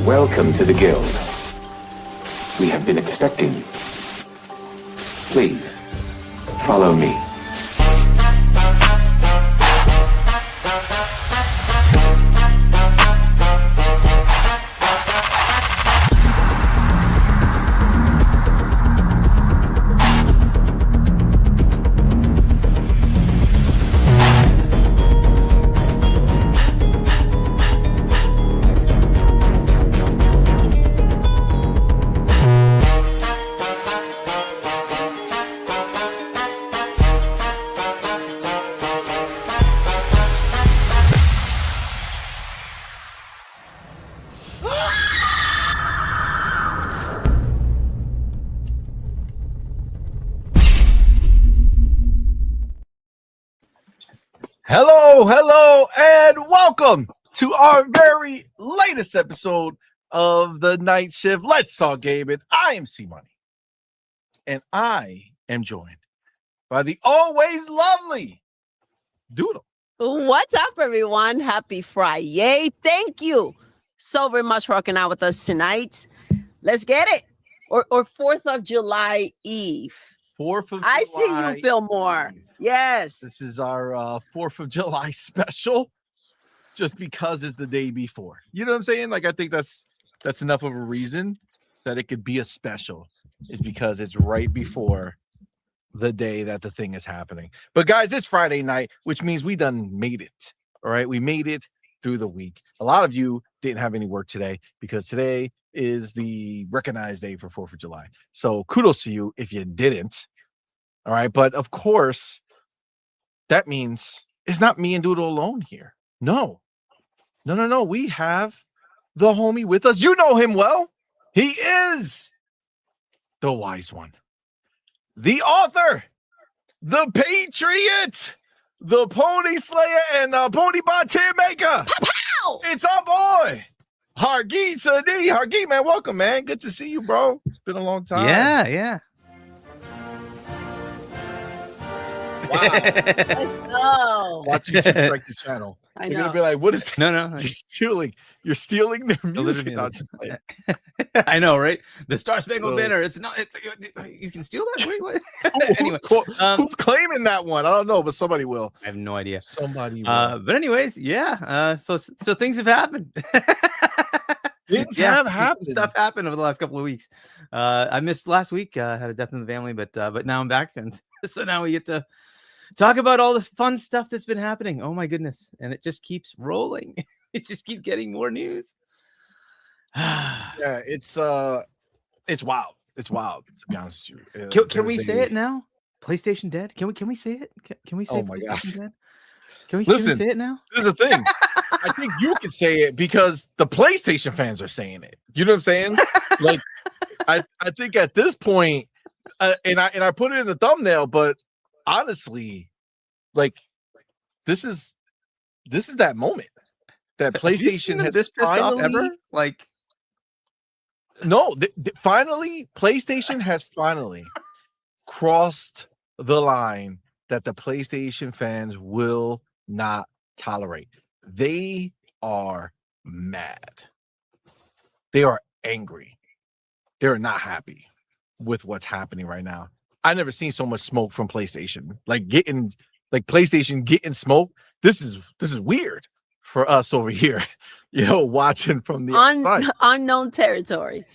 Welcome to the Guild. We have been expecting you. Please, follow me. Hello, and welcome to our very latest episode of the Night Shift. Let's Talk Gaming. I am CMoney, and I am joined by the always lovely Doodle. What's up, everyone? Happy Friday. Thank you so very much for rocking out with us tonight. Let's get it. Or 4th of July Eve. 4th of July. I see you, Fillmore. Yes. This is our 4th of July special, just because it's the day before. You know what I'm saying? Like, I think that's enough of a reason that it could be a special, is because it's right before the day that the thing is happening. But guys, it's Friday night, which means we done made it. All right, we made it through the week. A lot of you didn't have any work today because today is the recognized day for 4th of July. So kudos to you if you didn't. All right, but of course, that means it's not me and Doodle alone here. No. We have the homie with us. You know him well. He is the wise one, the author, the patriot, the pony slayer, and the pony bot tear maker. Pow! It's our boy, Harard. Harard, man, welcome, man. Good to see you, bro. It's been a long time. Yeah. Wow. Let's go. Watch you strike the channel. I They're know. gonna be like, "What is?" No. You're stealing their music. Literally, No, just play it. I know, right? The Star Spangled Banner. It's not. You can steal that. Wait, what? Anyway, who's claiming that one? I don't know, but somebody will. I have no idea. Somebody will. But anyways, yeah. So things have happened. Things have happened. Stuff happened over the last couple of weeks. I missed last week. Had a death in the family, but now I'm back, and so now we get to talk about all this fun stuff that's been happening. Oh my goodness. And it just keeps rolling. It just keeps getting more news. Yeah, it's wild. It's wild, to be honest with you. Can we say it now? PlayStation dead? Can we say it? Can we say Oh my PlayStation gosh. dead? Can we Listen, say it now? This is the thing. I think you can say it because the PlayStation fans are saying it. You know what I'm saying? Like, I think at this point, and I put it in the thumbnail, but honestly, like, this is that moment that PlayStation has this pissed off finally, ever. Like, no, finally, PlayStation has finally crossed the line that the PlayStation fans will not tolerate. They are mad. They are angry. They're not happy with what's happening right now. I never seen so much smoke from PlayStation. Like PlayStation getting smoke. This is weird for us over here, watching from the outside. Unknown territory.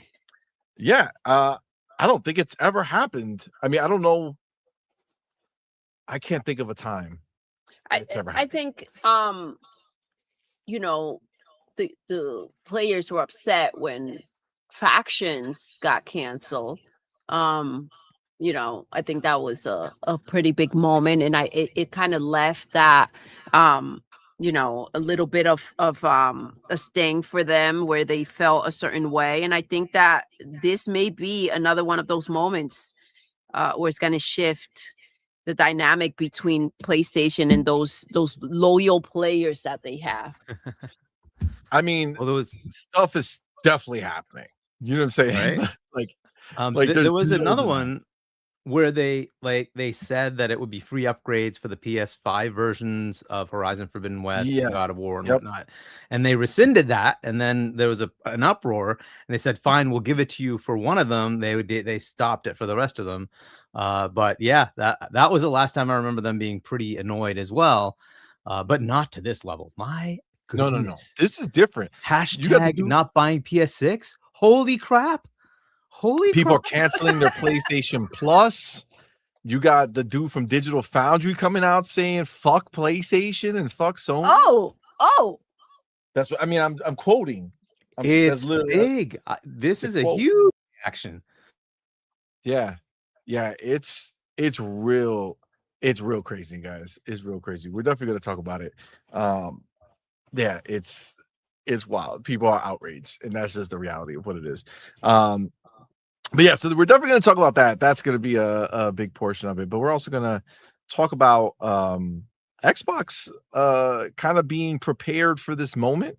Yeah, I don't think it's ever happened. I mean, I don't know. I can't think of a time it's ever happened. I think the players were upset when factions got canceled. I think that was a pretty big moment, and it kind of left that a little bit of a sting for them where they felt a certain way. And I think that this may be another one of those moments where it's going to shift the dynamic between PlayStation and those loyal players that they have. I mean, well, there was stuff is definitely happening. You know what I'm saying? Right? like there was another one where they said that it would be free upgrades for the PS5 versions of Horizon Forbidden West and Yes. God of War and Yep. whatnot, and they rescinded that, and then there was an uproar, and they said, "Fine, we'll give it to you for one of them." They stopped it for the rest of them, but yeah, that was the last time I remember them being pretty annoyed as well, but not to this level. My goodness, No. This is different. Hashtag not buying PS6. Holy crap! Holy People crap. are canceling their PlayStation Plus. You got the dude from Digital Foundry coming out saying "fuck PlayStation" and "fuck Sony." Oh. That's what I mean. I'm quoting. It's that's literally big. This the is a quote. huge action. Yeah. It's real. It's real crazy, guys. It's real crazy. We're definitely gonna talk about it. Yeah, it's wild. People are outraged, and that's just the reality of what it is. But yeah, so we're definitely going to talk about that. That's going to be a big portion of it. But we're also going to talk about Xbox kind of being prepared for this moment.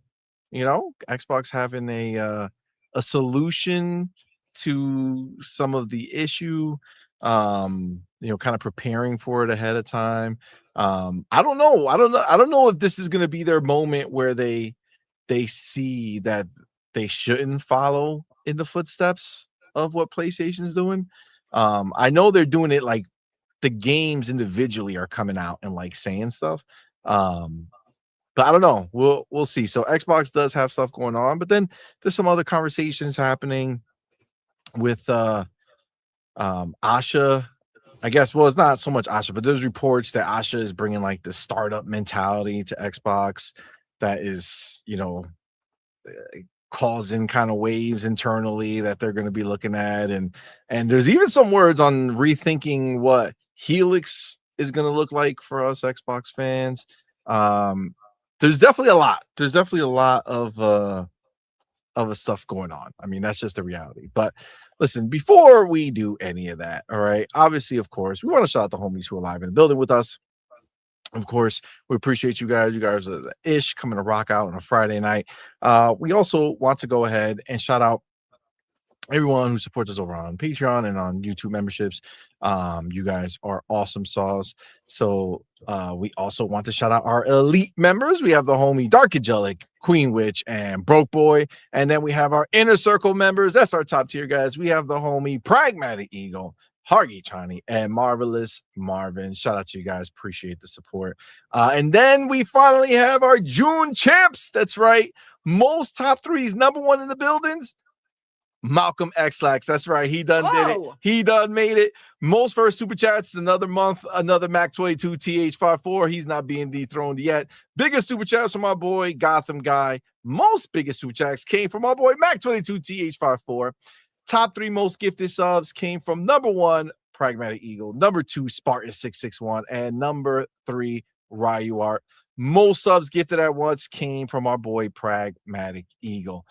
You know, Xbox having a solution to some of the issue. You know, kind of preparing for it ahead of time. I don't know. I don't know if this is going to be their moment where they see that they shouldn't follow in the footsteps of what PlayStation is doing. I know they're doing it like the games individually are coming out and like saying stuff. But I don't know. We'll see. So Xbox does have stuff going on, but then there's some other conversations happening with Asha. I guess, well, it's not so much Asha, but there's reports that Asha is bringing like the startup mentality to Xbox that is, you know, causing kind of waves internally that they're going to be looking at. And there's even some words on rethinking what Helix is going to look like for us Xbox fans. There's definitely a lot. There's definitely a lot of stuff going on. I mean, that's just the reality. But listen, before we do any of that, all right, obviously, of course, we want to shout out the homies who are live in the building with us. Of course, we appreciate you guys. You guys are the ish coming to rock out on a Friday night. We also want to go ahead and shout out everyone who supports us over on Patreon and on YouTube memberships. You guys are awesome sauce. So we also want to shout out our elite members. We have the homie Dark Angelic, Queen Witch, and Broke Boy. And then we have our inner circle members. That's our top tier guys. We have the homie Pragmatic Eagle, Hargy Chani, and Marvelous Marvin. Shout out to you guys. Appreciate the support. And then we finally have our June champs. That's right. Most top threes, number one in the buildings. Malcolm Xlax. That's right. He done did it. He done made it. Most first super chats. Another month. Another Mac 22 TH54. He's not being dethroned yet. Biggest super chats from my boy Gotham Guy. Most biggest super chats came from my boy Mac 22 TH54. Top three most gifted subs came from number one, Pragmatic Eagle, number two, Spartan 661, and number three, Ryu Art. Most subs gifted at once came from our boy Pragmatic Eagle.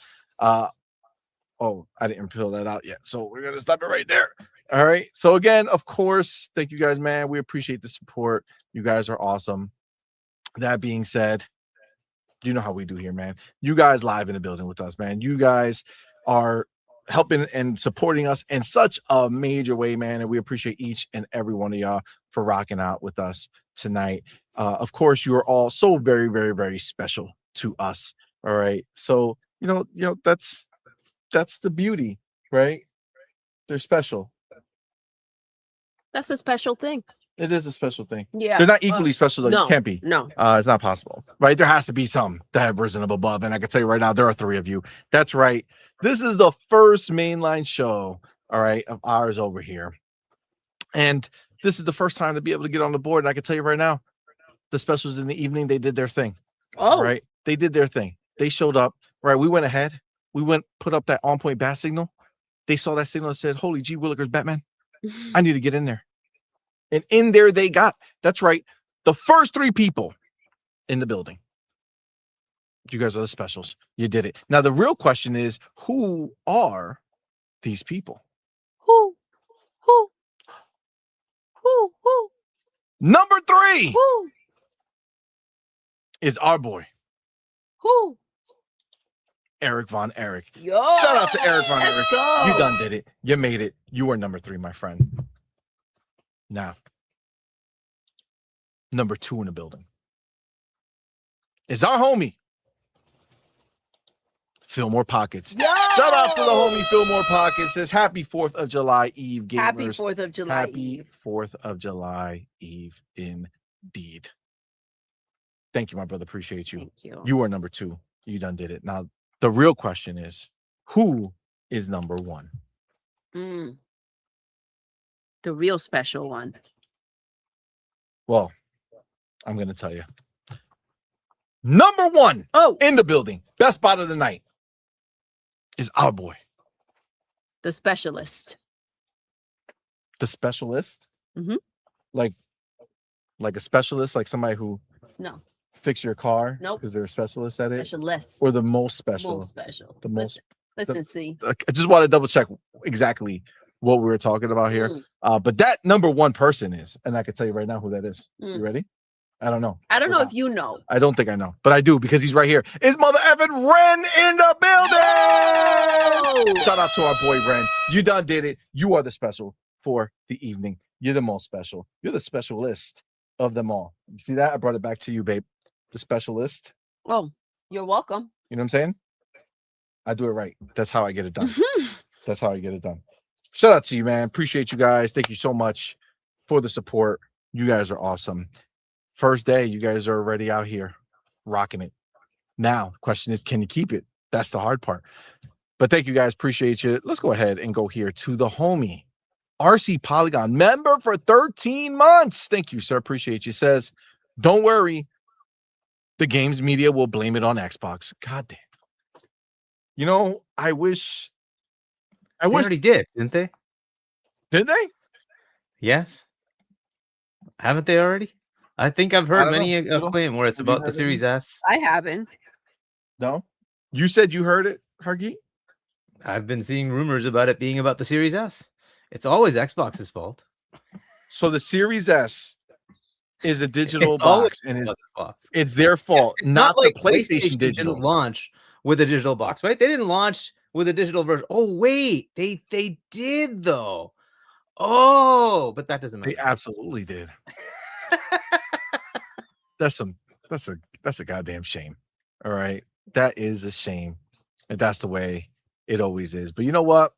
Oh, I didn't fill that out yet, so we're gonna stop it right there. All right. So again, of course, thank you guys, man. We appreciate the support. You guys are awesome. That being said, you know how we do here, man. You guys live in the building with us, man. You guys are helping and supporting us in such a major way, man. And we appreciate each and every one of y'all for rocking out with us tonight. Of course, you are all so very, very, very special to us. All right. So, you know, that's the beauty, right? They're special. That's a special thing. It is a special thing. Yeah. They're not equally special, though. No, It can't be. No. It's not possible, right? There has to be some that have risen above. And I can tell you right now, there are three of you. That's right. This is the first mainline show, all right, of ours over here. And this is the first time to be able to get on the board. And I can tell you right now, the specials in the evening, they did their thing. Oh. Right? They did their thing. They showed up, right? We went ahead. We put up that on-point bat signal. They saw that signal and said, holy gee, Willikers, Batman, I need to get in there. And in there they got, that's right, the first three people in the building. You guys are the specials. You did it. Now, the real question is, who are these people? Who? Number three Who? is our boy, Who? Eric Von Eric. Yo. Shout out to Eric Von Let's Eric. go. You done did it. You made it. You are number three, my friend. Now, number 2 in the building is our homie, Fillmore Pockets. Yo! Shout out to the homie Fillmore Pockets. Says happy 4th of July Eve, gamers. Happy 4th of July Happy Eve. 4th of July Eve indeed. Thank you, my brother. Appreciate you. Thank you. You are number 2. You done did it. Now, the real question is, who is number 1? The real special one. Well, I'm going to tell you. Number 1 in the building, best spot of the night, is our boy. The specialist. The specialist? Mhm. Like a specialist, like somebody who No. fix your car Nope. because they're a specialist at it? Specialist. Or the most special? Most special. The most. Listen, see. I just want to double check exactly what we were talking about here. But that number 1 person is, and I can tell you right now who that is. You ready? I don't know. I don't know if you know. I don't think I know, but I do because he's right here. Is mother effing Ren in the building? Shout out to our boy Ren. You done did it. You are the special for the evening. You're the most special. You're the specialist of them all. You see that? I brought it back to you, babe. The specialist. Oh, you're welcome. You know what I'm saying? I do it right. That's how I get it done. That's how I get it done. Shout out to you, man. Appreciate you guys. Thank you so much for the support. You guys are awesome. First day, you guys are already out here rocking it. Now, the question is, can you keep it? That's the hard part. But thank you guys. Appreciate you. Let's go ahead and go here to the homie, RC Polygon, member for 13 months. Thank you, sir. Appreciate you. Says, don't worry. The games media will blame it on Xbox. God damn. You know, I wish. They already did, didn't they? Did they? Yes. Haven't they already? I think I've heard many know. a claim where it's Have you about the heard Series S. I haven't. No? You said you heard it, Hargi? I've been seeing rumors about it being about the Series S. It's always Xbox's fault. So the Series S is a digital It's always box, and Xbox. it's their fault, It's not like the PlayStation digital. didn't launch with a digital box, right? They didn't launch with a digital version. Oh, wait. They did, though. Oh, but that doesn't matter. They absolutely did. That's a goddamn shame. All right. That is a shame. And that's the way it always is. But you know what?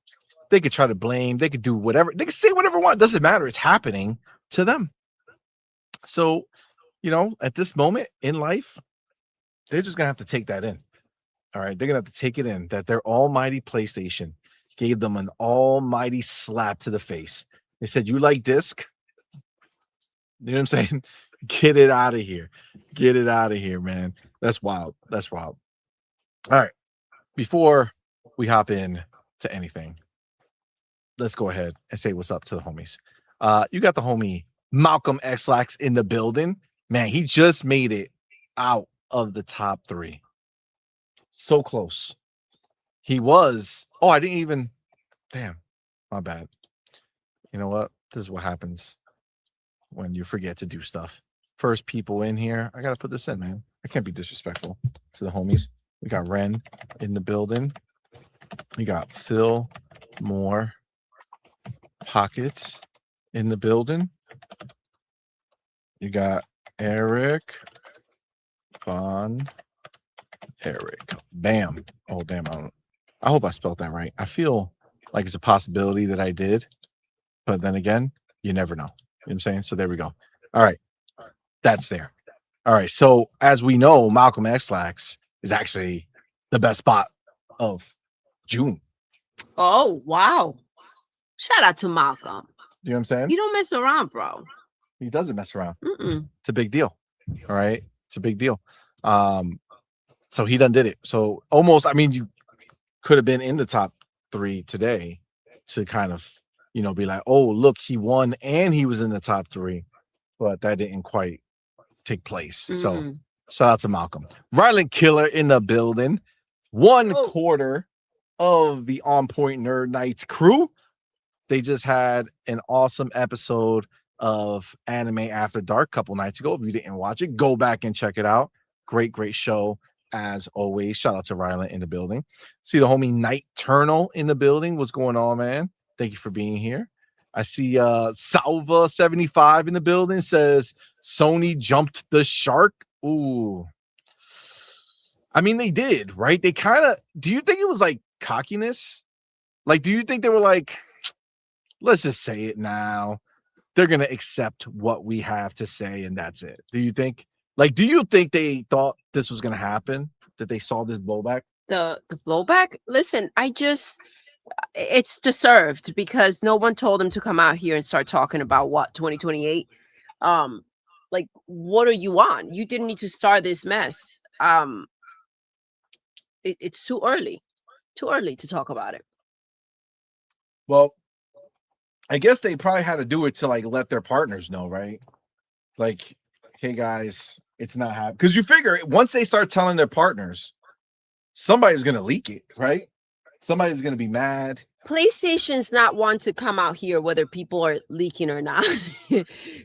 They could try to blame, they could do whatever, they could say whatever they want. It doesn't matter. It's happening to them. So, you know, at this moment in life, they're just gonna have to take that in. All right. They're gonna have to take it in that their almighty PlayStation gave them an almighty slap to the face. They said, you like disc? You know what I'm saying? Get it out of here. Get it out of here, man. That's wild. That's wild. All right. Before we hop in to anything, let's go ahead and say what's up to the homies. You got the homie Malcolm Xlax in the building. Man, he just made it out of the top 3. So close. He was. Oh, I didn't even. Damn. My bad. You know what? This is what happens when you forget to do stuff. First people in here. I got to put this in, man. I can't be disrespectful to the homies. We got Ren in the building. We got Phil Moore Pockets in the building. You got Eric Von Eric. Bam. Oh, damn. I hope I spelled that right. I feel like it's a possibility that I did. But then again, you never know. You know what I'm saying? So there we go. All right. That's there. All right. So as we know, Malcolm Xlax is actually the best spot of June. Oh, wow. Shout out to Malcolm. You know what I'm saying? You don't mess around, bro. He doesn't mess around. Mm-mm. It's a big deal. All right. It's a big deal. So he done did it. So almost, I mean, you could have been in the top 3 today to kind of, you know, be like, oh, look, he won and he was in the top 3, but that didn't quite take place. So shout out to Malcolm. Violent Killer in the building. 1/4 of the On Point Nerd Nights crew. They just had an awesome episode of Anime After Dark a couple nights ago. If you didn't watch it, go back and check it out. Great show as always. Shout out to Rylan in the building. See the homie Night Turnal in the building. What's going on, man? Thank you for being here. I see Salva 75 in the building says Sony jumped the shark. Ooh. I mean, they did, right? They kind of, do you think it was like cockiness? Like, do you think they were like, let's just say it now. They're going to accept what we have to say, and that's it. Do you think? Like, do you think they thought this was going to happen? That they saw this blowback? The blowback? Listen, it's deserved because no one told them to come out here and start talking about what 2028. Like, what are you on? You didn't need to start this mess. It's too early to talk about it. Well, I guess they probably had to do it to like let their partners know, right? Like, hey guys, it's not happening. Because you figure once they start telling their partners, somebody's gonna leak it, right? Somebody's gonna be mad. PlayStation's not one to come out here, whether people are leaking or not,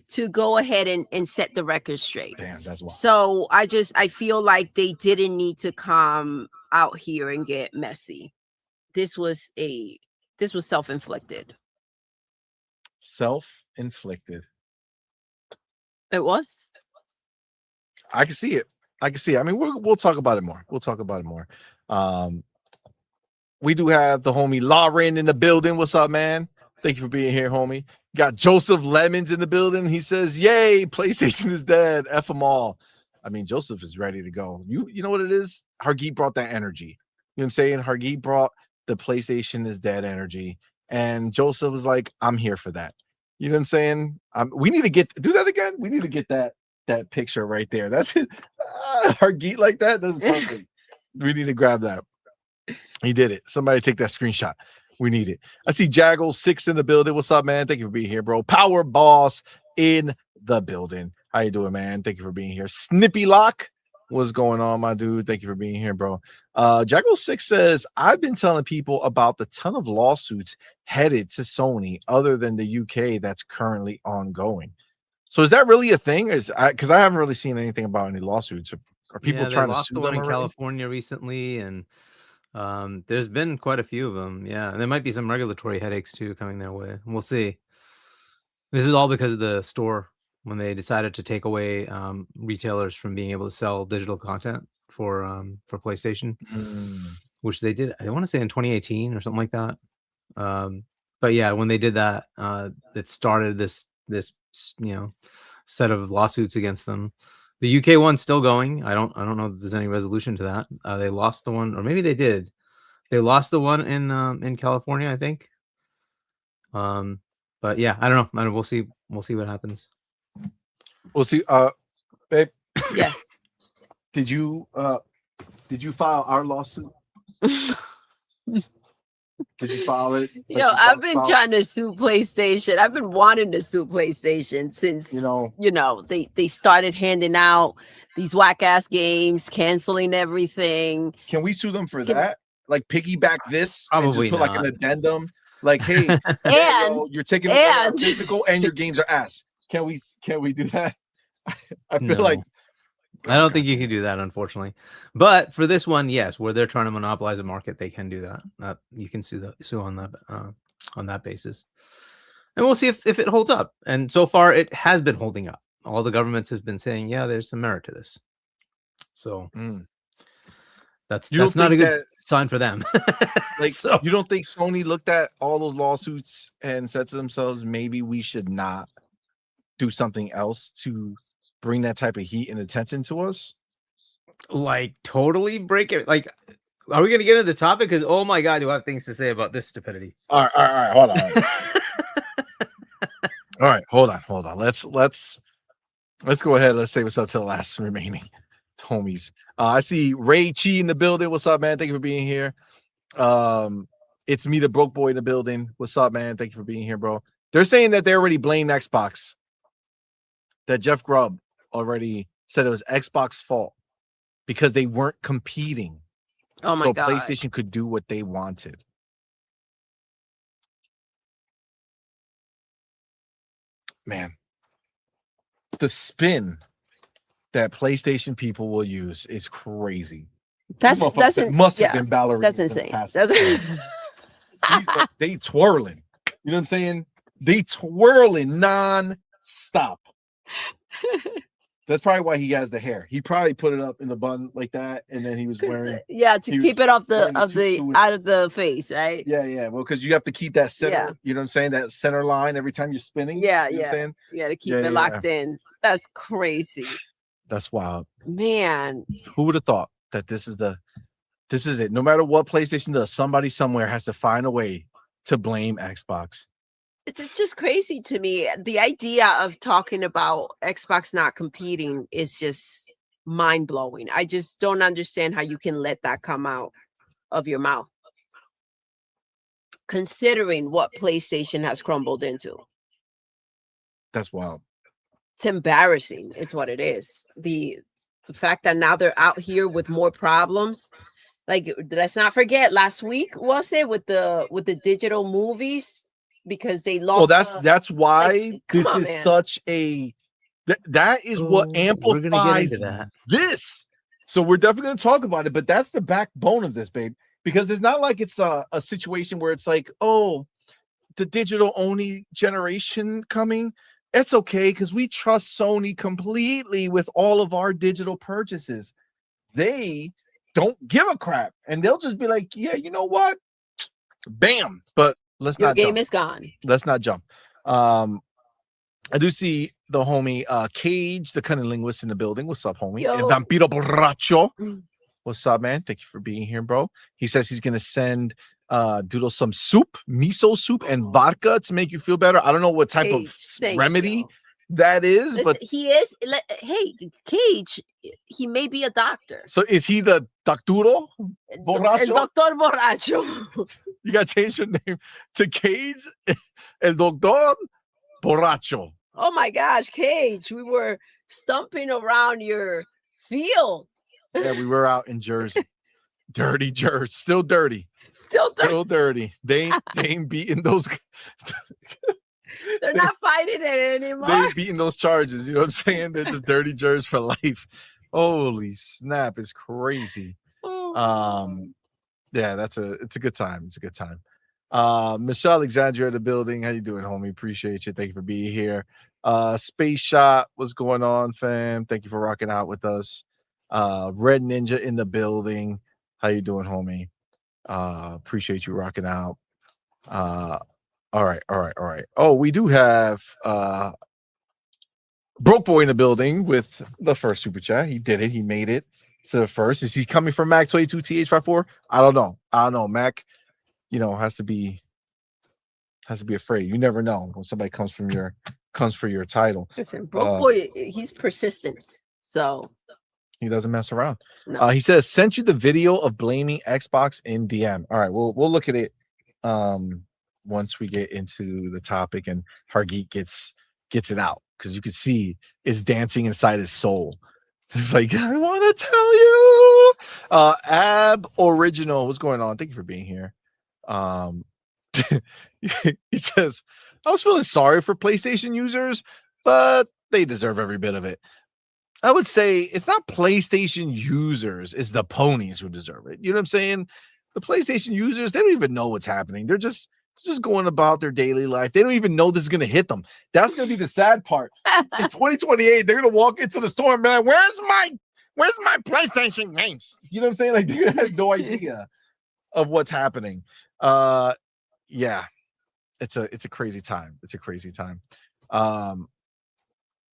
to go ahead and set the record straight. Damn, that's wild. So I feel like they didn't need to come out here and get messy. This was self-inflicted. Self-inflicted. It was. I can see it. I mean, we'll talk about it more. We do have the homie Lauren in the building. What's up, man? Thank you for being here, homie. Got Joseph Lemons in the building. He says, yay, PlayStation is dead. F them all. I mean, Joseph is ready to go. You know what it is? Hargeet brought that energy. You know what I'm saying? Hargeet brought the PlayStation is dead energy. And Joseph was like, I'm here for that. You know what I'm saying? We need to do that again. We need to get that picture right there. That's it. Hargeet like that. That's perfect. We need to grab that. He did it. Somebody take that screenshot. We need it. I see Jaggle 6 in the building. What's up, man? Thank you for being here, bro. Power Boss in the building. How you doing, man? Thank you for being here. Snippy Lock, what's going on, my dude? Thank you for being here, bro. Jaggle 6 says, I've been telling people about the ton of lawsuits headed to Sony other than the UK that's currently ongoing. So is that really a thing? Because I haven't really seen anything about any lawsuits. Are people trying to sue the them one in already? California recently, and there's been quite a few of them. Yeah, and there might be some regulatory headaches too coming their way. We'll see. This is all because of the store when they decided to take away retailers from being able to sell digital content for PlayStation, which they did. I want to say in 2018 or something like that. But yeah, when they did that, it started this set of lawsuits against them. The UK one's still going. I don't know if there's any resolution to that. They lost the one, or maybe they did. They lost the one in California, I think. But yeah, I don't know. We'll see. We'll see what happens. We'll see. Babe. Yes. Did you file our lawsuit? Did you file it? Yo, I've been trying to sue PlayStation. I've been wanting to sue PlayStation since they started handing out these whack ass games, canceling everything. Can we sue them for that? Like piggyback this Probably and just put like an addendum? Like, hey, you're taking the physical and your games are ass. Can we do that? I feel like I don't think you can do that, unfortunately. But for this one, yes, where they're trying to monopolize a market, they can do that. You can sue on that basis, and we'll see if it holds up. And so far, it has been holding up. All the governments have been saying, yeah, there's some merit to this. So that's not a good sign for them. You don't think Sony looked at all those lawsuits and said to themselves, maybe we should not do something else to bring that type of heat and attention to us? Like, totally break it. Like, are we gonna get into the topic? Because oh my god, do I have things to say about this stupidity? All right, hold on. All right, hold on. Let's go ahead. Let's say what's up to the last remaining homies. I see Ray Chi in the building. What's up, man? Thank you for being here. It's me, the broke boy in the building. What's up, man? Thank you for being here, bro. They're saying that they already blamed Xbox. That Jeff Grubb already said it was Xbox's fault because they weren't competing. Oh my god. PlayStation could do what they wanted. Man, the spin that PlayStation people will use is crazy. That's must have been ballerinas. That's insane. They twirling. You know what I'm saying? They twirling non-stop. That's probably why he has the hair. He probably put it up in the bun like that, and then he was wearing. Yeah, to keep it off wearing out of the face, right? Yeah. Well, because you have to keep that center. Yeah. You know what I'm saying? That center line every time you're spinning. Yeah, you know what I'm saying? Yeah, to keep it locked in. That's crazy. That's wild. Man. Who would have thought that this is it? No matter what PlayStation does, somebody somewhere has to find a way to blame Xbox. It's just crazy to me. The idea of talking about Xbox not competing is just mind-blowing. I just don't understand how you can let that come out of your mouth, considering what PlayStation has crumbled into. That's wild. It's embarrassing is what it is. The fact that now they're out here with more problems. Like, let's not forget last week, was it, with the digital movies? Because they lost. Well, that's why this is such a that is what amplifies this. So we're definitely going to talk about it, but that's the backbone of this, babe. Because it's not like it's a situation where it's like, oh, the digital only generation coming. It's okay because we trust Sony completely with all of our digital purchases. They don't give a crap, and they'll just be like, yeah, you know what? Bam. But let's Your not game jump. is gone. Let's not jump. I do see the homie Cage, the cunning linguist in the building. What's up, homie? Yo. Vampiro Borracho. What's up, man? Thank you for being here, bro. He says he's gonna send Doodle some soup, miso soup, and vodka to make you feel better. I don't know what type of remedy that is, listen, but he is. Hey, Cage, he may be a doctor. So is he the Docturo Borracho? El Doctor Borracho. You got to change your name to Cage, El Doctor Borracho. Oh my gosh, Cage, we were stumping around your field. Yeah, we were out in Jersey. Dirty Jersey. Still dirty. Still dirty. They ain't beating those. They're not fighting it anymore. They ain't beating those charges. You know what I'm saying? They're just dirty Jersey for life. Holy snap. It's crazy. Yeah, it's a good time. It's a good time. Michelle Alexandria in the building. How you doing, homie? Appreciate you. Thank you for being here. Space Shot, what's going on, fam? Thank you for rocking out with us. Red Ninja in the building. How you doing, homie? Appreciate you rocking out. All right. Oh, we do have Broke Boy in the building with the first super chat. He did it. He made it to the first. Is he coming from Mac 22TH54? I don't know. Mac, has to be afraid. You never know when somebody comes for your title. Listen, Broke Boy, he's persistent. So he doesn't mess around. No. He says, sent you the video of blaming Xbox in DM. All right, we'll look at it once we get into the topic and Hargeet gets it out, because you can see it's dancing inside his soul. It's like, I want to tell you. Ab Original, what's going on? Thank you for being here. He says, I was feeling sorry for PlayStation users, but they deserve every bit of it. I would say it's not PlayStation users, it's the ponies who deserve it. You know what I'm saying? The PlayStation users, they don't even know what's happening. They're just going about their daily life. They don't even know this is going to hit them. That's going to be the sad part. In 2028, they're going to walk into the store and be like, where's my PlayStation games? You know what I'm saying? Like, they have no idea of what's happening. Yeah, it's a crazy time. It's a crazy time.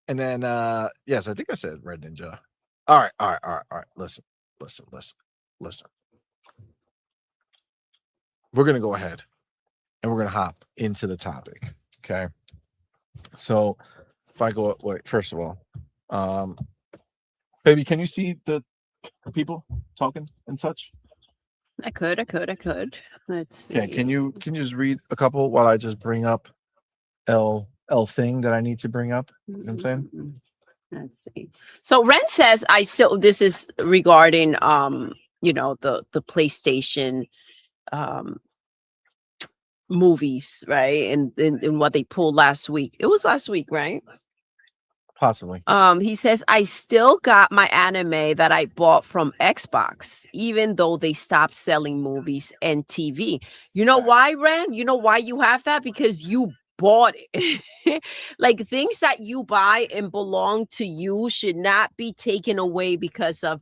And then, yes, I think I said Red Ninja. All right. Listen. We're going to go ahead and we're going to hop into the topic. Okay. So if I go, wait, first of all, baby, can you see the people talking and such? I could. Let's see. Okay. Can you just read a couple while I just bring up L thing that I need to bring up? You know what I'm saying? Let's see. So Ren says, this is regarding the PlayStation movies, right? And what they pulled last week. It was last week, right? Possibly. He says, I still got my anime that I bought from Xbox, even though they stopped selling movies and TV. You know why, Ren? You know why you have that? Because you bought it. Like things that you buy and belong to you should not be taken away because of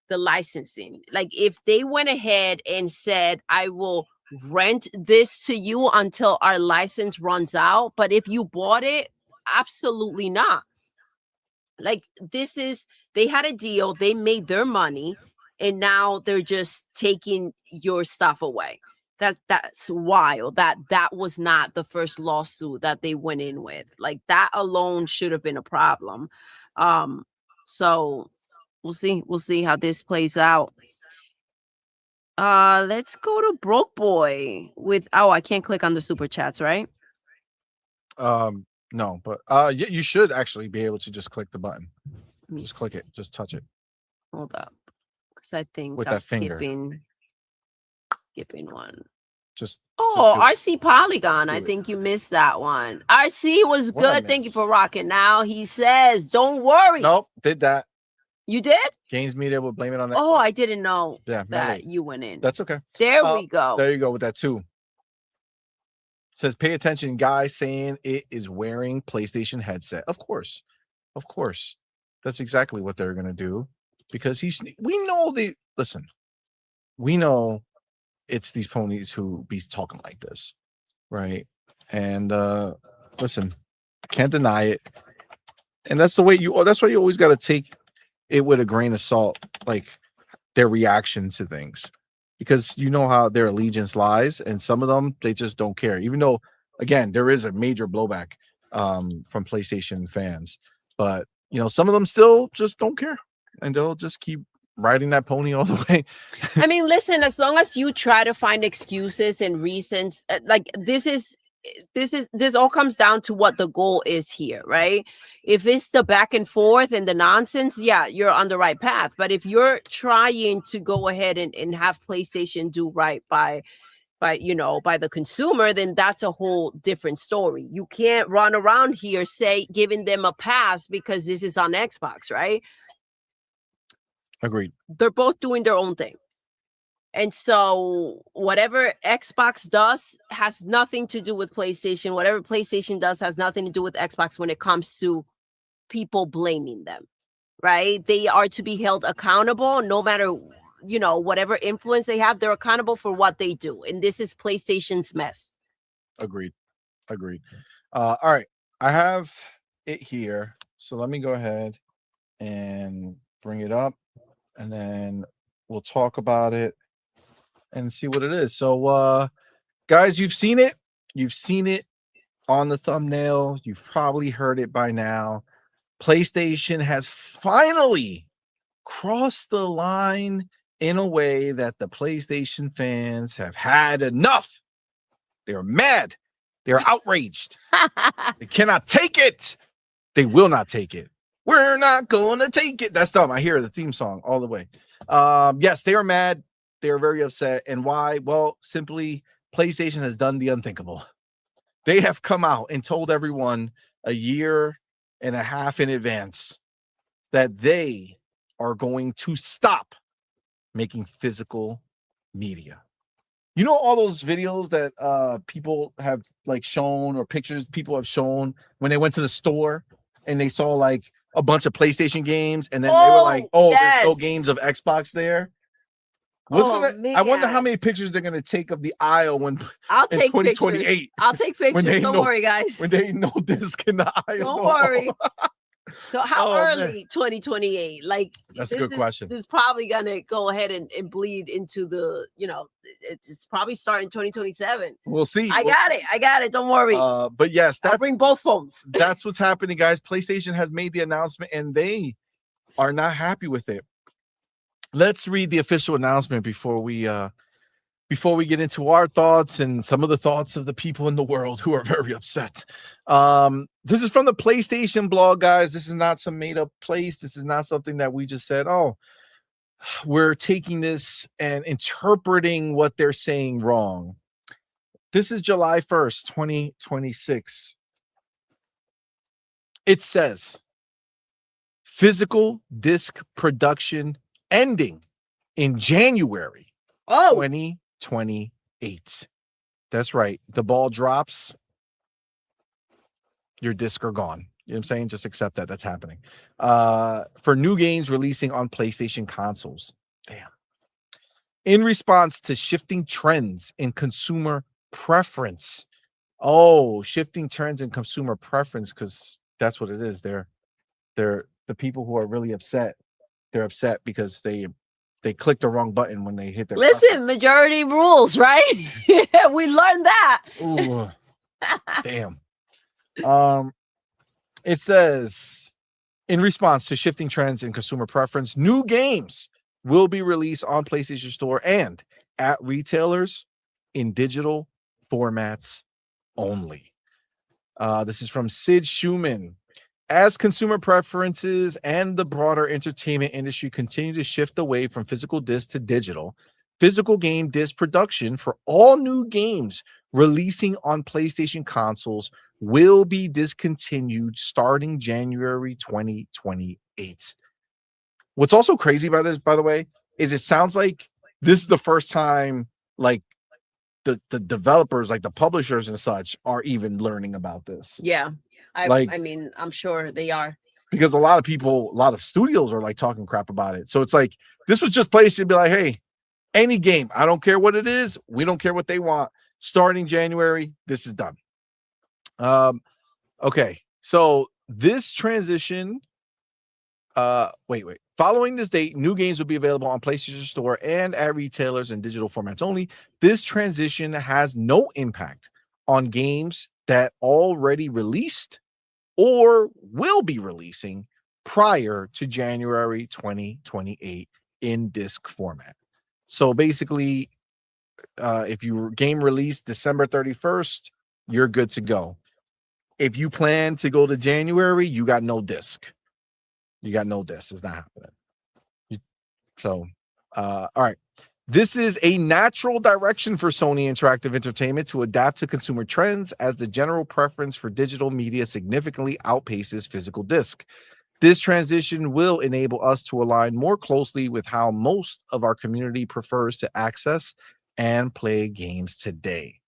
the licensing. Like if they went ahead and said, I will rent this to you until our license runs out, but if you bought it, absolutely not. Like they had a deal, they made their money, and now they're just taking your stuff away. That's wild. That was not the first lawsuit that they went in with. Like that alone should have been a problem. So we'll see how this plays out. Let's go to Broke Boy with I can't click on the super chats, right? No, but you should actually be able to just click the button. Just click it, just touch it. Hold up. Because I think with I'm that finger. Skipping one. Just RC Polygon. I think you missed that one. RC was good. Thank you for rocking. Now he says, don't worry. Nope, did that. You did? Games Media will blame it on that. Oh, I didn't know that you went in. That's okay. There we go. There you go with that too. Says, pay attention, guy saying it is wearing PlayStation headset. Of course. That's exactly what they're going to do because we know it's these ponies who be talking like this. Right. And listen, can't deny it. And that's why you always got to take it with a grain of salt, like their reaction to things, because you know how their allegiance lies, and some of them they just don't care. Even though, again, there is a major blowback from PlayStation fans, but some of them still just don't care, and they'll just keep riding that pony all the way. I mean, listen, as long as you try to find excuses and reasons, like this all comes down to what the goal is here, right? If it's the back and forth and the nonsense, yeah, you're on the right path. But if you're trying to go ahead and have PlayStation do right by the consumer, then that's a whole different story. You can't run around here giving them a pass because this is on Xbox, right? Agreed. They're both doing their own thing. And so whatever Xbox does has nothing to do with PlayStation. Whatever PlayStation does has nothing to do with Xbox when it comes to people blaming them, right? They are to be held accountable no matter, whatever influence they have. They're accountable for what they do. And this is PlayStation's mess. Agreed. All right. I have it here. So let me go ahead and bring it up, and then we'll talk about it and see what it is. So, guys, you've seen it. You've seen it on the thumbnail. You've probably heard it by now. PlayStation has finally crossed the line in a way that the PlayStation fans have had enough. They're mad. They're outraged. They cannot take it. They will not take it. We're not going to take it. That's dumb. I hear the theme song all the way. Yes, they are mad. They are very upset. And why? Well, simply PlayStation has done the unthinkable. They have come out and told everyone a year and a half in advance that they are going to stop making physical media. You know all those videos that people have shown, or pictures people have shown when they went to the store and they saw a bunch of PlayStation games, and then they were like, yes, there's no games of Xbox there. I wonder how many pictures they're gonna take of the aisle I'll take 2028. Pictures. I'll take pictures. Don't worry, guys. When they no disc in the aisle. Don't worry. So how early 2028? That's a good question. This is probably gonna go ahead and bleed into the, it's probably starting 2027. We'll see. I got it. Don't worry. But yes, I'll bring both phones. That's what's happening, guys. PlayStation has made the announcement and they are not happy with it. Let's read the official announcement before we get into our thoughts and some of the thoughts of the people in the world who are very upset. This is from the PlayStation blog, guys. This is not some made up place. This is not something that we just said, we're taking this and interpreting what they're saying wrong. This is July 1st, 2026. It says, physical disc production ending in January 2028. That's right. The ball drops your discs are gone. You know what I'm saying? Just accept that that's happening. For new games releasing on PlayStation consoles. Damn. In response to shifting trends in consumer preference. Oh, shifting trends in consumer preference, because that's what it is. They're the people who are really upset. They're upset because they clicked the wrong button when they hit their Listen, preference. majority rules, right? We learned that. Ooh, damn. It says, in response to shifting trends in consumer preference, new games will be released on PlayStation Store and at retailers in digital formats only. This is from Sid Schumann. As consumer preferences and the broader entertainment industry continue to shift away from physical disc to digital, physical game disc production for all new games releasing on PlayStation consoles will be discontinued starting January 2028. What's also crazy about this, by the way, is it sounds like this is the first time like the developers, like the publishers and such, are even learning about this. Yeah. I mean, I'm sure they are. Because a lot of studios are like talking crap about it. So it's like, this was just placed to be like, hey, any game, I don't care what it is. We don't care what they want. Starting January, this is done. Okay. So this transition, wait. Following this date, new games will be available on PlayStation Store and at retailers in digital formats only. This transition has no impact on games that already released or will be releasing prior to January 2028 in disc format. So basically, if your game released December 31st, you're good to go. If you plan to go to January, you got no disc. You got no disc. It's not happening. All right. This is a natural direction for Sony Interactive Entertainment to adapt to consumer trends as the general preference for digital media significantly outpaces physical disc. This transition will enable us to align more closely with how most of our community prefers to access and play games today.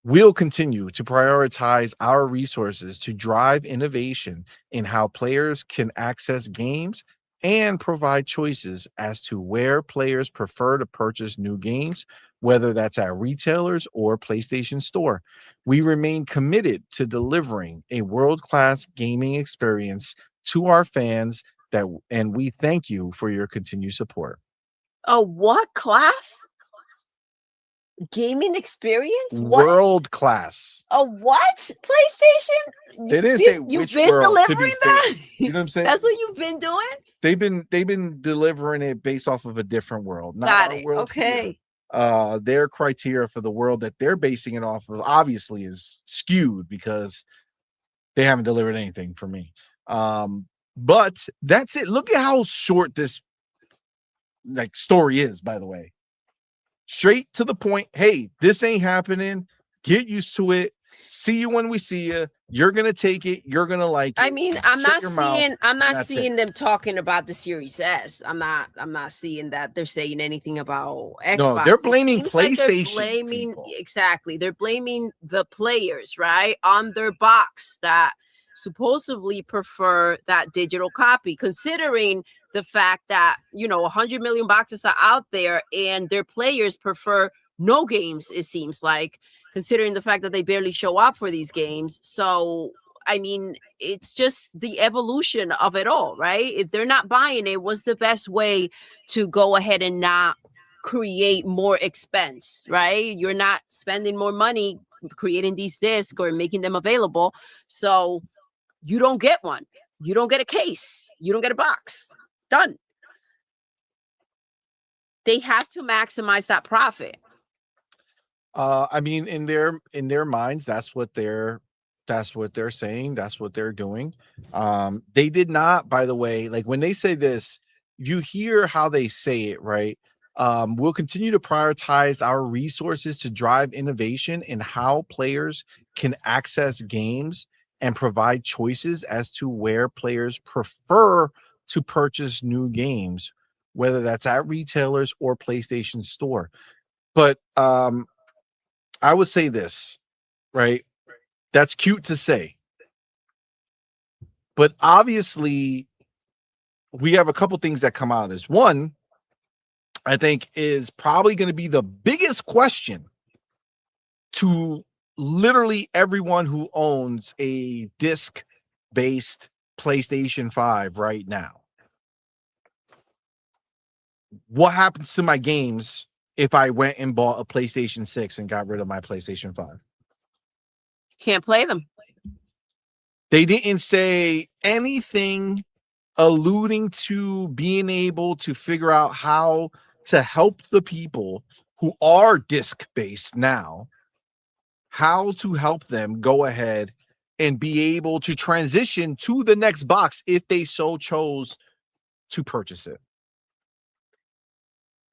We'll continue to prioritize our resources to drive innovation in how players can access games and provide choices as to where players prefer to purchase new games, whether that's at retailers or PlayStation Store. We remain committed to delivering a world-class gaming experience to our fans, and we thank you for your continued support. A what class? Gaming experience? What? World class. A what? PlayStation? They didn't say you've which been world, to be delivering fair. that? You know what I'm saying? That's what you've been doing? They've been delivering it based off of a different world. Not Got our it. world Okay. here. Their criteria for the world that they're basing it off of obviously is skewed because they haven't delivered anything for me. But that's it. Look at how short this like story is, by the way. Straight to the point. Hey, this ain't happening. Get used to it. See you when we see you. You're gonna take it. You're gonna like it. I mean, I'm Shut not your mouth. seeing them talking about the Series S. I'm not seeing that they're saying anything about Xbox. No, they're blaming It seems like they're PlayStation blaming people. exactly. They're blaming the players, right, on their box that supposedly prefer that digital copy, considering the fact that 100 million boxes are out there and their players prefer no games, it seems like, considering the fact that they barely show up for these games. So I mean, it's just the evolution of it all, right? If they're not buying it, what's the best way to go ahead and not create more expense, right? You're not spending more money creating these discs or making them available, so you don't get one. You don't get a case. You don't get a box. Done. They have to maximize that profit. I mean, in their minds, that's what they're saying. That's what they're doing. They did not, by the way, like when they say this, you hear how they say it, right? We'll continue to prioritize our resources to drive innovation in how players can access games and provide choices as to where players prefer to purchase new games, whether that's at retailers or PlayStation Store. But I would say this, right? That's cute to say. But obviously, we have a couple things that come out of this. One, I think, is probably going to be the biggest question to literally everyone who owns a disc-based PlayStation 5 right now. What happens to my games if I went and bought a PlayStation 6 and got rid of my PlayStation 5? Can't play them. They didn't say anything alluding to being able to figure out how to help the people who are disc-based now, how to help them go ahead and be able to transition to the next box if they so chose to purchase it.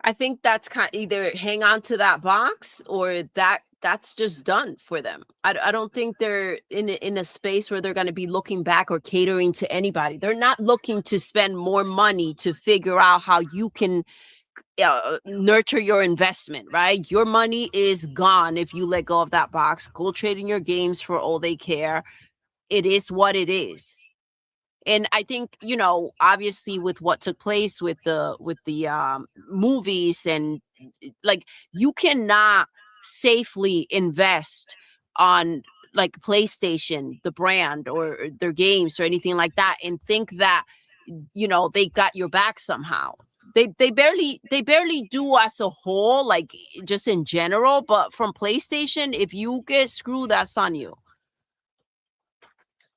I think that's kind of either hang on to that box or that's just done for them. I don't think they're in a space where they're going to be looking back or catering to anybody. They're not looking to spend more money to figure out how you can nurture your investment, right? Your money is gone if you let go of that box. Go trade in your games for all they care. It is what it is. And I think, you know, obviously with what took place with the movies, and like, you cannot safely invest on like PlayStation, the brand, or their games or anything like that, and think that, you know, they got your back somehow. They barely do as a whole, like just in general. But from PlayStation, if you get screwed, that's on you.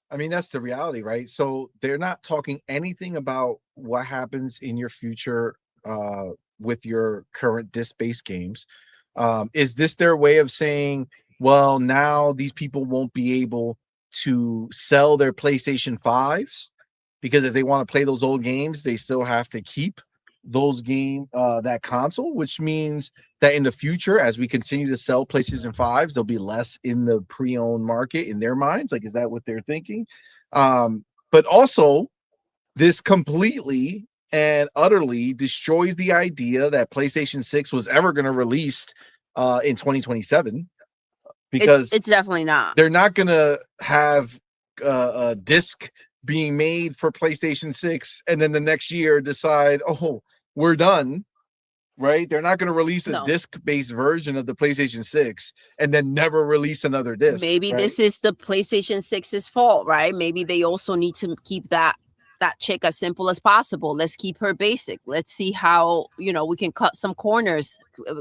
I mean, that's the reality, right? So they're not talking anything about what happens in your future with your current disc-based games. Is this their way of saying, well, now these people won't be able to sell their PlayStation 5s because if they want to play those old games, they still have to keep those that console, which means that in the future, as we continue to sell PlayStation 5s, there'll be less in the pre-owned market in their minds. Like, is that what they're thinking? But also, this completely and utterly destroys the idea that PlayStation 6 was ever going to release in 2027, because it's definitely not. They're not going to have a disc being made for PlayStation 6 and then the next year decide, oh, we're done, right? They're not going to release a disc-based version of the PlayStation 6 and then never release another disc. Maybe right? This is the PlayStation 6's fault, right? Maybe they also need to keep that chick as simple as possible. Let's keep her basic. Let's see how, you know, we can cut some corners,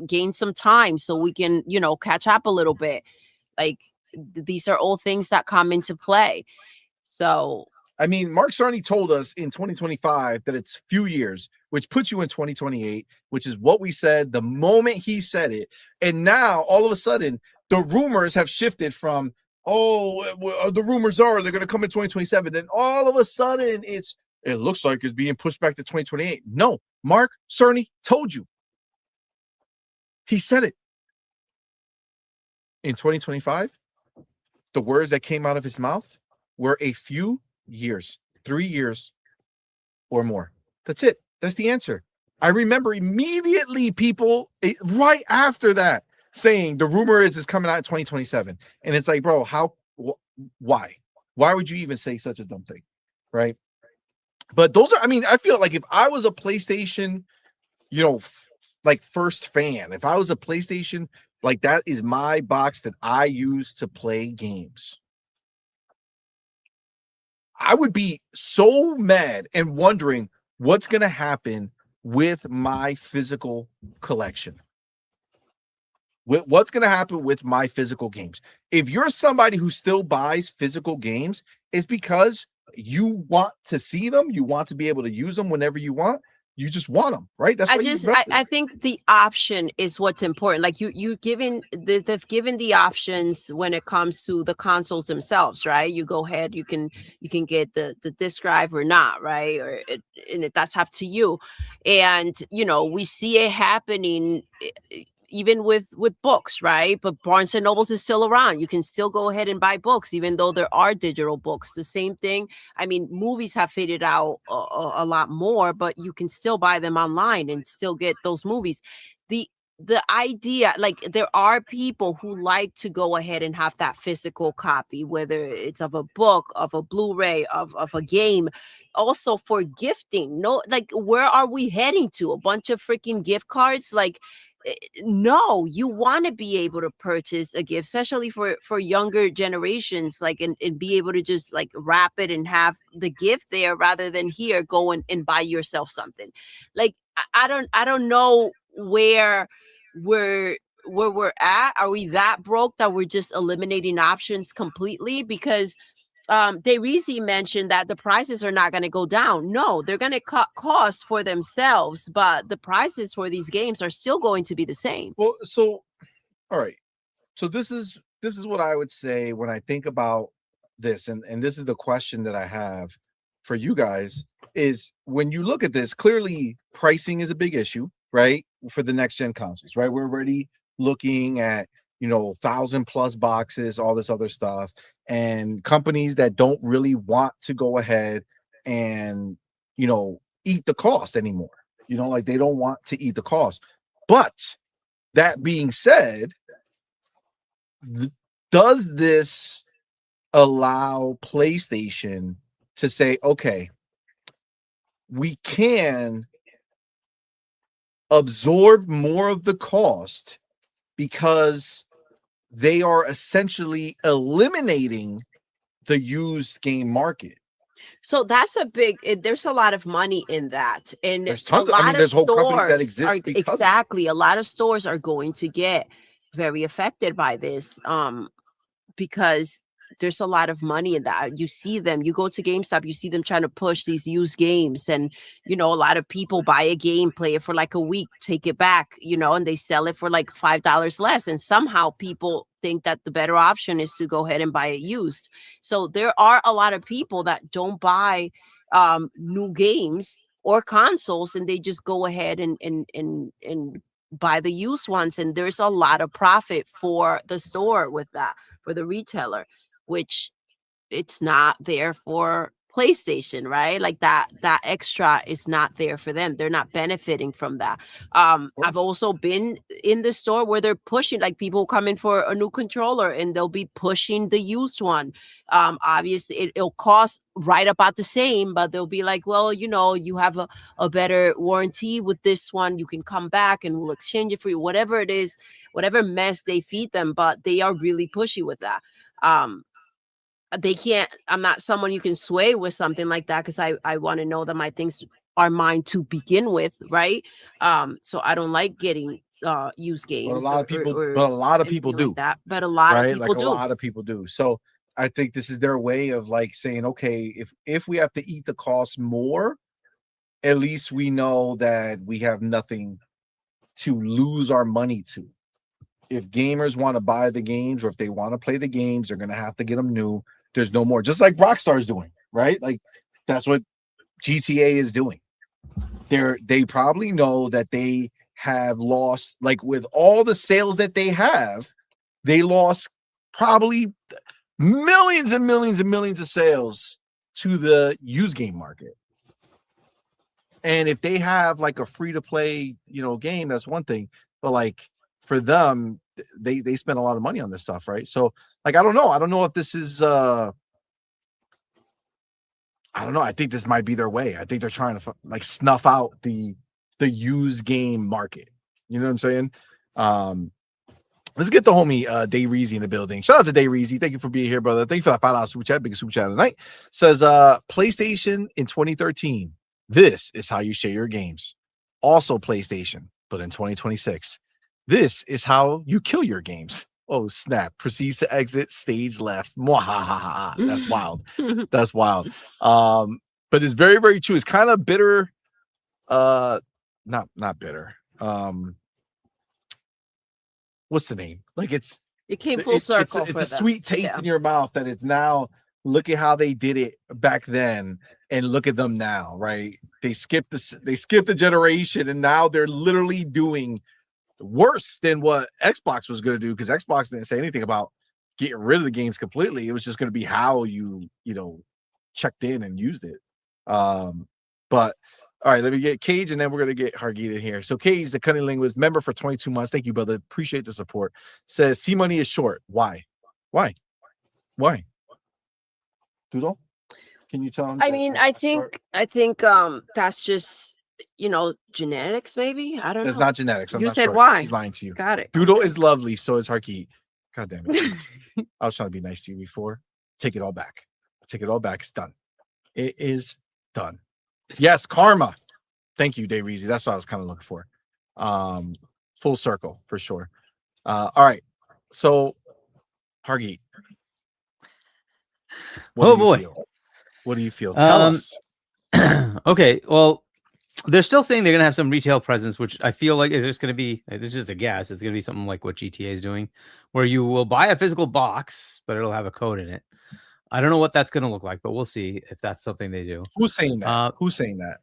gain some time so we can, you know, catch up a little bit. Like, these are all things that come into play. So, I mean, Mark Cerny told us in 2025 that it's few years, which puts you in 2028, which is what we said the moment he said it. And now, all of a sudden, the rumors have shifted from, the rumors are they're going to come in 2027. Then all of a sudden, it looks like it's being pushed back to 2028. No, Mark Cerny told you. He said it. In 2025, the words that came out of his mouth were a few years, 3 years or more. That's it. That's the answer. I remember immediately people right after that saying the rumor is it's coming out in 2027. And it's like, bro, why would you even say such a dumb thing? Right. But those are, I mean, I feel like if I was a PlayStation, you know, like first fan, if I was a PlayStation, like that is my box that I use to play games, I would be so mad and wondering what's going to happen with my physical collection. What's going to happen with my physical games? If you're somebody who still buys physical games, it's because you want to see them. You want to be able to use them whenever you want. You just want them, right? That's I think the option is what's important. Like they've given the options when it comes to the consoles themselves, right? You go ahead, you can get the disc drive or not, right? And that's up to you. And you know, we see it happening even with books, right? But Barnes and Nobles is still around. You can still go ahead and buy books, even though there are digital books. The same thing. I mean, movies have faded out a lot more, but you can still buy them online and still get those movies. the idea, like there are people who like to go ahead and have that physical copy, whether it's of a book, of a Blu-ray, of a game, also for gifting. No, like where are we heading to? A bunch of freaking gift cards? Like no, you want to be able to purchase a gift, especially for younger generations, like and be able to just like wrap it and have the gift there rather than here go and buy yourself something. Like I don't know where we're at. Are we that broke that we're just eliminating options completely? Because Dairisi mentioned that the prices are not going to go down. No, they're going to cut costs for themselves, but the prices for these games are still going to be the same. Well, so all right. So this is what I would say when I think about this, and this is the question that I have for you guys is when you look at this, clearly pricing is a big issue, right? For the next gen consoles, right? We're already looking at 1,000+ boxes, all this other stuff, and companies that don't really want to go ahead and eat the cost anymore. Like they don't want to eat the cost. But that being said, does this allow PlayStation to say, okay, we can absorb more of the cost because they are essentially eliminating the used game market? So that's a big, there's a lot of money in that. And there's tons there's whole companies that exist exactly. A lot of stores are going to get very affected by this because there's a lot of money in that. You see them, you go to GameStop, you see them trying to push these used games, and a lot of people buy a game, play it for like a week, take it back, and they sell it for like $5 less, and somehow people think that the better option is to go ahead and buy it used. So there are a lot of people that don't buy new games or consoles, and they just go ahead and buy the used ones, and there's a lot of profit for the store with that, for the retailer, which it's not there for PlayStation, right? Like that extra is not there for them. They're not benefiting from that. I've also been in the store where they're pushing, like people come in for a new controller and they'll be pushing the used one. Obviously it'll cost right about the same, but they'll be like, well, you have a better warranty with this one. You can come back and we'll exchange it for you, whatever it is, whatever mess they feed them, but they are really pushy with that. They can't, I'm not someone you can sway with something like that, because I want to know that my things are mine to begin with, right? So I don't like getting used games. But a lot of people do like that. But a lot of people do. A lot of people do. So I think this is their way of like saying, okay, if we have to eat the cost more, at least we know that we have nothing to lose our money to. If gamers want to buy the games, or if they want to play the games, they're going to have to get them new. There's no more, just like Rockstar is doing, right? Like that's what GTA is doing. They probably know that they have lost, like with all the sales that they have, they lost probably millions and millions and millions of sales to the used game market. And if they have like a free to play, game, that's one thing. But like for them, they spend a lot of money on this stuff, right? So like I don't know if this is I don't know. I think this might be their way. I think they're trying to like snuff out the used game market. You know what I'm saying? Let's get the homie Dairisi in the building. Shout out to Dairisi. Thank you for being here, brother. Thank you for that $5 super chat. Biggest super chat of the night. Says PlayStation in 2013. This is how you share your games. Also PlayStation, but in 2026. This is how you kill your games. Oh, snap. Proceeds to exit stage left. Mwahaha. That's wild. That's wild. But it's very, very true. It's kind of bitter. Not bitter. What's the name? Like it came full circle. It's a sweet taste in your mouth that it's now. Look at how they did it back then, and look at them now, right? They skipped the generation, and now they're literally doing worse than what Xbox was going to do, because Xbox didn't say anything about getting rid of the games completely. It was just going to be how you checked in and used it. But All right, let me get Cage, and then we're gonna get Hargeet in here. So Cage, the cunning linguist, member for 22 months. Thank you, brother. Appreciate the support. Says CMoney is short. Why? Why? Doodle? Can you tell him? I mean, I think that's just genetics, maybe. I don't know. It's not genetics. I'm You not said sure. why? She's lying to you. Got it. Doodle is lovely, so is Hargeet. God damn it. I was trying to be nice to you before. Take it all back. Take it all back. It's done. It is done. Yes, karma. Thank you, Dave Reezy. That's what I was kind of looking for. Full circle for sure. All right. So, Hargeet. Oh boy. What do you feel? Tell us. Okay. Well, they're still saying they're going to have some retail presence, which I feel like is just going to be, it's just a guess. It's going to be something like what GTA is doing, where you will buy a physical box, but it'll have a code in it. I don't know what that's going to look like, but we'll see if that's something they do. Who's saying that? Who's saying that?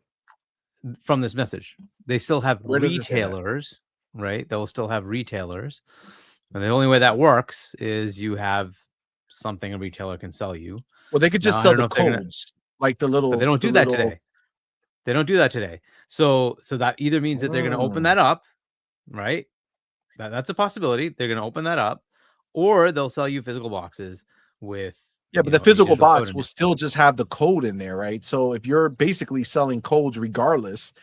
From this message, they still have Where does it say that? retailers, right? They'll still have retailers. And the only way that works is you have something a retailer can sell you. Well, they could just Now, I sell don't the know if they're codes, like the little. But they don't do that today. They don't do that today. So that either means that they're going to open that up, right? That's a possibility. They're going to open that up, or they'll sell you physical boxes with. Yeah, but the physical box will still just have the code in there, right? So if you're basically selling codes regardless,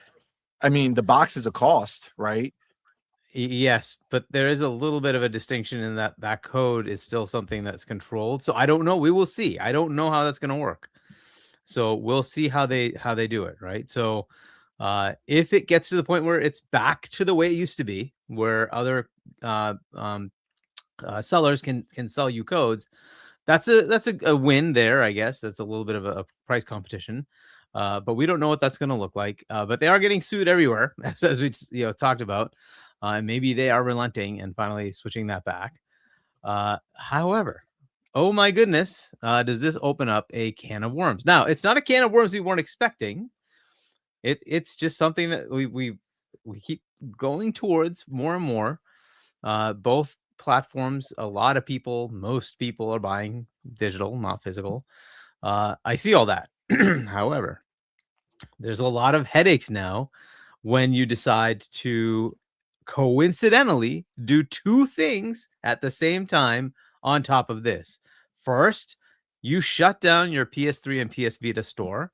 I mean, the box is a cost, right? Yes, but there is a little bit of a distinction in that code is still something that's controlled. So I don't know. We will see. I don't know how that's going to work. So we'll see how they do it, right? So if it gets to the point where it's back to the way it used to be, where other sellers can sell you codes, that's a win there, I guess. That's a little bit of a price competition, but we don't know what that's going to look like. But they are getting sued everywhere, as we talked about. Maybe they are relenting and finally switching that back. However, oh my goodness, does this open up a can of worms? Now, it's not a can of worms we weren't expecting. It's just something that we keep going towards more and more. Both platforms, a lot of people, most people are buying digital, not physical. I see all that. However, there's a lot of headaches now when you decide to coincidentally do two things at the same time on top of this. First, you shut down your PS3 and PS Vita store.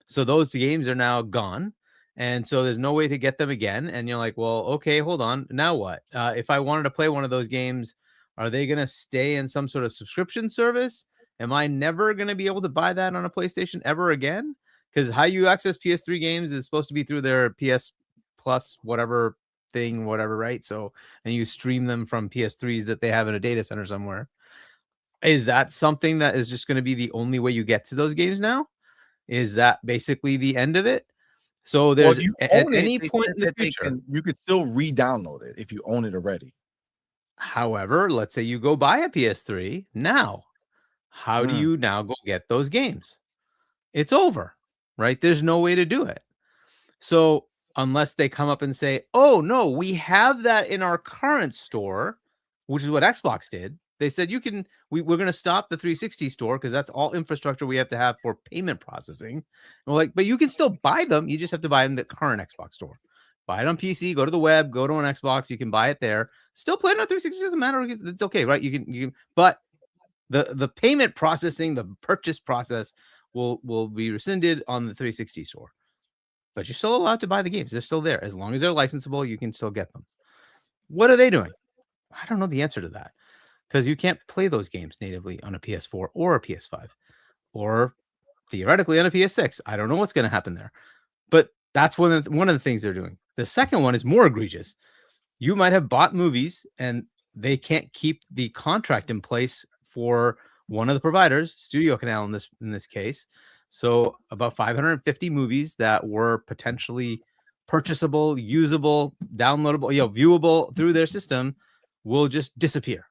So those games are now gone. And so there's no way to get them again. And you're like, well, okay, hold on. Now what? If I wanted to play one of those games, are they going to stay in some sort of subscription service? Am I never going to be able to buy that on a PlayStation ever again? Because how you access PS3 games is supposed to be through their PS Plus, whatever, right? So, and you stream them from PS3s that they have in a data center somewhere. Is that something that is just going to be the only way you get to those games now? Is that basically the end of it? So there's at any point in the future, you could still re-download it if you own it already. However, let's say you go buy a PS3 now. How do you now go get those games? It's over, right? There's no way to do it. So unless they come up and say, oh, no, we have that in our current store, which is what Xbox did. They said, we're going to stop the 360 store because that's all infrastructure we have to have for payment processing. And we're like, but you can still buy them. You just have to buy them in the current Xbox store. Buy it on PC, go to the web, go to an Xbox. You can buy it there. Still play it on 360. Doesn't matter. It's okay, right? You can, but the payment processing, the purchase process will be rescinded on the 360 store. But you're still allowed to buy the games. They're still there. As long as they're licensable, you can still get them. What are they doing? I don't know the answer to that. Because you can't play those games natively on a PS4 or a PS5 or theoretically on a PS6. I don't know what's going to happen there. But that's one of the things they're doing. The second one is more egregious. You might have bought movies and they can't keep the contract in place for one of the providers, Studio Canal in this case. So about 550 movies that were potentially purchasable, usable, downloadable, viewable through their system will just disappear.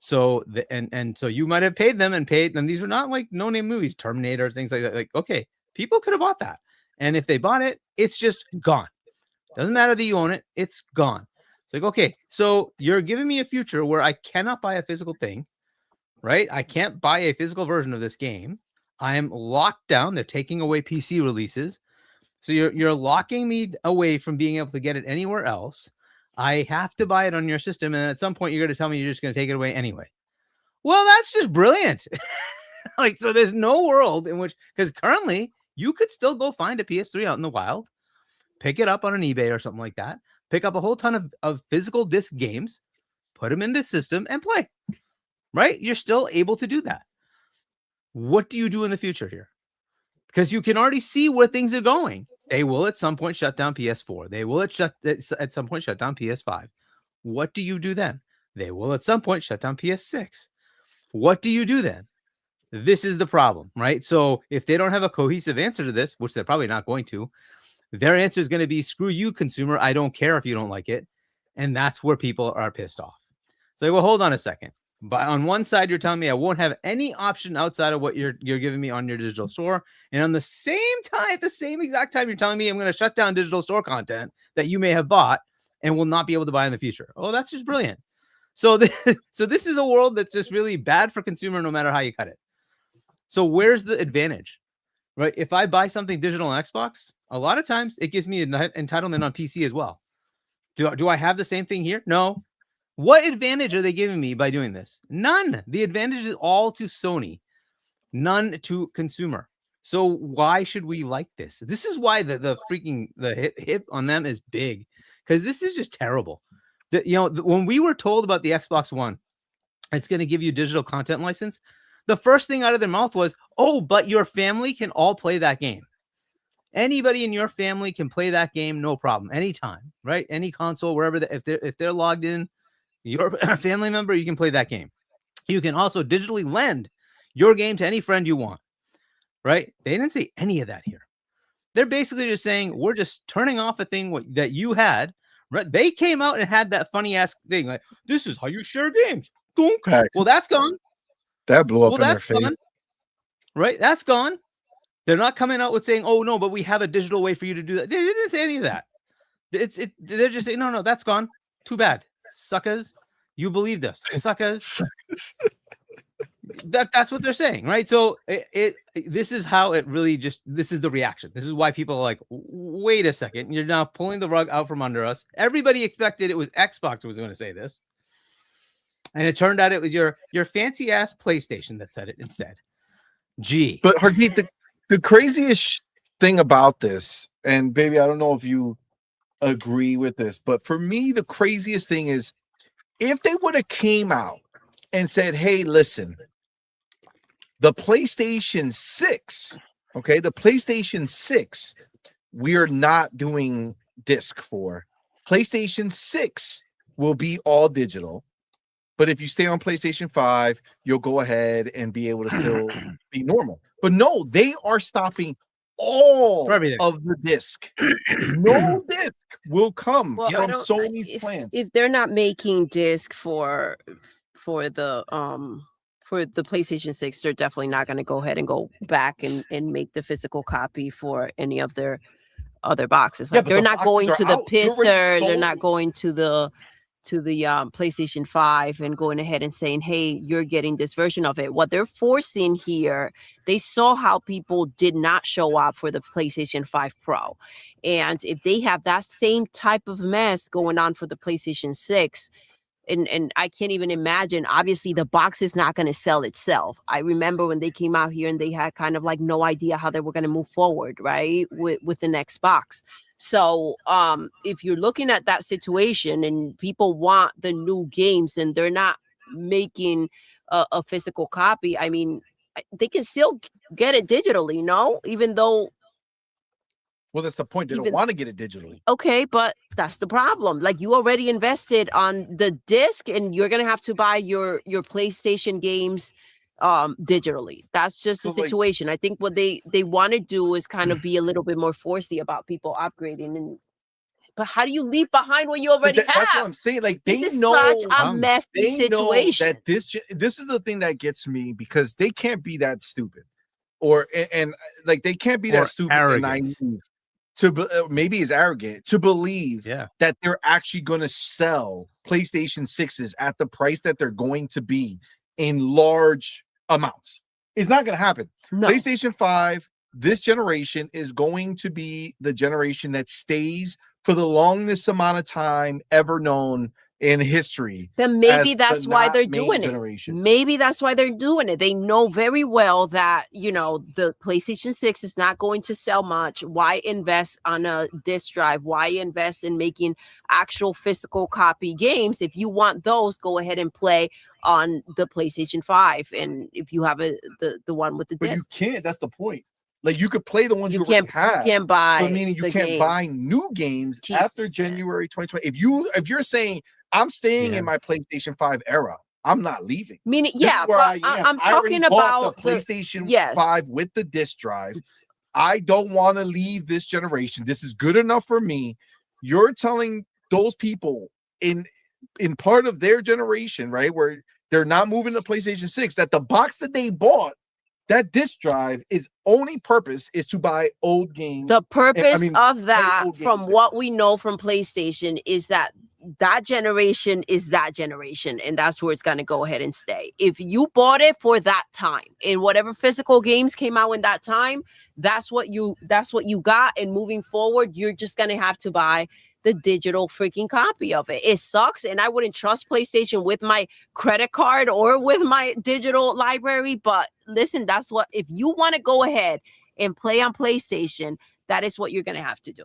So so you might have paid them, and these were not like no-name movies, Terminator, things like that. Like, okay, people could have bought that. And if they bought it, it's just gone. Doesn't matter that you own it, it's gone. It's like, okay, so you're giving me a future where I cannot buy a physical thing, right? I can't buy a physical version of this game. I am locked down. They're taking away PC releases. So you're locking me away from being able to get it anywhere else. I have to buy it on your system, and at some point you're going to tell me you're just going to take it away anyway. Well, that's just brilliant. Like, so there's no world in which, because currently you could still go find a PS3 out in the wild, pick it up on an eBay or something like that, pick up a whole ton of physical disc games, put them in the system and play, right? You're still able to do that. What do you do in the future here? Because you can already see where things are going. They will at some point shut down PS4. They will at some point shut down PS5. What do you do then? They will at some point shut down PS6. What do you do then? This is the problem, right? So if they don't have a cohesive answer to this, which they're probably not going to, their answer is going to be, screw you, consumer. I don't care if you don't like it. And that's where people are pissed off. So, well, hold on a second. But on one side, you're telling me I won't have any option outside of what you're giving me on your digital store. And on the same time, at the same exact time, you're telling me I'm going to shut down digital store content that you may have bought and will not be able to buy in the future. Oh, that's just brilliant. So this is a world that's just really bad for consumer no matter how you cut it. So where's the advantage, right? If I buy something digital on Xbox, a lot of times it gives me an entitlement on PC as well. Do I have the same thing here? No. What advantage are they giving me by doing this? None. The advantage is all to Sony, none to consumer. So why should we like this? This is why the hit on them is big, because this is just terrible. When we were told about the Xbox One, it's going to give you digital content license, the first thing out of their mouth was, oh, but your family can all play that game. Anybody in your family can play that game, no problem, anytime, right? Any console, wherever, if they're logged in, your family member, you can play that game. You can also digitally lend your game to any friend you want, right? They didn't say any of that here. They're basically just saying, we're just turning off a thing that you had, right? They came out and had that funny ass thing, like, this is how you share games. Okay. Well, that's gone. That blew up in their face. Gone, right? That's gone. They're not coming out with saying, oh, no, but we have a digital way for you to do that. They didn't say any of that. They're just saying, no, that's gone. Too bad. Suckers. You believed us. Suckers. That's what they're saying, right? So this is how it really this is the reaction. This is why people are like, wait a second. You're now pulling the rug out from under us. Everybody expected it was Xbox was going to say this. And it turned out it was your fancy ass PlayStation that said it instead. Gee. But Hargeet, the craziest thing about this, and baby, I don't know if you agree with this, but for me, the craziest thing is if they would have came out and said, hey, listen, the PlayStation 6, okay, the PlayStation 6, we're not doing disc for. PlayStation 6 will be all digital. But if you stay on PlayStation 5, you'll go ahead and be able to still be normal. But no, they are stopping all of the disc. No disc will come from Sony's plans. If they're not making disc for the PlayStation 6, they're definitely not going to go ahead and go back and make the physical copy for any of their other boxes. Like, they're not going to the Pisser, they're not going to the PlayStation 5 and going ahead and saying, hey, you're getting this version of it. What they're forcing here, they saw how people did not show up for the PlayStation 5 Pro. And if they have that same type of mess going on for the PlayStation 6, and I can't even imagine, obviously the box is not going to sell itself. I remember when they came out here and they had kind of like no idea how they were going to move forward, right, with the next box. So if you're looking at that situation and people want the new games and they're not making a physical copy, I mean, they can still get it digitally, no? Even though... Well, that's the point. They don't want to get it digitally. Okay, but that's the problem. Like, you already invested on the disc and you're going to have to buy your PlayStation games digitally. That's just the situation. I think what they want to do is kind of be a little bit more forcey about people upgrading. But how do you leave behind what you already have? That's what I'm saying. Like, they this is know such a messy situation. That this is the thing that gets me, because they can't be that stupid, or like they can't be that stupid and naive to maybe is arrogant to believe that they're actually going to sell PlayStation 6s at the price that they're going to be in large amounts. It's not going to happen. No. PlayStation 5 this generation is going to be the generation that stays for the longest amount of time ever known in history. Then maybe as that's the why not they're main doing generation. it. Maybe that's why they're doing it. They know very well that, the PlayStation 6 is not going to sell much. Why invest on a disc drive? Why invest in making actual physical copy games? If you want those, go ahead and play on the PlayStation 5. And if you have the one with the But you disc, can't. That's the point. Like, you could play the ones you can't, already have. you can't buy. But meaning you the can't buy games. new games Jesus, after January 2020. If you're saying I'm staying in my PlayStation 5 era, I'm not leaving. Meaning, This is where I am. I'm I already talking bought about the PlayStation yes. 5 with the disc drive. I don't want to leave this generation. This is good enough for me. You're telling those people in part of their generation, right, where they're not moving to PlayStation 6, that the box that they bought, that disc drive, is only purpose is to buy old games. The purpose of that, old from games. what we know from PlayStation, is that generation is that generation, and that's where it's going to go ahead and stay. If you bought it for that time, and whatever physical games came out in that time, that's what you got. And moving forward, you're just going to have to buy the digital freaking copy of it. It sucks, and I wouldn't trust PlayStation with my credit card or with my digital library. But listen, that's what, if you want to go ahead and play on PlayStation, that is what you're going to have to do.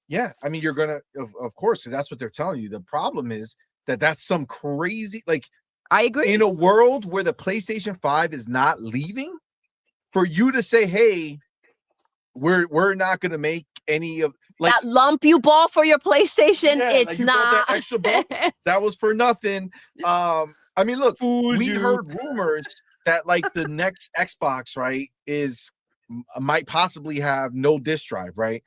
Yeah, I mean, you're gonna, of course, because that's what they're telling you. The problem is that's some crazy, like, I agree. In a world where the PlayStation 5 is not leaving, for you to say, hey, we're not gonna make any of, like, that lump you bought for your PlayStation, it's like, you not bought that extra bump, that was for nothing. I mean, look, we heard rumors that, like, the next Xbox, right, might possibly have no disc drive, right?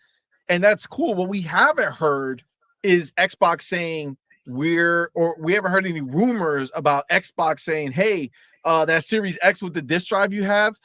And that's cool. What we haven't heard is Xbox saying we haven't heard any rumors about Xbox saying, hey, that Series X with the disc drive you have,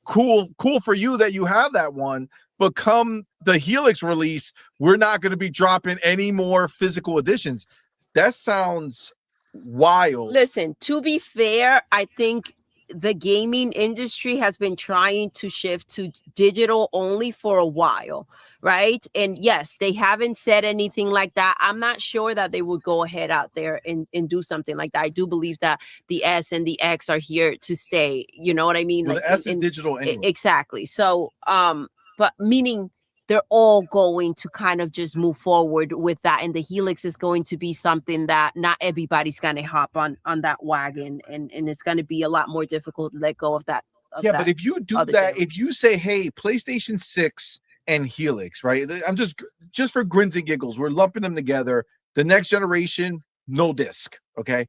cool for you that you have that one. But come the Helix release, we're not going to be dropping any more physical editions. That sounds wild. Listen, to be fair, I think the gaming industry has been trying to shift to digital only for a while, right? And yes, they haven't said anything like that. I'm not sure that they would go ahead out there and do something like that. I do believe that the S and the X are here to stay. You know what I mean? Well, like, the S is digital anyway. Exactly. So, but meaning they're all going to kind of just move forward with that. And the Helix is going to be something that not everybody's going to hop on that wagon. And it's going to be a lot more difficult to let go of that. But if you do that, if you say, hey, PlayStation 6 and Helix, right? I'm just for grins and giggles, we're lumping them together. The next generation, no disc, okay?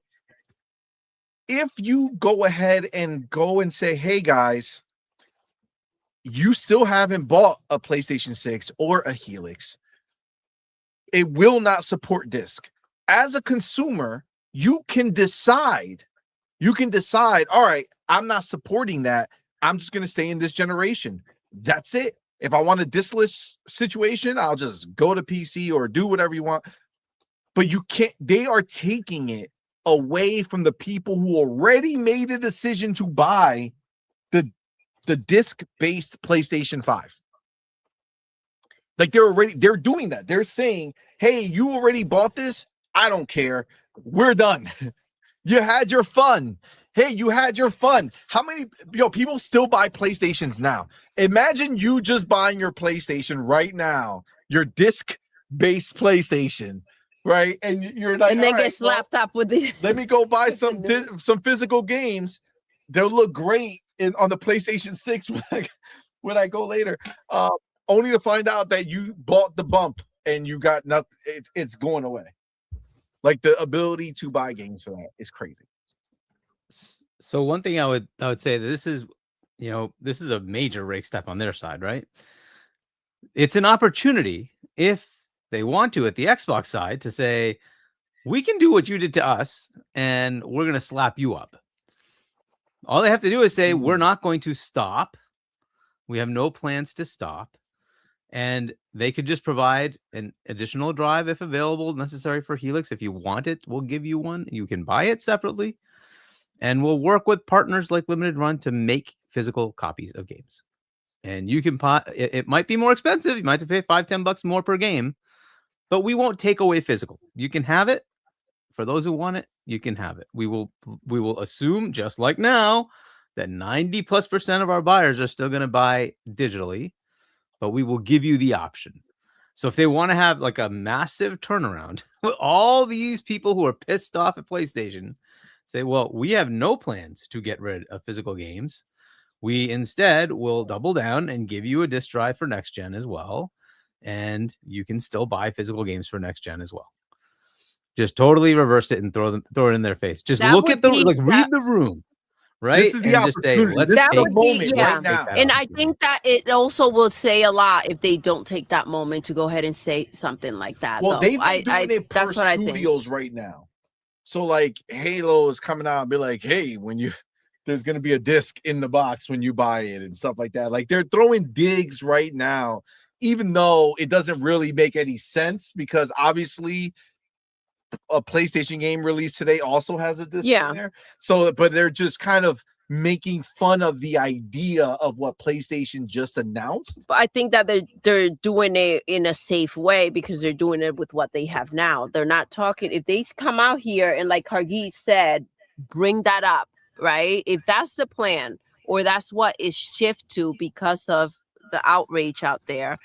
If you go ahead and say, hey, guys, you still haven't bought a PlayStation 6 or a Helix, it will not support disc. As a consumer, you can decide, all right, I'm not supporting that. I'm just going to stay in this generation. That's it. If I want a discless situation, I'll just go to PC or do whatever you want. But you can't, they are taking it away from the people who already made a decision to buy the disc-based PlayStation 5. Like, they're doing that. They're saying, hey, you already bought this. I don't care. We're done. You had your fun. Hey, you had your fun. How many people still buy PlayStations now? Imagine you just buying your PlayStation right now, your disc-based PlayStation, right? And you're like, and then get slapped up with the. Let me go buy some physical games. They'll look great on the PlayStation 6 when I go later. Only to find out that you bought the bump and you got nothing. It's going away. Like, the ability to buy games for that is crazy. So one thing I would say that this is a major rake step on their side, right? It's an opportunity, if they want to, at the Xbox side, to say, we can do what you did to us and we're going to slap you up. All they have to do is say, we're not going to stop. We have no plans to stop. And they could just provide an additional drive, if available, necessary for Helix. If you want it, we'll give you one. You can buy it separately. And we'll work with partners like Limited Run to make physical copies of games. and you can it might be more expensive. You might have to pay $5-10 more per game, but we won't take away physical. You can have it. For those who want it, you can have it. We will assume, just like now, that 90+% of our buyers are still going to buy digitally, but we will give you the option. So if they want to have like a massive turnaround with all these people who are pissed off at PlayStation, say, well, we have no plans to get rid of physical games. We instead will double down and give you a disc drive for next gen as well. And you can still buy physical games for next gen as well. Just totally reverse it and throw it in their face. Just That look would at the be- read the room, right? This is the and just say, opportunity. let's This is That take the would be- moment yeah. right now. And I think that it also will say a lot if they don't take that moment to go ahead and say something like that. Well, though. they've been doing it per that's what I think. studios right now. So like Halo is coming out and be like, hey, there's going to be a disc in the box when you buy it and stuff like that. Like they're throwing digs right now, even though it doesn't really make any sense because obviously a PlayStation game released today also has a disc in there. So, but they're just kind of making fun of the idea of what PlayStation just announced. But I think that they're doing it in a safe way because they're doing it with what they have now. They're not talking. If they come out here and like Cargi said, bring that up, right? If that's the plan or that's what is shift to because of the outrage out there,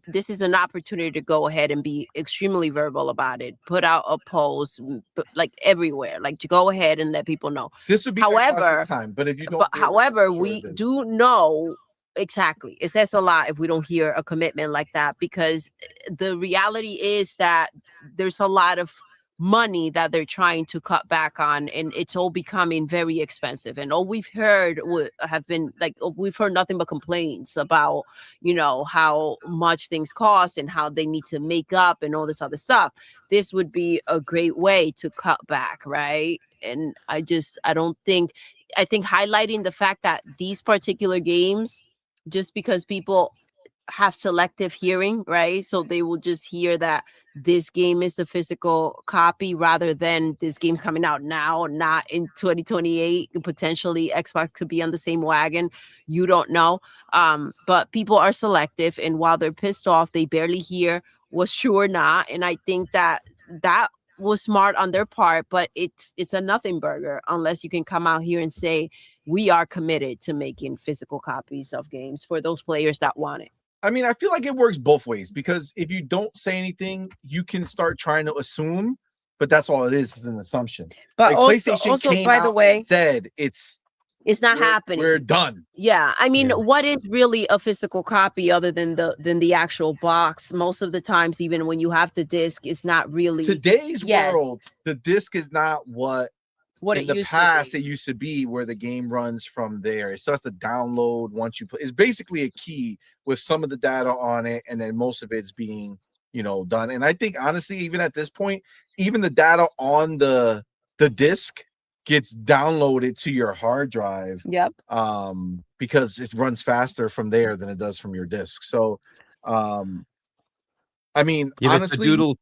this is an opportunity to go ahead and be extremely verbal about it. Put out a post like everywhere, like to go ahead and let people know. This would be however time, but if you don't, we do know exactly. It says a lot if we don't hear a commitment like that, because the reality is that there's a lot of money that they're trying to cut back on, and it's all becoming very expensive. And all we've heard have been like, we've heard nothing but complaints about, how much things cost and how they need to make up and all this other stuff. This would be a great way to cut back, right? And I think highlighting the fact that these particular games, just because people have selective hearing, right? So they will just hear that this game is a physical copy rather than this game's coming out now, not in 2028. Potentially Xbox could be on the same wagon. You don't know. But people are selective, and while they're pissed off, they barely hear what's true or not. And I think that was smart on their part, but it's a nothing burger unless you can come out here and say, we are committed to making physical copies of games for those players that want it. I mean, I feel like it works both ways, because if you don't say anything, you can start trying to assume, but that's all it is an assumption. But like also by the way, said it's not happening. We're done. Yeah, I mean, what is really a physical copy other than the actual box? Most of the times, even when you have the disc, it's not really today's world. The disc is not what in it the past it used to be, where the game runs from there. It starts to download once you put. It's basically a key with some of the data on it, and then most of it's being done. And I think honestly, even at this point, even the data on the disc gets downloaded to your hard drive. Yep. Because it runs faster from there than it does from your disc. So, I mean, honestly, Doodle.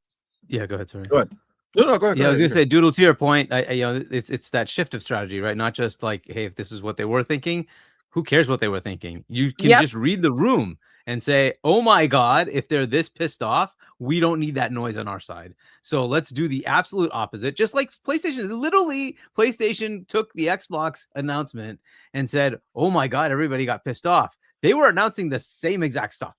Yeah, go ahead. Sorry. Go ahead. No, go ahead. Yeah, I was gonna say, Doodle, to your point, it's that shift of strategy, right? Not just like, hey, if this is what they were thinking, who cares what they were thinking? You can just read the room and say, oh my God, if they're this pissed off, we don't need that noise on our side. So let's do the absolute opposite. Just like PlayStation, literally, PlayStation took the Xbox announcement and said, oh my God, everybody got pissed off. They were announcing the same exact stuff.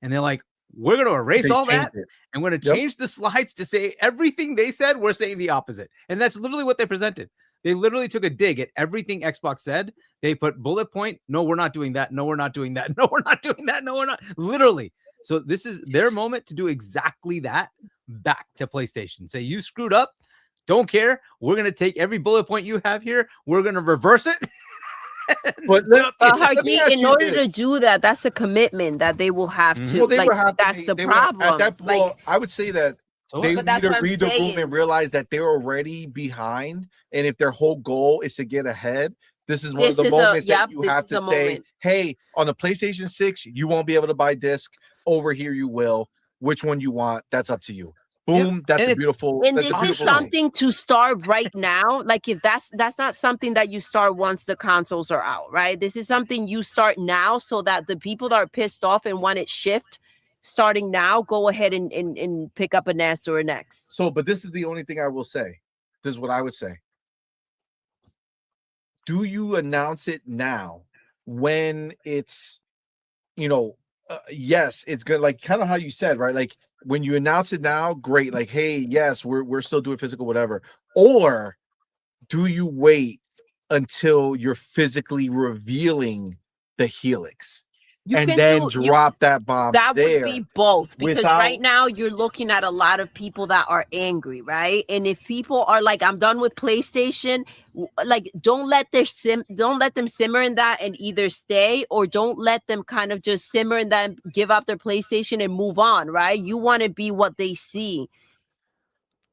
And they're like, we're going to erase all that, and we're going to change the slides to say everything they said. We're saying the opposite. And that's literally what they presented. They literally took a dig at everything Xbox said. They put bullet point. No, we're not doing that. No, we're not doing that. No, we're not doing that. No, we're not. Literally. So this is their moment to do exactly that back to PlayStation. Say, you screwed up. Don't care. We're going to take every bullet point you have here. We're going to reverse it. But in order to do that, that's a commitment that they will have to. That's the problem. I would say that they need to read the room and realize that they're already behind. And if their whole goal is to get ahead, this is one of the moments that you have to say, hey, on the PlayStation 6, you won't be able to buy disc. Over here, you will. Which one you want, that's up to you. Boom. That's And a it's- beautiful. And That's a this is beautiful thing. something to start right now. Like if that's not something that you start once the consoles are out, right? This is something you start now so that the people that are pissed off and want it shift starting now, go ahead and pick up an S or an X. So, but this is the only thing I will say. This is what I would say. Do you announce it now when it's, yes, it's good. Like kind of how you said, right? Like when you announce it now, great. Like, hey, yes, we're still doing physical, whatever. Or do you wait until you're physically revealing the Helix You and can then do- drop that bomb That there? would be both, because without- right now you're looking at a lot of people that are angry, right? And if people are like, I'm done with PlayStation, like don't let them simmer in that and either stay, or don't let them kind of just simmer in that and give up their PlayStation and move on, right? You want to be what they see.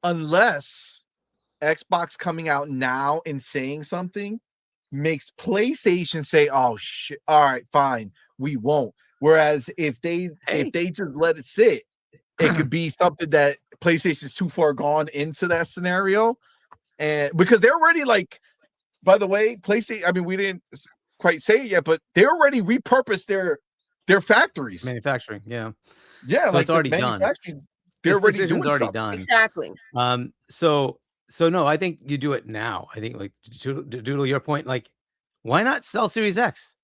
Unless Xbox coming out now and saying something makes PlayStation say, "Oh shit, all right, fine, we won't." Whereas if they just let it sit, it could be something that PlayStation's too far gone into that scenario, and because they're already like, by the way, PlayStation. I mean, we didn't quite say it yet, but they already repurposed their factories, Manufacturing, yeah. yeah, So like it's already the done. manufacturing, they're This already decision's doing already stuff. done. Exactly. So no, I think you do it now. I think like to Doodle, your point, like why not sell Series X?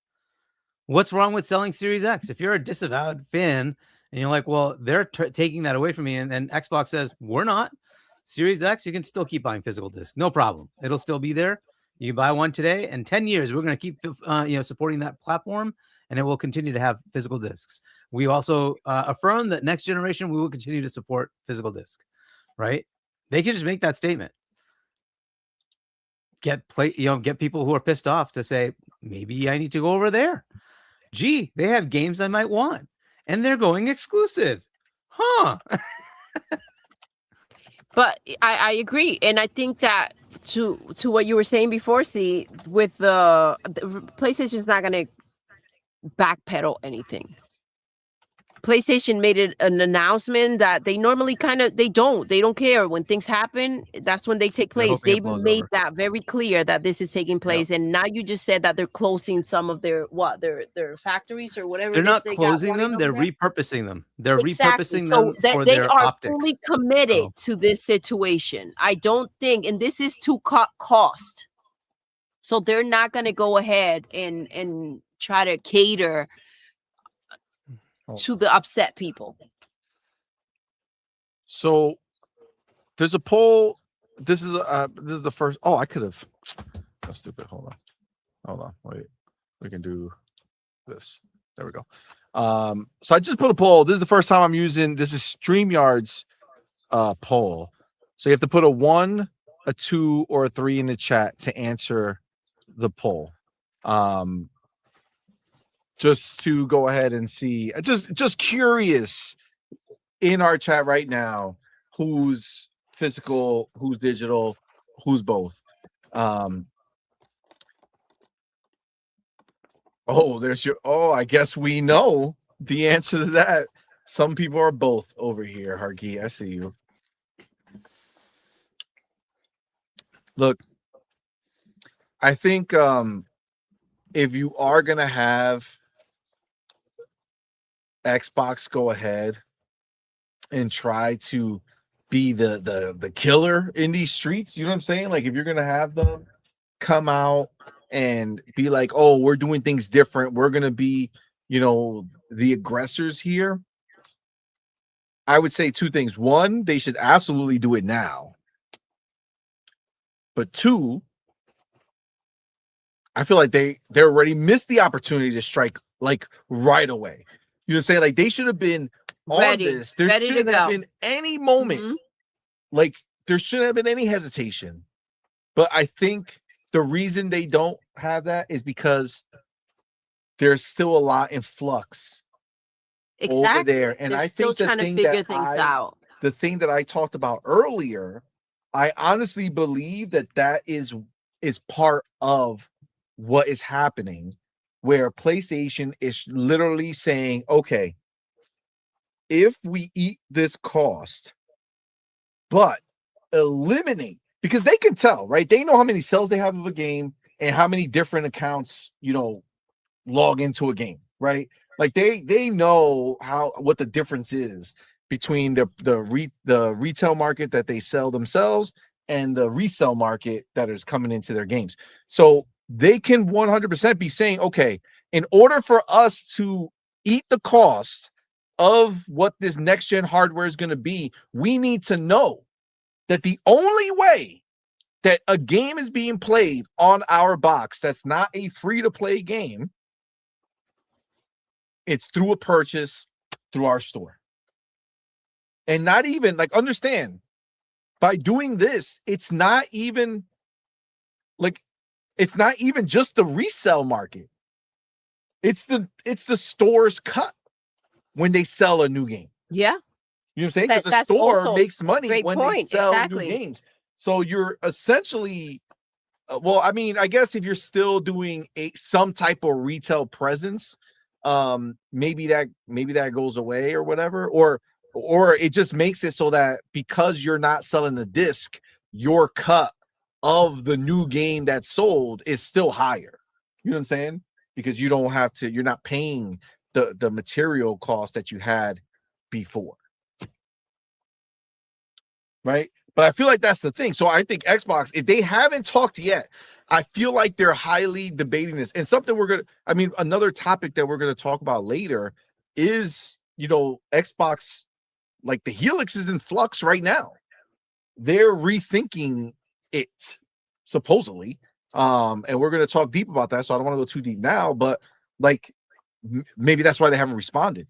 What's wrong with selling Series X? If you're a disavowed fan and you're like, well, they're taking that away from me, and Xbox says we're not. Series X, you can still keep buying physical discs, no problem. It'll still be there. You buy one today, and 10 years we're going to keep supporting that platform, and it will continue to have physical discs. We also affirm that next generation we will continue to support physical disc, right? They can just make that statement. Get people who are pissed off to say, maybe I need to go over there. Gee, they have games I might want, and they're going exclusive. Huh. But I agree, and I think that to what you were saying before, see, with the PlayStation's not going to backpedal anything. PlayStation made it an announcement that they normally they don't care when things happen. That's when they take place. hoping it They blows made over. that very clear that this is taking place. And now you just said that they're closing some of their factories or whatever. They're it is not they got closing running them. They're over there. repurposing them. They're Exactly. repurposing So them that for they their are optics. fully committed to this situation. I don't think, and this is to cut cost. So they're not going to go ahead and try to cater to the upset people. So there's a poll. This is the first. Oh, I could have. That's stupid. Hold on. Wait. We can do this. There we go. So I just put a poll. This is the first time I'm using. This is StreamYard's poll. So you have to put a 1, a 2, or a 3 in the chat to answer the poll. Just to go ahead and see. Just curious in our chat right now, who's physical, who's digital, who's both. I guess we know the answer to that. Some people are both over here, Hargi. I see you. Look, I think if you are gonna have Xbox go ahead and try to be the killer in these streets, you know what I'm saying? Like if you're gonna have them come out and be like, oh, we're doing things different, we're gonna be, the aggressors here. I would say 2 things. 1, they should absolutely do it now. But 2, I feel like they already missed the opportunity to strike like right away. You know what I'm saying? Like they should have been on this. There shouldn't have been any moment. Mm-hmm. Like there shouldn't have been any hesitation. But I think the reason they don't have that is because there's still a lot in flux over there. And They're I still think trying to figure things out. The thing that I talked about earlier, I honestly believe that is part of what is happening, where PlayStation is literally saying, okay, if we eat this cost, but eliminate, because they can tell, right? They know how many sales they have of a game and how many different accounts, log into a game, right? Like they know what the difference is between the retail market that they sell themselves and the resale market that is coming into their games. So they can 100% be saying, okay, in order for us to eat the cost of what this next gen hardware is going to be, we need to know that the only way that a game is being played on our box that's not a free to play game, it's through a purchase through our store. And not even, like, understand, by doing this, it's not even just the resale market. It's the store's cut when they sell a new game. Yeah. You know what I'm saying? Because the store makes money when they sell new games. So you're essentially, I guess if you're still doing some type of retail presence, maybe that goes away or whatever, or it just makes it so that because you're not selling the disc, your cut of the new game that's sold is still higher. You know what I'm saying? Because you're not paying the material cost that you had before. Right? But I feel like that's the thing. So I think Xbox, if they haven't talked yet, I feel like they're highly debating this. And something another topic that we're going to talk about later is, Xbox, like the Helix is in flux right now. They're rethinking it, supposedly. And we're going to talk deep about that. So I don't want to go too deep now, but like maybe that's why they haven't responded.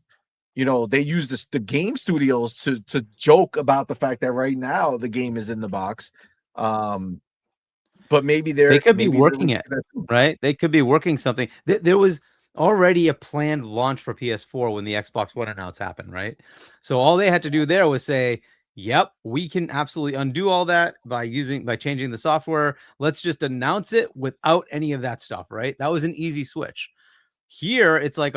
They use the game studios to joke about the fact that right now the game is in the box. But maybe they could be working it, right? They could be working something. There was already a planned launch for PS4 when the Xbox One announce happened, right? So all they had to do there was say, yep, we can absolutely undo all that by changing the software. Let's just announce it without any of that stuff, right? That was an easy switch. Here, it's like,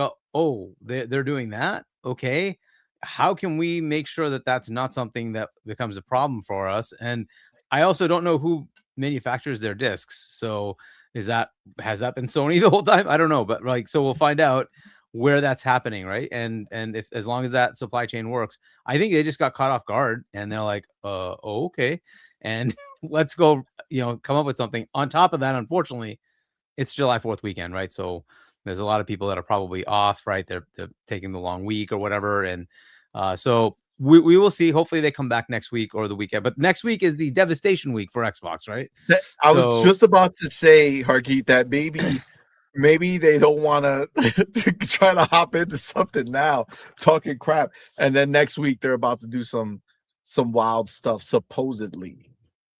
they're doing that. Okay, how can we make sure that that's not something that becomes a problem for us? And I also don't know who manufactures their discs. So has that been Sony the whole time? I don't know, but so we'll find out where that's happening, right? And if as long as that supply chain works, I think they just got caught off guard and they're like, okay, and let's go, come up with something. On top of that, unfortunately, it's July 4th weekend, right? So there's a lot of people that are probably off, right? They're taking the long week or whatever. And so we will see. Hopefully they come back next week or the weekend. But next week is the devastation week for Xbox, right? I was just about to say, Hargeet, that maybe they don't want to try to hop into something now, talking crap. And then next week they're about to do some wild stuff, supposedly.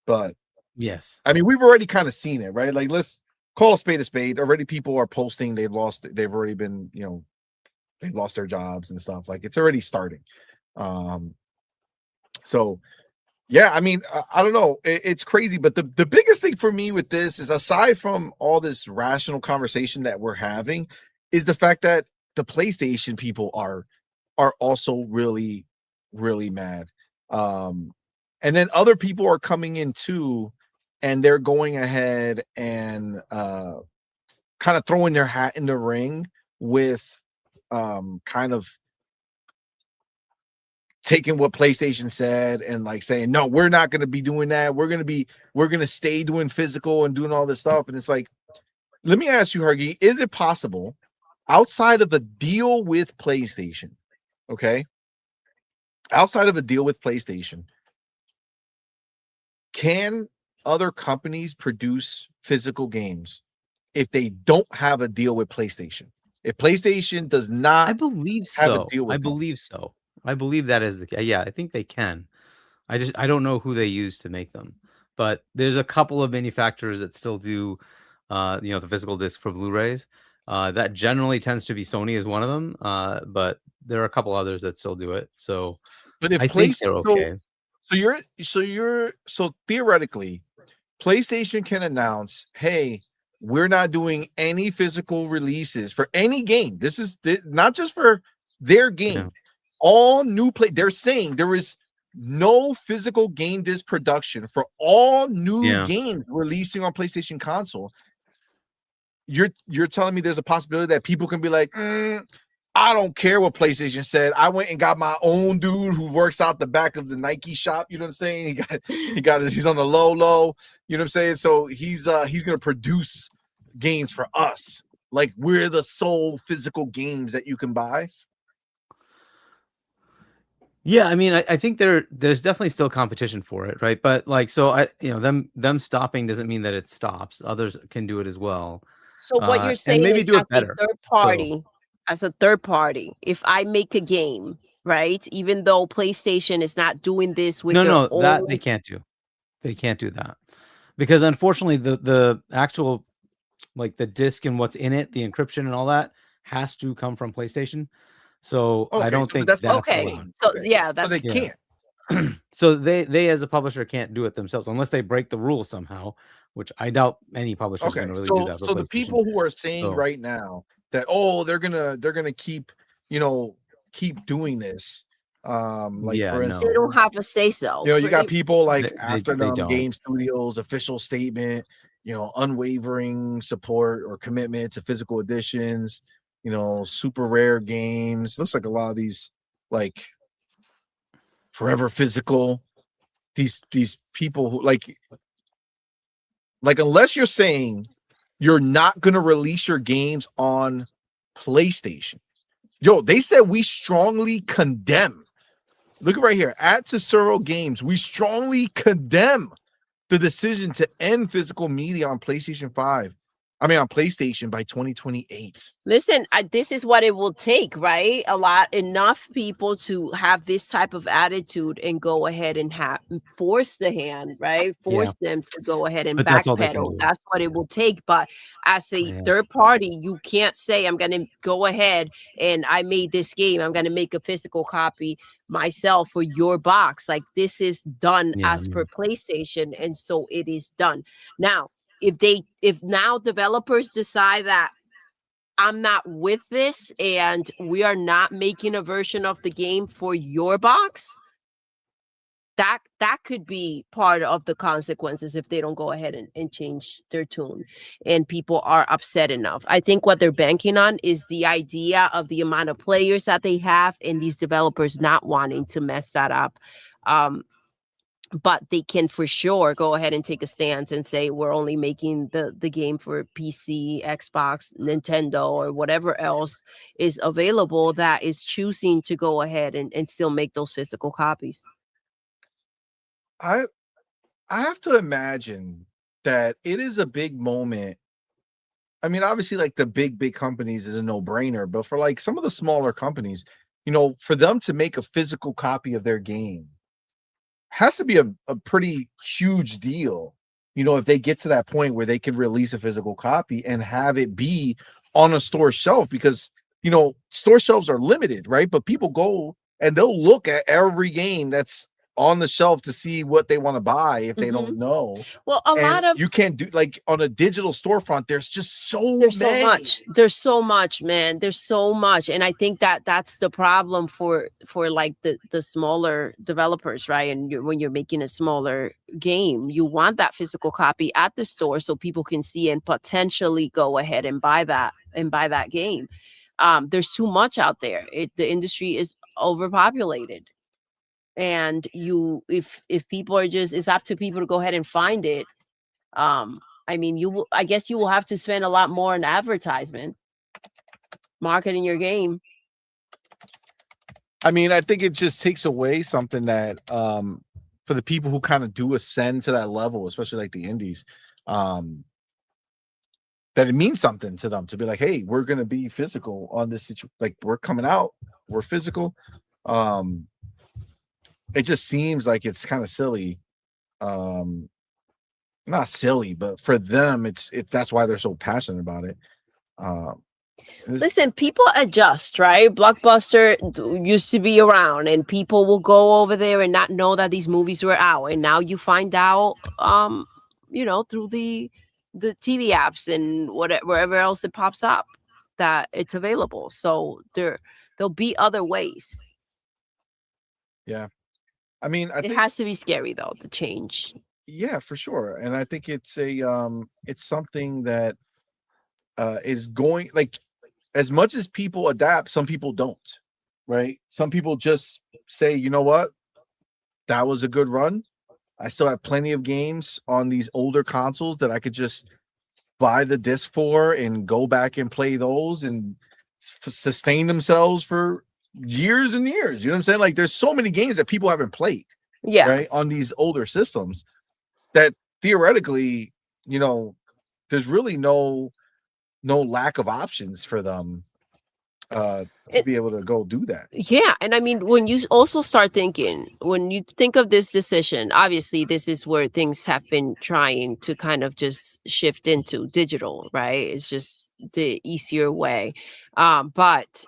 But yes, I mean, we've already kind of seen it, right? Like, let's call a spade a spade. Already people are posting they've already been, they've lost their jobs and stuff. Like, it's already starting. So yeah, I mean, I don't know. It's crazy, but the biggest thing for me with this is, aside from all this rational conversation that we're having, is the fact that the PlayStation people are also really, really mad. And then other people are coming in too, and they're going ahead and kind of throwing their hat in the ring with kind of taking what PlayStation said and like saying, no, we're not going to be doing that. We're going to stay doing physical and doing all this stuff. And it's like, let me ask you, Hargi, is it possible, outside of a deal with PlayStation, okay? Outside of a deal with PlayStation, can other companies produce physical games if they don't have a deal with PlayStation? If PlayStation does not, I believe so. I believe so. I believe that is the case. Yeah, I think they can. I don't know who they use to make them, but there's a couple of manufacturers that still do, the physical disc for Blu-rays. That generally tends to be Sony is one of them, but there are a couple others that still do it. So, but if I think they're okay. So theoretically, PlayStation can announce, hey, we're not doing any physical releases for any game. This is not just for their game. Yeah. All new they're saying there is no physical game disc production for all new Yeah. games releasing on PlayStation console. You're telling me there's a possibility that people can be like, I don't care what PlayStation said. I went and got my own dude who works out the back of the Nike shop. You know what I'm saying? He's on the low. You know what I'm saying? So he's gonna produce games for us. Like we're the sole physical games that you can buy. Yeah, I mean, I think there's definitely still competition for it, right? But like, so them stopping doesn't mean that it stops. Others can do it as well. So what you're And saying maybe is do as it better. a third party, if I make a game, right? Even though PlayStation is not doing this with their No, own, that they can't do. They can't do that because unfortunately, the actual like the disc and what's in it, the encryption and all that has to come from PlayStation. So Okay, I don't so think that's that's okay. allowed. So yeah, So that's they can't. So they as a publisher can't do it themselves unless they break the rules somehow, which I doubt any publisher is Okay, going to really do that. so the people who are saying So- right now that they're gonna keep keep doing this. Like Yeah, for no. instance, they don't have a say so. you got people like They After don't. Game Studios official statement, unwavering support or commitment to physical editions, super rare games. Looks like a lot of these like forever physical. These people who like unless you're saying you're not going to release your games on PlayStation. They said we strongly condemn. Look right here at Tesoro Games. We strongly condemn the decision to end physical media on PlayStation on PlayStation by 2028. Listen, this is what it will take, right? Enough people to have this type of attitude and go ahead and force the hand, right? Force them to go ahead and But that's all they can backpedal. do. That's what it will take. But as a third party, you can't say, I'm going to go ahead and I made this game. I'm going to make a physical copy myself for your box. Like this is done as per PlayStation. And so it is done. Now, if now developers decide that I'm not with this and we are not making a version of the game for your box, that could be part of the consequences if they don't go ahead and change their tune and people are upset enough. I think what they're banking on is the idea of the amount of players that they have and these developers not wanting to mess that up. But they can for sure go ahead and take a stance and say we're only making the game for PC, Xbox, Nintendo, or whatever else is available that is choosing to go ahead and still make those physical copies. I have to imagine that it is a big moment. I mean, obviously, like the big companies is a no-brainer, but for like some of the smaller companies, for them to make a physical copy of their game has to be a pretty huge deal, if they get to that point where they can release a physical copy and have it be on a store shelf, because store shelves are limited, right? But people go and they'll look at every game that's on the shelf to see what they want to buy if they don't know. Well, you can't do like on a digital storefront. There's just so much. There's so much, man. There's so much, and I think that's the problem for like the smaller developers, right? And when you're making a smaller game, you want that physical copy at the store so people can see and potentially go ahead and buy that game. There's too much out there. The industry is overpopulated. And if people are it's up to people to go ahead and find it. I mean, I guess you will have to spend a lot more on advertisement, marketing your game. I mean, I think it just takes away something that for the people who kind of do ascend to that level, especially like the indies, that it means something to them to be like, hey, we're gonna be physical on this situation. Like we're coming out, we're physical. It just seems like it's kind of silly. Not silly, but for them, it's that's why they're so passionate about it. Listen, people adjust, right? Blockbuster used to be around, and people will go over there and not know that these movies were out, and now you find out, through the TV apps and wherever else it pops up that it's available. So there'll be other ways. Yeah. I mean, I It think has to be scary though, the change. yeah, for sure. And I think it's it's something that is going like as much as people adapt, some people don't, right? Some people just say, you know what, that was a good run. I still have plenty of games on these older consoles that I could just buy the disc for and go back and play those and sustain themselves for years and years. You know what I'm saying? Like there's so many games that people haven't played, Yeah. right, on these older systems that theoretically, you know, there's really no lack of options for them to be able to go do that. Yeah, and I mean, when you also start thinking, when you think of this decision, obviously this is where things have been trying to kind of just shift into digital, right? It's just the easier way. But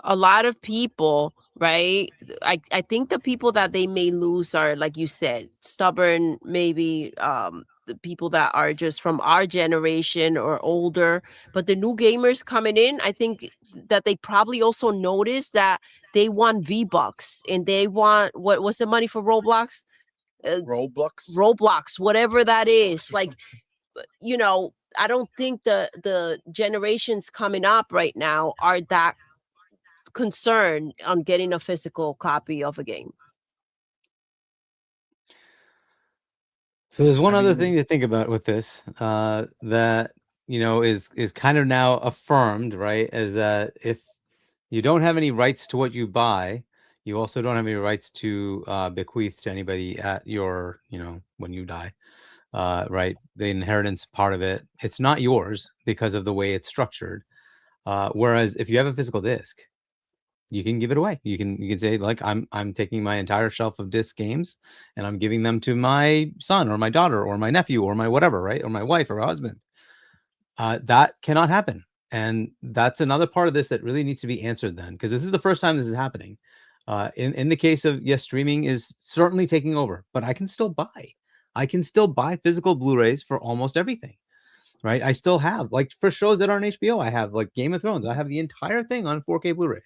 a lot of people, right? I think the people that they may lose are, like you said, stubborn, maybe the people that are just from our generation or older. But the new gamers coming in, I think that they probably also notice that they want V-Bucks and they want what's the money for Roblox? Roblox, whatever that is. Like, you know, I don't think the generations coming up right now are that concerned on getting a physical copy of a game. So there's one other thing to think about with this that, you know, is kind of now affirmed, right? Is that if you don't have any rights to what you buy, you also don't have any rights to bequeath to anybody at your, you know, when you die, right? The inheritance part of it, it's not yours because of the way it's structured. Whereas if you have a physical disc, you can give it away. You can say, like, I'm taking my entire shelf of disc games and I'm giving them to my son or my daughter or my nephew or my whatever, right? Or my wife or husband. That cannot happen. And that's another part of this that really needs to be answered then, because this is the first time this is happening. In the case of, yes, streaming is certainly taking over, but I can still buy physical Blu-rays for almost everything, right? I still have, like, for shows that aren't HBO, I have, like, Game of Thrones. I have the entire thing on 4K Blu-ray.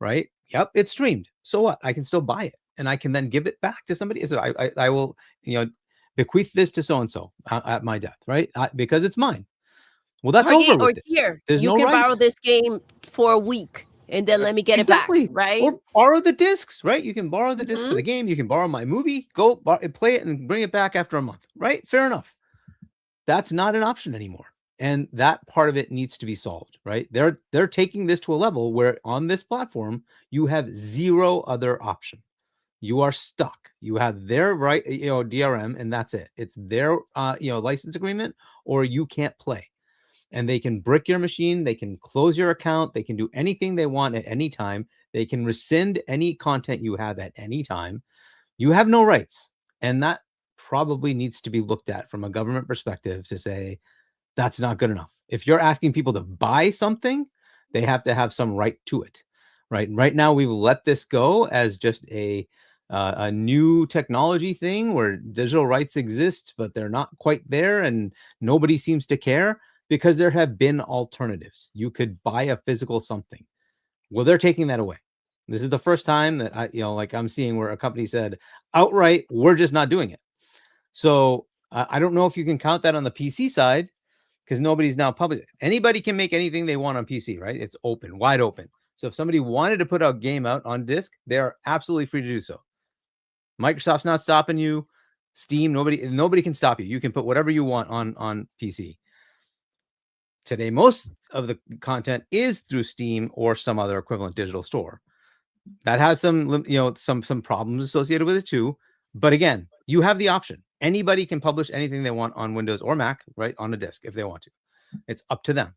Right? Yep, it's streamed. So what? I can still buy it, and I can then give it back to somebody. So I will, you know, bequeath this to so and so at my death, right? Because it's mine. Well, that's over with. Here, there's you no can rights. borrow this game for a week and then let me get it back, right? Or borrow the discs, right? You can borrow the disc for the game. You can borrow my movie. Go play it and bring it back after a month, right? Fair enough. That's not an option anymore. And that part of it needs to be solved, right? They're taking this to a level where on this platform, you have zero other option. You are stuck. You have their right, you know, DRM, and that's it. It's their, you know, license agreement, or you can't play. And they can brick your machine. They can close your account. They can do anything they want at any time. They can rescind any content you have at any time. You have no rights. And that probably needs to be looked at from a government perspective to say, that's not good enough. If you're asking people to buy something, they have to have some right to it, right? Right now, we've let this go as just a new technology thing where digital rights exist, but they're not quite there, and nobody seems to care because there have been alternatives. You could buy a physical something. Well, they're taking that away. This is the first time that I'm seeing where a company said outright, we're just not doing it. So I don't know if you can count that on the PC side, because nobody's now public. Anybody can make anything they want on PC, right? It's open, wide open. So if somebody wanted to put a game out on disc, they're absolutely free to do so. Microsoft's not stopping you. Steam, nobody can stop you. You can put whatever you want on PC. Today, most of the content is through Steam or some other equivalent digital store. That has some, you know, some problems associated with it too. But again, you have the option. Anybody can publish anything they want on Windows or Mac, right, on a disk if they want to. It's up to them.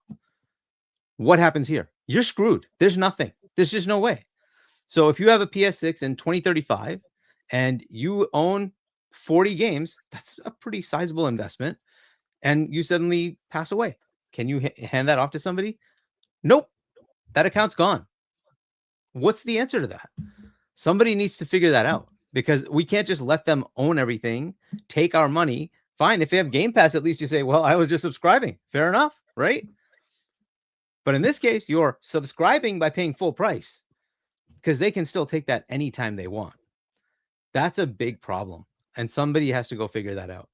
What happens here? You're screwed. There's nothing. There's just no way. So if you have a PS6 in 2035 and you own 40 games, that's a pretty sizable investment, and you suddenly pass away. Can you hand that off to somebody? Nope. That account's gone. What's the answer to that? Somebody needs to figure that out, because we can't just let them own everything, take our money. Fine. If they have Game Pass, at least you say, well, I was just subscribing. Fair enough, right? But in this case, you're subscribing by paying full price, because they can still take that anytime they want. That's a big problem. And somebody has to go figure that out.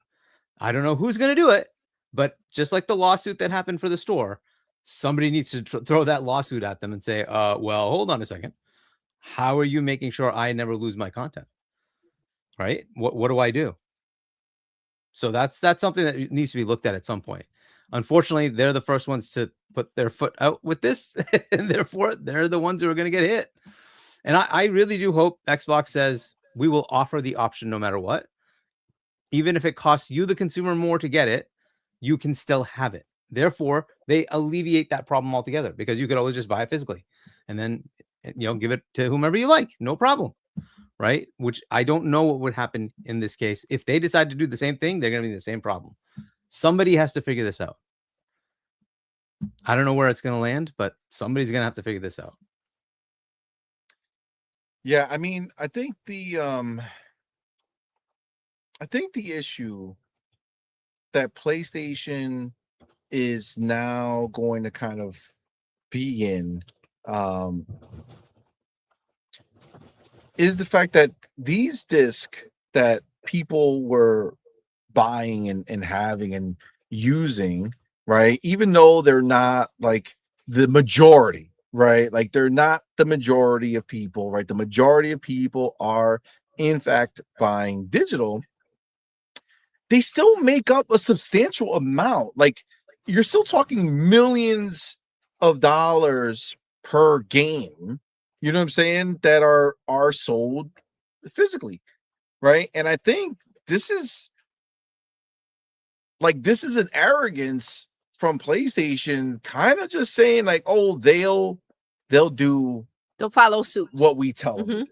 I don't know who's going to do it, but just like the lawsuit that happened for the store, somebody needs to throw that lawsuit at them and say, well, hold on a second. How are you making sure I never lose my content? Right? What do I do? So that's something that needs to be looked at some point. Unfortunately, they're the first ones to put their foot out with this, and therefore they're the ones who are going to get hit. And I really do hope Xbox says we will offer the option no matter what. Even if it costs you, the consumer, more to get it, you can still have it. Therefore, they alleviate that problem altogether because you could always just buy it physically and then, give it to whomever you like. No problem. Right? Which I don't know what would happen in this case. If they decide to do the same thing, they're going to be in the same problem. Somebody has to figure this out. I don't know where it's going to land, but somebody's going to have to figure this out. Yeah, I mean, I think the issue that PlayStation is now going to kind of be in is the fact that these discs that people were buying and having and using, right, even though they're not like the majority, right, like they're not the majority of people, right, the majority of people are in fact buying digital, they still make up a substantial amount. Like you're still talking millions of dollars per game, you know what I'm saying, that are sold physically, right? And I think this is an arrogance from PlayStation, kind of just saying like, oh, they'll follow suit what we tell them.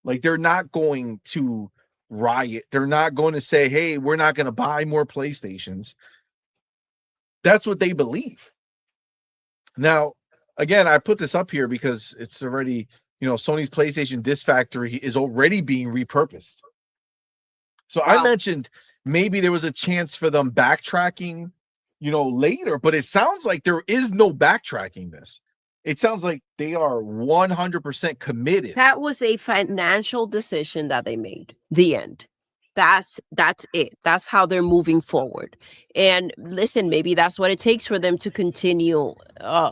Like they're not going to riot. They're not going to say, hey, we're not going to buy more PlayStations. That's what they believe. Now, again, I put this up here because it's already, Sony's PlayStation Disc Factory is already being repurposed. So I mentioned maybe there was a chance for them backtracking, later, but it sounds like there is no backtracking this. It sounds like they are 100% committed. That was a financial decision that they made. The end. That's it. That's how they're moving forward. And listen, maybe that's what it takes for them to continue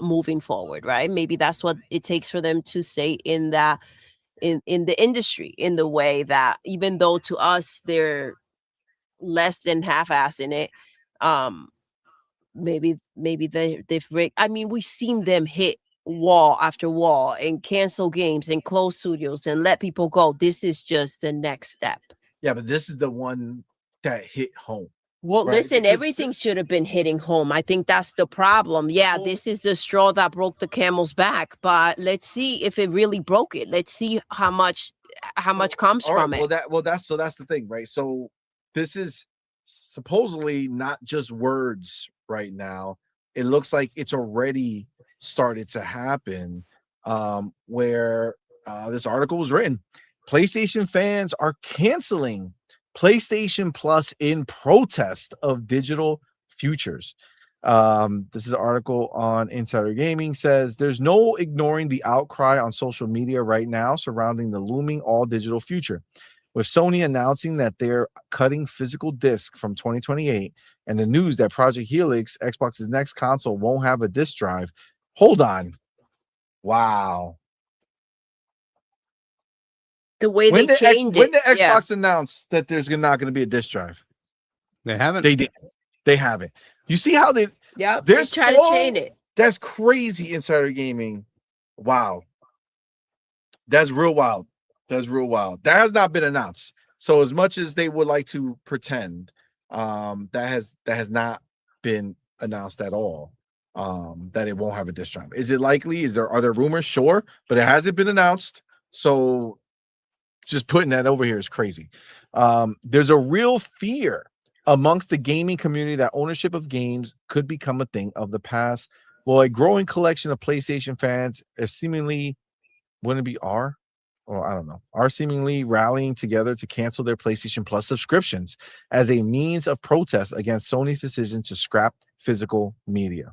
moving forward, right? Maybe that's what it takes for them to stay in the industry in the way that, even though to us they're less than half-assed in it, maybe they've. I mean, we've seen them hit wall after wall and cancel games and close studios and let people go. This is just the next step. Yeah, but this is the one that hit home. Well, right? Listen, because everything should have been hitting home. I think that's the problem. Yeah, this is the straw that broke the camel's back. But let's see if it really broke it. Let's see how much comes from it. That's the thing, right? So this is supposedly not just words right now. It looks like it's already started to happen. Where this article was written. PlayStation fans are canceling PlayStation Plus in protest of digital futures. This is an article on Insider Gaming, says there's no ignoring the outcry on social media right now surrounding the looming all-digital future. With Sony announcing that they're cutting physical disc from 2028 and the news that Project Helix, Xbox's next console, won't have a disc drive. Hold on. Wow. The way they changed it. When did Xbox announce that there's not going to be a disc drive? They haven't. They did. They haven't. You see how they? Yeah. They're trying to change it. That's crazy. Insider Gaming. Wow. That's real wild. That's real wild. That has not been announced. So as much as they would like to pretend, that has not been announced at all. That it won't have a disc drive. Is it likely? Are there rumors? Sure, but it hasn't been announced. So just putting that over here is crazy. There's a real fear amongst the gaming community that ownership of games could become a thing of the past. Well, a growing collection of PlayStation fans are seemingly seemingly rallying together to cancel their PlayStation Plus subscriptions as a means of protest against Sony's decision to scrap physical media.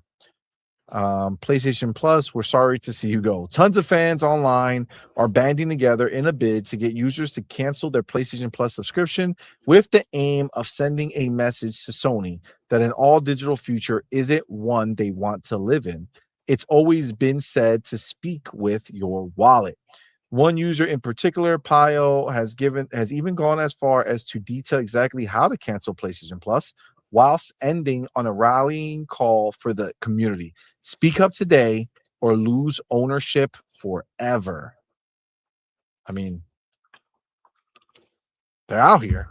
PlayStation Plus, we're sorry to see you go. Tons of fans online are banding together in a bid to get users to cancel their PlayStation Plus subscription with the aim of sending a message to Sony that an all-digital future isn't one they want to live in. It's always been said to speak with your wallet. One user in particular, Pio, has even gone as far as to detail exactly how to cancel PlayStation Plus, whilst ending on a rallying call for the community. Speak up today or lose ownership forever. I mean, they're out here.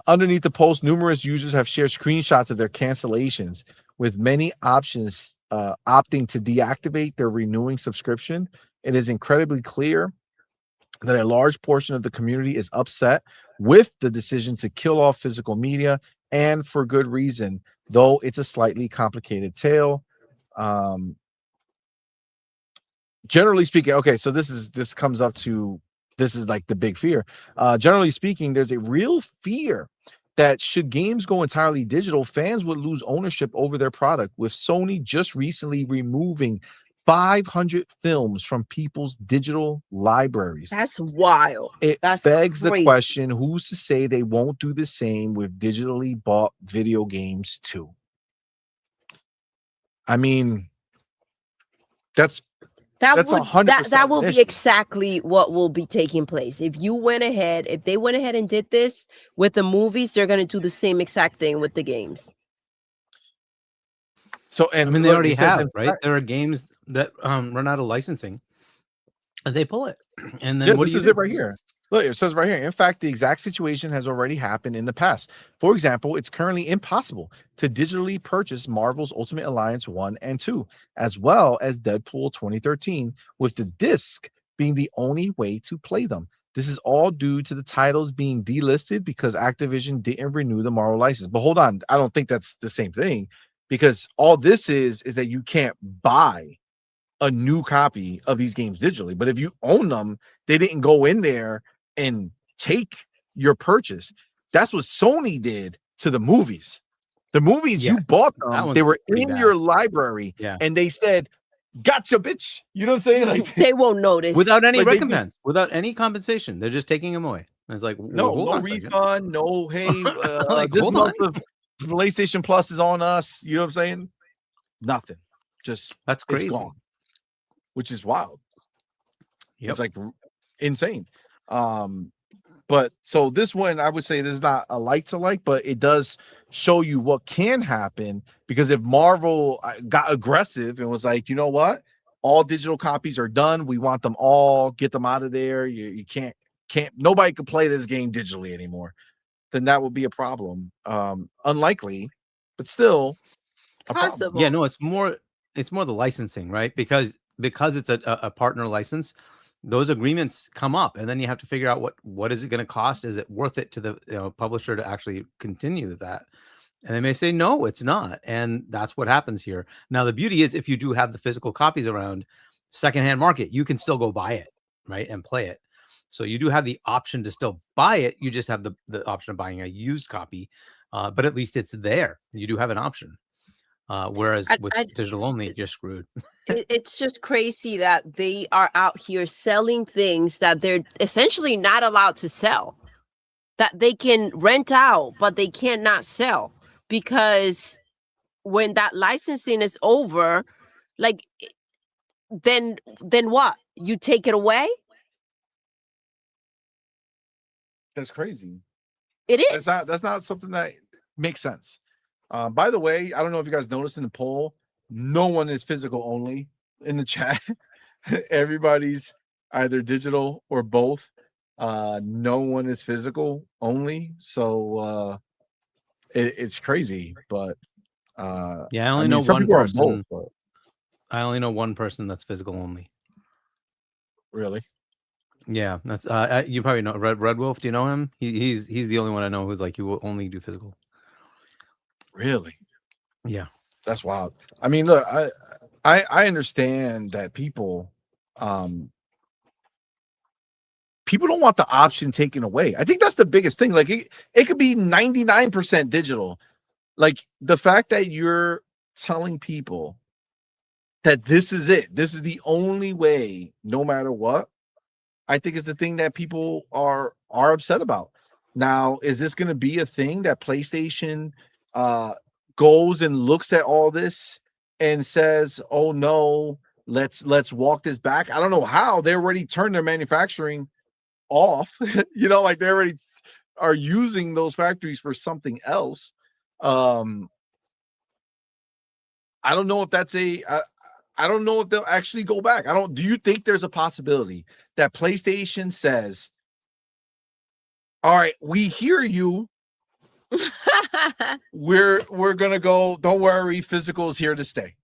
Underneath the post, numerous users have shared screenshots of their cancellations, with many options opting to deactivate their renewing subscription. It is incredibly clear that a large portion of the community is upset with the decision to kill off physical media, and for good reason, though it's a slightly complicated tale. Generally speaking, okay, so this is like the big fear. Generally speaking, there's a real fear that should games go entirely digital, fans would lose ownership over their product, with Sony just recently removing 500 films from people's digital libraries. That's wild. That's begs crazy. The question, who's to say they won't do the same with digitally bought video games too? I mean, that will be exactly what will be taking place. If they went ahead and did this with the movies, they're going to do the same exact thing with the games. So, and I mean, they already have, right? There are games that run out of licensing, and they pull it. And then this is it right here. Look, it says right here. In fact, the exact situation has already happened in the past. For example, it's currently impossible to digitally purchase Marvel's Ultimate Alliance 1 and 2, as well as Deadpool 2013, with the disc being the only way to play them. This is all due to the titles being delisted because Activision didn't renew the Marvel license. But hold on, I don't think that's the same thing. Because all this is that you can't buy a new copy of these games digitally. But if you own them, they didn't go in there and take your purchase. That's what Sony did to the movies. The movies, you bought them. They were in your library. Yeah. And they said, gotcha, bitch. You know what I'm saying? Like, they won't notice. Without any recompense, without any compensation. They're just taking them away. And it's like, no refund, no, hey, this month of PlayStation Plus is on us. You know what I'm saying? Nothing. Just that's crazy. It's gone, which is wild. Yep. It's like insane. But so this one, I would say this is not a like to like, but it does show you what can happen, because if Marvel got aggressive and was like, you know what, all digital copies are done. We want them all. Get them out of there. You can't. Nobody can play this game digitally anymore. Then that would be a problem. Unlikely, but still possible. Problem. Yeah, no, it's more the licensing, right? Because it's a partner license, those agreements come up, and then you have to figure out what is it going to cost? Is it worth it to the publisher to actually continue with that? And they may say no, it's not, and that's what happens here. Now, the beauty is if you do have the physical copies around, secondhand market, you can still go buy it, right, and play it. So you do have the option to still buy it. You just have the option of buying a used copy, but at least it's there. You do have an option. Whereas with digital only, you're screwed. It's just crazy that they are out here selling things that they're essentially not allowed to sell, that they can rent out, but they cannot sell, because when that licensing is over, like, then what? You take it away? That's crazy. It is. That's not something that makes sense. By the way, I don't know if you guys noticed in the poll, no one is physical only in the chat. Everybody's either digital or both. No one is physical only. So it's crazy, but yeah, I only know one person. I only know one person that's physical only. Really? Yeah, that's you probably know Red Wolf. Do you know him? He's the only one I know who's like, you will only do physical. Really? Yeah, that's wild. I mean, look, I understand that people don't want the option taken away. I think that's the biggest thing. Like it could be 99% digital. Like the fact that you're telling people that this is it. This is the only way, no matter what. I think it's the thing that people are upset about. Now, is this going to be a thing that PlayStation goes and looks at all this and says, "Oh no, let's walk this back"? I don't know how. They already turned their manufacturing off. Like they already are using those factories for something else. I don't know if that's I don't know if they'll actually go back. Do you think there's a possibility that PlayStation says, "All right, we hear you. We're gonna go. Don't worry, physical is here to stay."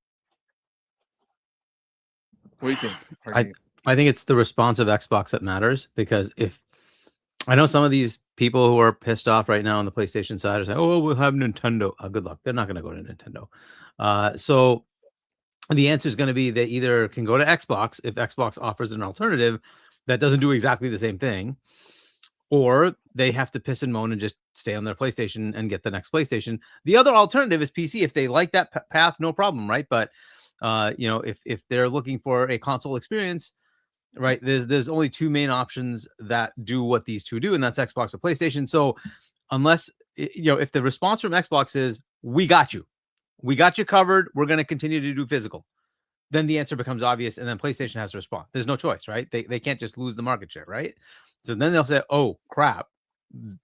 What do you think? I think it's the response of Xbox that matters, because if I know some of these people who are pissed off right now on the PlayStation side are saying, "Oh, we'll have Nintendo." Good luck. They're not going to go to Nintendo. So the answer is going to be they either can go to Xbox if Xbox offers an alternative that doesn't do exactly the same thing, or they have to piss and moan and just stay on their PlayStation and get the next PlayStation. The other alternative is PC. If they like that path, no problem, right? But if they're looking for a console experience, right, there's only two main options that do what these two do, and that's Xbox or PlayStation. So unless if the response from Xbox is we got you covered, we're going to continue to do physical, then the answer becomes obvious, and then PlayStation has to respond. There's no choice, right? They can't just lose the market share, right? So then they'll say, "Oh crap,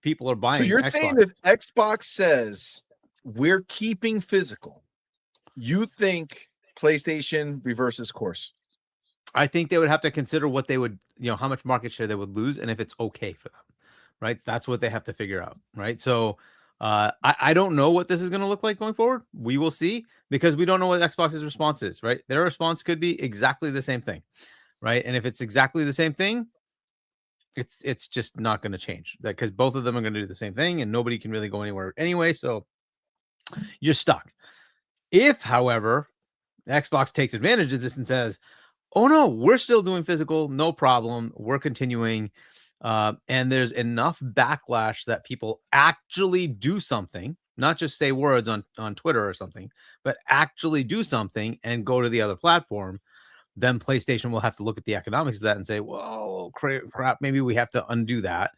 people are buying." So you're Xbox. saying if Xbox says we're keeping physical, you think PlayStation reverses course? I think they would have to consider what they would, how much market share they would lose, and if it's okay for them, right? That's what they have to figure out, right? So I don't know what this is going to look like going forward. We will see, because we don't know what Xbox's response is, right? Their response could be exactly the same thing, right? And if it's exactly the same thing, it's just not going to change, because both of them are going to do the same thing, and nobody can really go anywhere anyway. So you're stuck. If, however, Xbox takes advantage of this and says, "Oh no, we're still doing physical, no problem, we're continuing," and there's enough backlash that people actually do something, not just say words on Twitter or something, but actually do something and go to the other platform, then PlayStation will have to look at the economics of that and say, "Whoa, crap, maybe we have to undo that."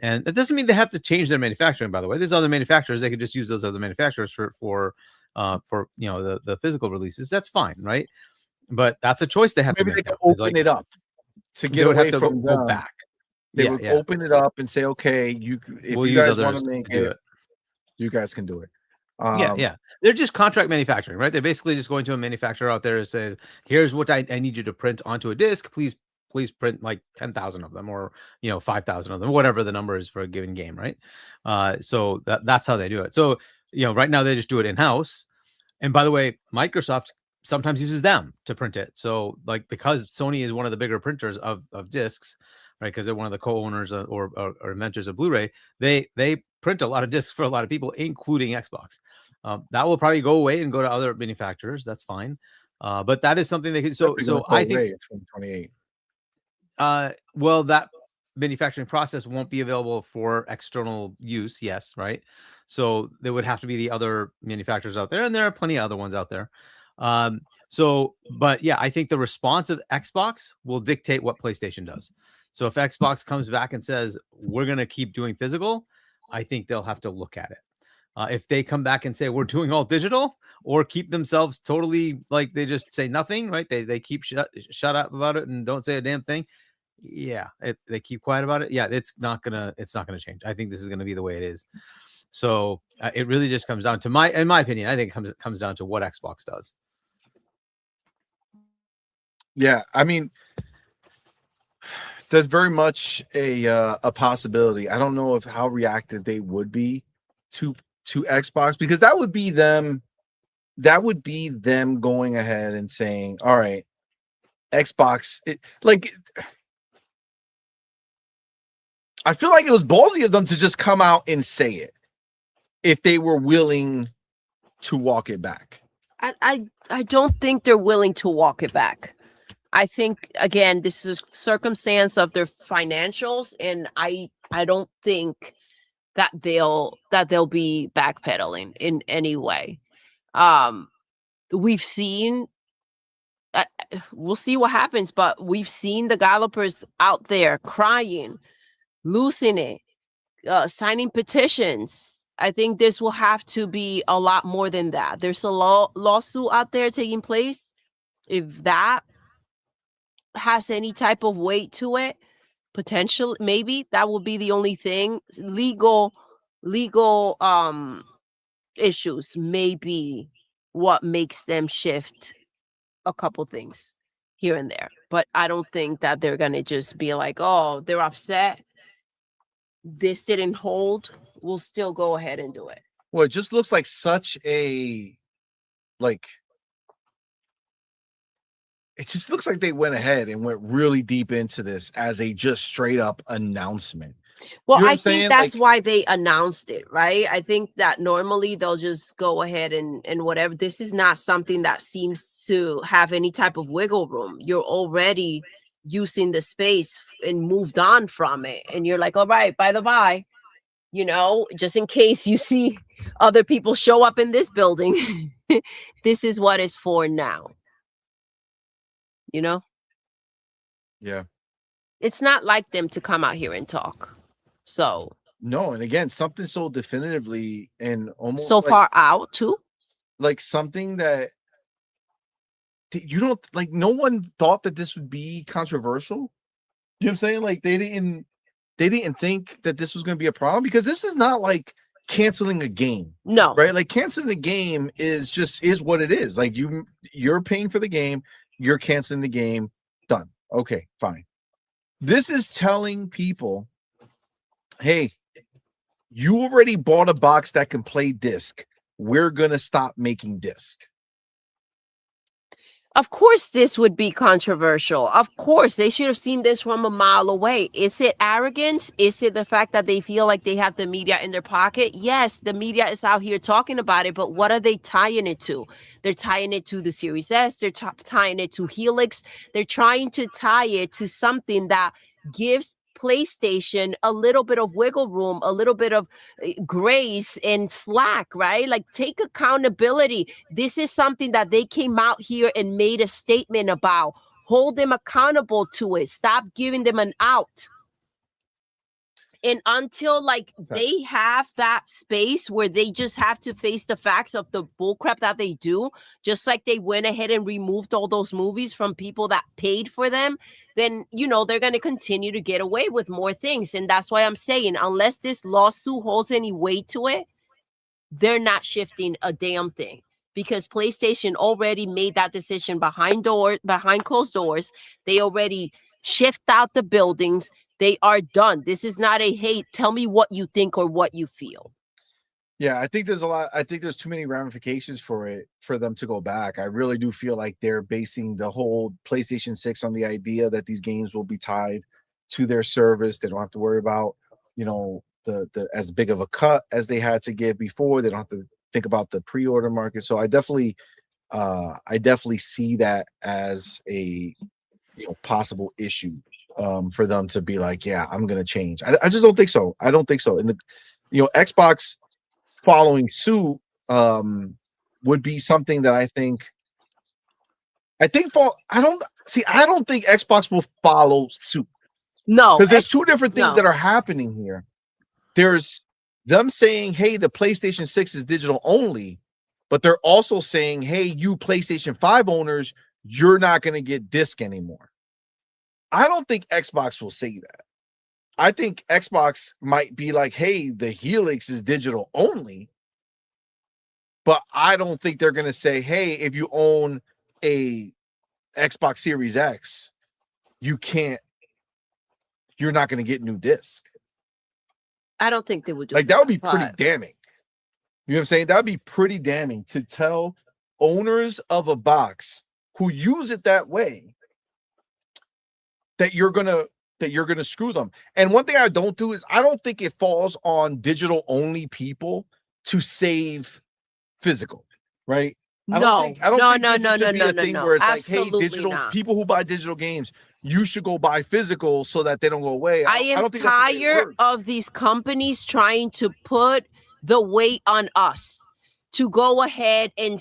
And it doesn't mean they have to change their manufacturing, by the way. There's other manufacturers. They could just use those other manufacturers for the physical releases. That's fine, right? But that's a choice they have to make. Maybe they could open it up to get away from go back. They would open it up and say, "Okay, if you guys want to make it, you guys can do it." Yeah. They're just contract manufacturing, right? They're basically just going to a manufacturer out there and says, "Here's what I need you to print onto a disc. Please print like 10,000 of them, or 5,000 of them, whatever the number is for a given game," right? So that's how they do it. So right now they just do it in-house. And by the way, Microsoft sometimes uses them to print it. So because Sony is one of the bigger printers of discs, right? Because they're one of the co-owners or inventors of Blu-ray, they print a lot of discs for a lot of people, including Xbox. That will probably go away and go to other manufacturers. That's fine. But that is something they could. So I think it's 2028. Well, that manufacturing process won't be available for external use. Yes, right. So there would have to be the other manufacturers out there, and there are plenty of other ones out there. But yeah, I think the response of Xbox will dictate what PlayStation does. So if Xbox comes back and says, "We're going to keep doing physical," I think they'll have to look at it. If they come back and say, "We're doing all digital," or keep themselves totally they just say nothing, right? They keep shut up about it and don't say a damn thing. Yeah, they keep quiet about it. Yeah, it's not gonna change. I think this is gonna be the way it is. So it really just comes down to in my opinion, I think it comes down to what Xbox does. Yeah, I mean, there's very much a possibility. I don't know how reactive they would be to Xbox, because that would be them going ahead and saying, "All right, Xbox," I feel like it was ballsy of them to just come out and say it if they were willing to walk it back. I don't think they're willing to walk it back. I think, again, this is a circumstance of their financials, and I don't think that they'll be backpedaling in any way. We've seen we'll see what happens. But we've seen the developers out there crying, losing it, signing petitions. I think this will have to be a lot more than that. There's a lawsuit out there taking place. If that has any type of weight to it, potential, maybe that will be the only thing. Legal issues may be what makes them shift a couple things here and there. But I don't think that they're gonna just be like, oh, they're upset, this didn't hold, we'll still go ahead and do it. Well, it just looks like such a it just looks like they went ahead and went really deep into this as a just straight up announcement. Well, You know what I I'm saying? think that's Like- why they announced it, right? I think that normally they'll just go ahead and whatever. This is not something that seems to have any type of wiggle room. You're already using the space and moved on from it. And you're like, all right, by the by, you know, just in case you see other people show up in this building, this is what it's for now. You know? Yeah. It's not like them to come out here and talk. So No, and again, something so definitively and almost so like, far out too. like something that you don't like. No one thought that this would be controversial. You know what I'm saying? Like they didn't think that this was going to be a problem, because this is not like canceling a game, No. right? Like canceling a game is what it is. Like you're paying for the game, you're canceling the game, done. Okay, fine. This is telling people, hey, you already bought a box that can play disc. We're gonna stop making disc. Of course, this would be controversial. Of course, they should have seen this from a mile away. Is it arrogance? Is it the fact that they feel like they have the media in their pocket? Yes, the media is out here talking about it, but what are they tying it to? They're tying it to the Series S. They're tying it to Helix. They're trying to tie it to something that gives PlayStation a little bit of wiggle room, a little bit of grace and slack, right? Like take accountability. This is something that they came out here and made a statement about. Hold them accountable to it. Stop giving them an out. And until like they have that space where they just have to face the facts of the bullcrap that they do, just like they went ahead and removed all those movies from people that paid for them, then, you know, they're going to continue to get away with more things. And that's why I'm saying, unless this lawsuit holds any weight to it, they're not shifting a damn thing. Because PlayStation already made that decision behind closed doors. They already shift out the buildings. They are done. This is not a, hey, tell me what you think or what you feel. Yeah, I think there's too many ramifications for them to go back. I really do feel like they're basing the whole PlayStation 6 on the idea that these games will be tied to their service. They don't have to worry about, you know, the as big of a cut as they had to give before. They don't have to think about the pre-order market. So I definitely see that as a, you know, possible issue for them to be like, yeah, I'm gonna change. I just don't think so. I don't think so. And Xbox following suit would be something that I don't think Xbox will follow suit. No, because there's two different things no. that are happening here. There's them saying, hey, the PlayStation 6 is digital only, but they're also saying, hey, you PlayStation 5 owners, you're not going to get disc anymore. I don't think Xbox will say that. I think Xbox might be like, hey, the Helix is digital only, but I don't think they're going to say, hey, if you own a Xbox Series X, you're not going to get new disc. I don't think they would do Like that would be but- pretty damning. You know what I'm saying? That would be pretty damning to tell owners of a box who use it that way that you're gonna screw them. And one thing I don't do is I don't think it falls on digital only people to save physical, right? I don't think this should be a thing where it's like, hey, digital people who buy digital games, you should go buy physical so that they don't go away. I am don't think that's the way it tired works. of these companies trying to put the weight on us to go ahead and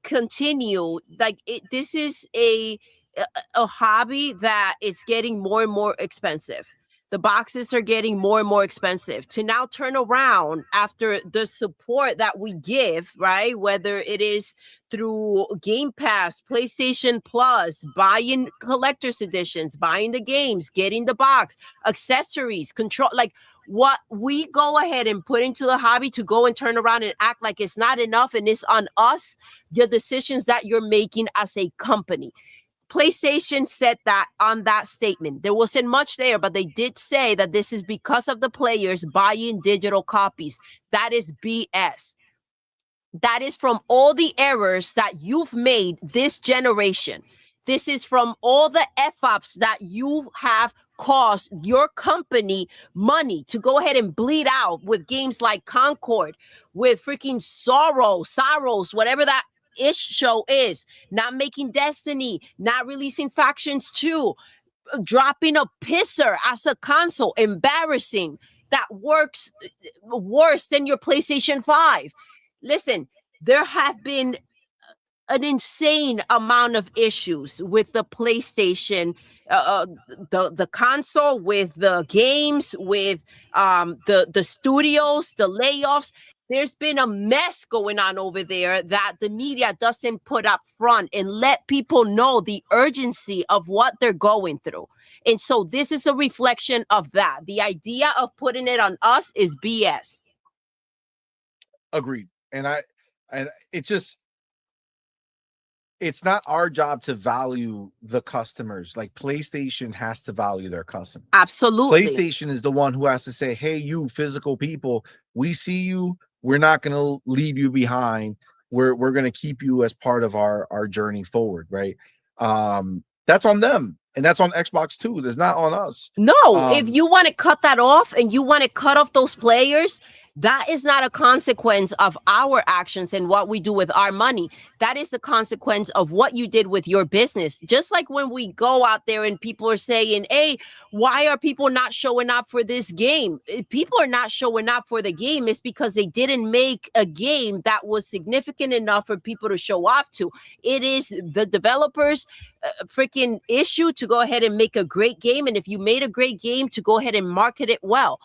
continue, like this is a hobby that is getting more and more expensive. The boxes are getting more and more expensive. To now turn around after the support that we give, right? Whether it is through Game Pass, PlayStation Plus, buying collector's editions, buying the games, getting the box, accessories, control, like what we go ahead and put into the hobby, to go and turn around and act like it's not enough and it's on us, the decisions that you're making as a company. PlayStation said that on that statement. There wasn't much there, but they did say that this is because of the players buying digital copies. That is BS. That is from all the errors that you've made this generation. This is from all the F-ups that you have cost your company money to go ahead and bleed out with games like Concord, with freaking Sorrows, whatever that ish show is, not making Destiny, not releasing Factions 2, dropping a pisser as a console, embarrassing, that works worse than your PlayStation 5. Listen, there have been an insane amount of issues with the PlayStation, the console, with the games, with the studios, the layoffs. There's been a mess going on over there that the media doesn't put up front and let people know the urgency of what they're going through. And so this is a reflection of that. The idea of putting it on us is BS. Agreed. And it's not our job to value the customers. Like, PlayStation has to value their customers. Absolutely. PlayStation is the one who has to say, hey, you physical people, we see you. We're not going to leave you behind. We're going to keep you as part of our journey forward, right? That's on them. And that's on Xbox too. That's not on us. No, if you want to cut that off and you want to cut off those players, that is not a consequence of our actions and what we do with our money. That is the consequence of what you did with your business. Just like when we go out there and people are saying, hey, why are people not showing up for this game? If people are not showing up for the game, it's because they didn't make a game that was significant enough for people to show up to. It is the developers' freaking issue to go ahead and make a great game. And if you made a great game, to go ahead and market it well.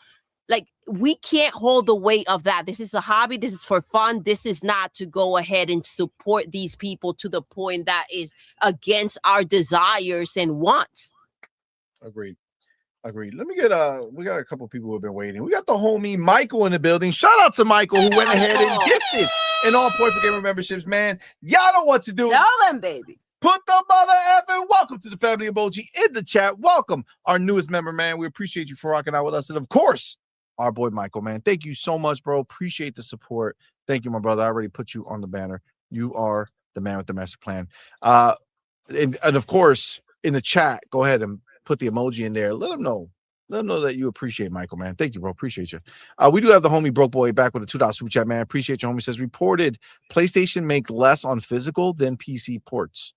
Like, we can't hold the weight of that. This is a hobby. This is for fun. This is not to go ahead and support these people to the point that is against our desires and wants. Agreed. Let me get we got a couple people who have been waiting. We got the homie Michael in the building. Shout out to Michael, who went ahead and gifted an all point for gamer memberships, man. Y'all know what to do. Tell them, baby. Put the mother effing welcome to the family emoji in the chat. Welcome our newest member, man. We appreciate you for rocking out with us. And of course, our boy Michael, man. Thank you so much, bro. Appreciate the support. Thank you, my brother. I already put you on the banner. You are the man with the master plan. And of course, in the chat, go ahead and put the emoji in there. Let them know. Let them know that you appreciate Michael, man. Thank you, bro. Appreciate you. We do have the homie Broke Boy back with a $2 super chat, man. Appreciate you, homie. Says, reported PlayStation make less on physical than PC ports.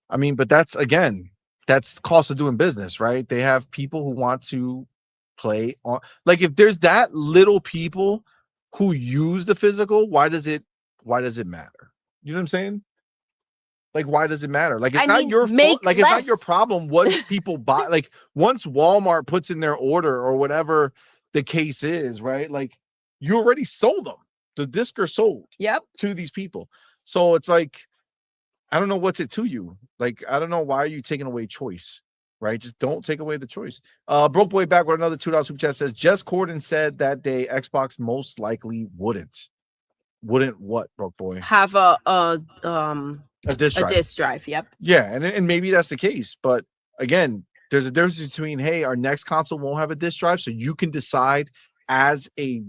I mean, but that's the cost of doing business, right? They have people who want to play on, like, if there's that little people who use the physical, why does it matter? You know what I'm saying? Like, why does it matter? Like, it's not your fault. Like, it's not your problem once people buy. Like, once Walmart puts in their order or whatever the case is, right? Like, you already sold them. The disc are sold. Yep. To these people. So it's like, I don't know what's it to you. Like, I don't know, why are you taking away choice? Right? Just don't take away the choice. Broke Boy back with another $2 super chat. Says, Jess Corden said that day Xbox most likely wouldn't what, Broke Boy? Have a disc drive. A disc drive, yep. Yeah, and maybe that's the case. But again, there's a difference between, hey, our next console won't have a disc drive, so you can decide as a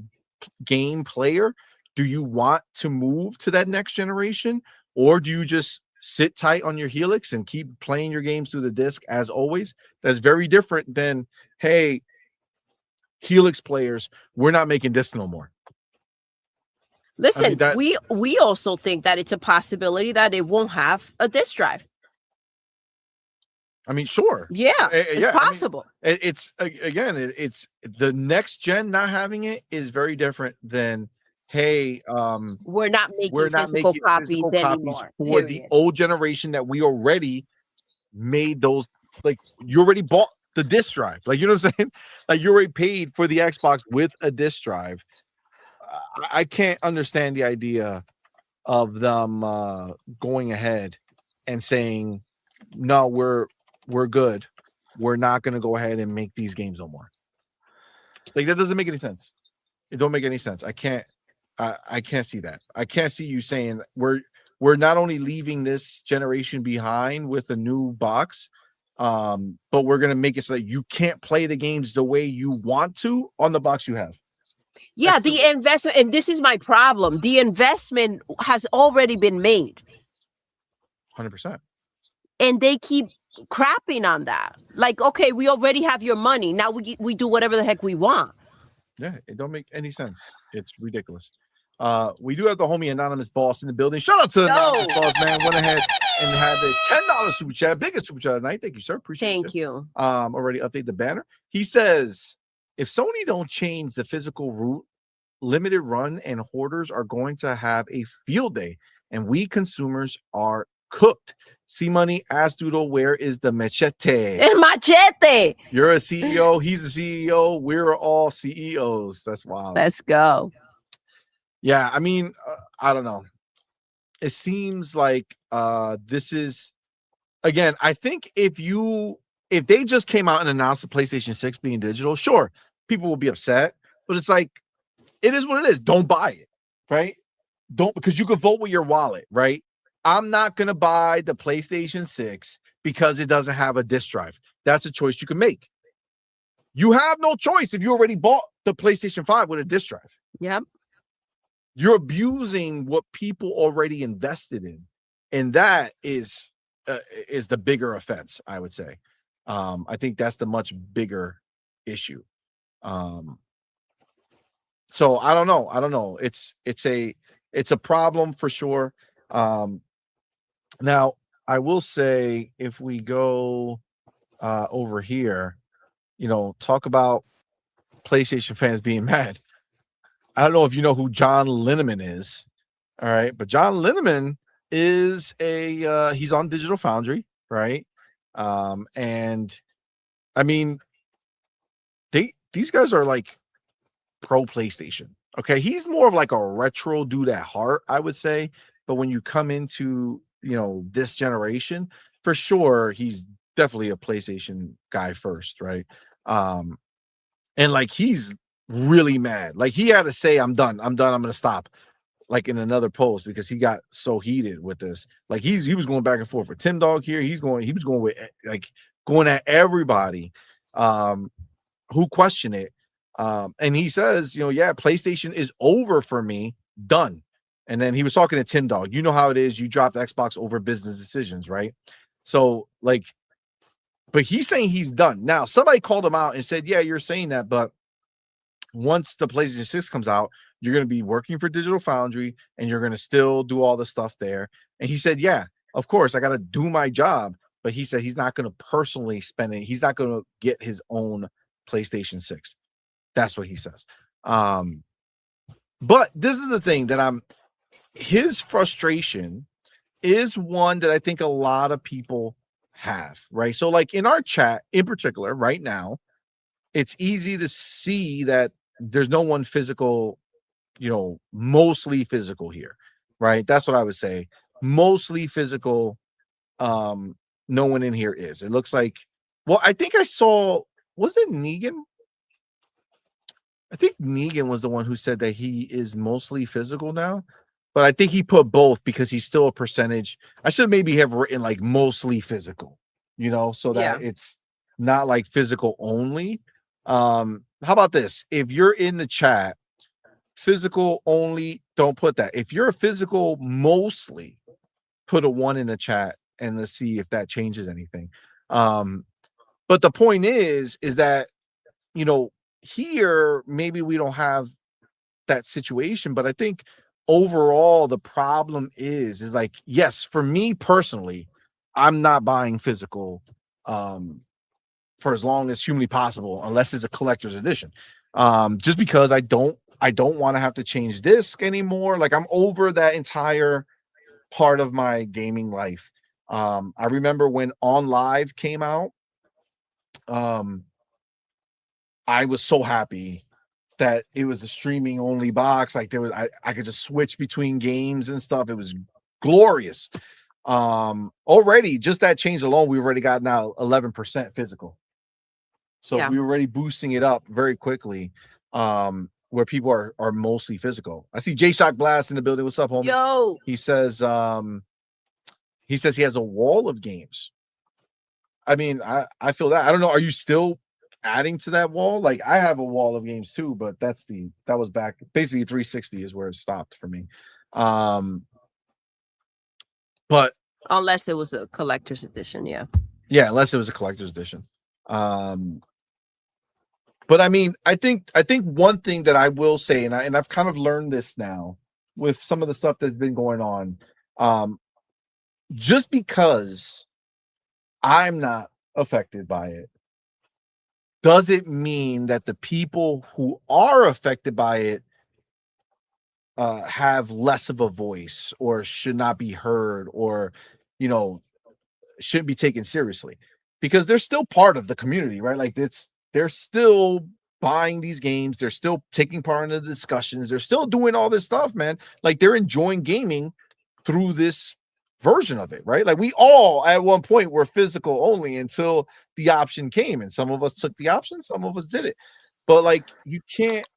game player, do you want to move to that next generation, or do you just sit tight on your Helix and keep playing your games through the disc as always? That's very different than, hey, Helix players, we're not making disc no more. Listen, we also think that it's a possibility that it won't have a disc drive. I mean, sure. Yeah, it's possible. I mean, it's the next gen not having it is very different than hey, We're not making we're not physical making copies physical copies anymore. for the Period. old generation that we already made those. Like, you already bought the disc drive. Like, you know what I'm saying? Like, you already paid for the Xbox with a disc drive. I can't understand the idea of them going ahead and saying, no, we're good. We're not going to go ahead and make these games no more. Like, that doesn't make any sense. It don't make any sense. I can't see that. I can't see you saying we're not only leaving this generation behind with a new box, but we're going to make it so that you can't play the games the way you want to on the box you have. Yeah, the investment, and this is my problem. The investment has already been made. 100%. And they keep crapping on that. Like, okay, we already have your money. Now we do whatever the heck we want. Yeah, it don't make any sense. It's ridiculous. We do have the homie Anonymous Boss in the building. Shout out to Anonymous Boss, man. Went ahead and had the $10 super chat. Biggest super chat tonight. Thank you, sir. Appreciate it. Thank you. Already update the banner. He says, if Sony don't change the physical route, limited run and hoarders are going to have a field day, and we consumers are cooked. CMoney asked Doodle, where is the machete? El machete. You're a CEO. He's a CEO. We're all CEOs. That's wild. Let's go. Yeah, I mean, I don't know. It seems like this is, again, I think if they just came out and announced the PlayStation 6 being digital, sure, people will be upset, but it's like, it is what it is. Don't buy it, right? Don't, because you can vote with your wallet, right? I'm not going to buy the PlayStation 6 because it doesn't have a disc drive. That's a choice you can make. You have no choice if you already bought the PlayStation 5 with a disc drive. Yep. You're abusing what people already invested in. And that is the bigger offense, I would say. I think that's the much bigger issue. So I don't know. It's a problem for sure. Now I will say, if we go over here, talk about PlayStation fans being mad. I don't know if you know who John Linneman is. All right, but John Linneman is he's on Digital Foundry, right? And I mean, these guys are like pro PlayStation. Okay, he's more of like a retro dude at heart, I would say. But when you come into this generation, for sure, he's definitely a PlayStation guy first, right? And like, he's really mad. Like, he had to say, I'm done, I'm gonna stop, like, in another post, because he got so heated with this. Like, he was going back and forth with Tim Dog here. He was going with, like, going at everybody who question it. And he says, yeah, PlayStation is over for me, done. And then he was talking to Tim Dog. You know how it is. You dropped Xbox over business decisions, right? So, like, but he's saying he's done. Now, somebody called him out and said, yeah, you're saying that, but once the PlayStation 6 comes out, you're going to be working for Digital Foundry and you're going to still do all the stuff there. And he said, yeah, of course, I got to do my job. But he said he's not going to personally spend it. He's not going to get his own PlayStation 6. That's what he says. But this is the thing that his frustration is one that I think a lot of people have, right? So, like, in our chat in particular right now, it's easy to see that there's no one physical, mostly physical here, right? That's what I would say. Mostly physical. No one in here is. It looks like, well, I think I saw, was it Negan? I think Negan was the one who said that he is mostly physical now, but I think he put both because he's still a percentage. I should maybe have written like mostly physical, so that it's not like physical only. How about this? If you're in the chat, physical only, don't put that. If you're a physical mostly, put a 1 in the chat and let's see if that changes anything. But the point is that, here, maybe we don't have that situation, but I think overall the problem is like, yes, for me personally, I'm not buying physical for as long as humanly possible, unless it's a collector's edition. Just because I don't I don't want to have to change disc anymore. Like I'm over that entire part of my gaming life. I remember when On Live came out. I was so happy that it was a streaming only box. Like there was, I could just switch between games and stuff. It was glorious. Already just that change alone, we already got now 11% physical. So Yeah. we were already boosting it up very quickly. Where people are mostly physical. I see J Shock Blast in the building. What's up, homie? Yo, He says he has a wall of games. I mean, I feel that. I don't know. Are you still adding to that wall? Like I have a wall of games too, but that was back basically 360 is where it stopped for me. But unless it was a collector's edition, yeah. Yeah, unless it was a collector's edition. But I mean, I think one thing that I will say, and I've kind of learned this now with some of the stuff that's been going on, just because I'm not affected by it, doesn't mean that the people who are affected by it have less of a voice or should not be heard or, shouldn't be taken seriously, because they're still part of the community, right? Like they're still buying these games. They're still taking part in the discussions. They're still doing all this stuff, man. Like they're enjoying gaming through this version of it, right? Like we all at one point were physical only until the option came, and some of us took the option, some of us did it. But like you can't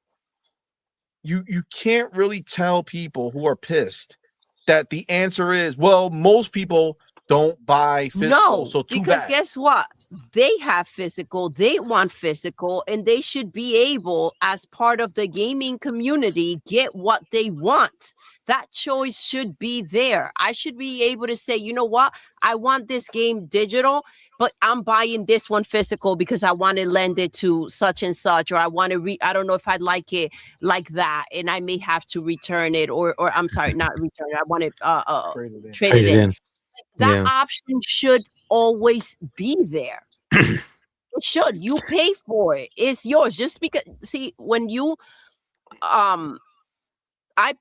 really tell people who are pissed that the answer is, well, most people don't buy physical. No, so too because bad. guess what? They have physical, they want physical, and they should be able, as part of the gaming community, get what they want. That choice should be there. I should be able to say, you know what? I want this game digital, but I'm buying this one physical because I want to lend it to such and such, or I want to I don't know if I'd like it like that, and I may have to return it, or I'm sorry, not return it. I want to trade it in. That option should always be there. It should. You pay for it. It's yours. Just because, see, when you I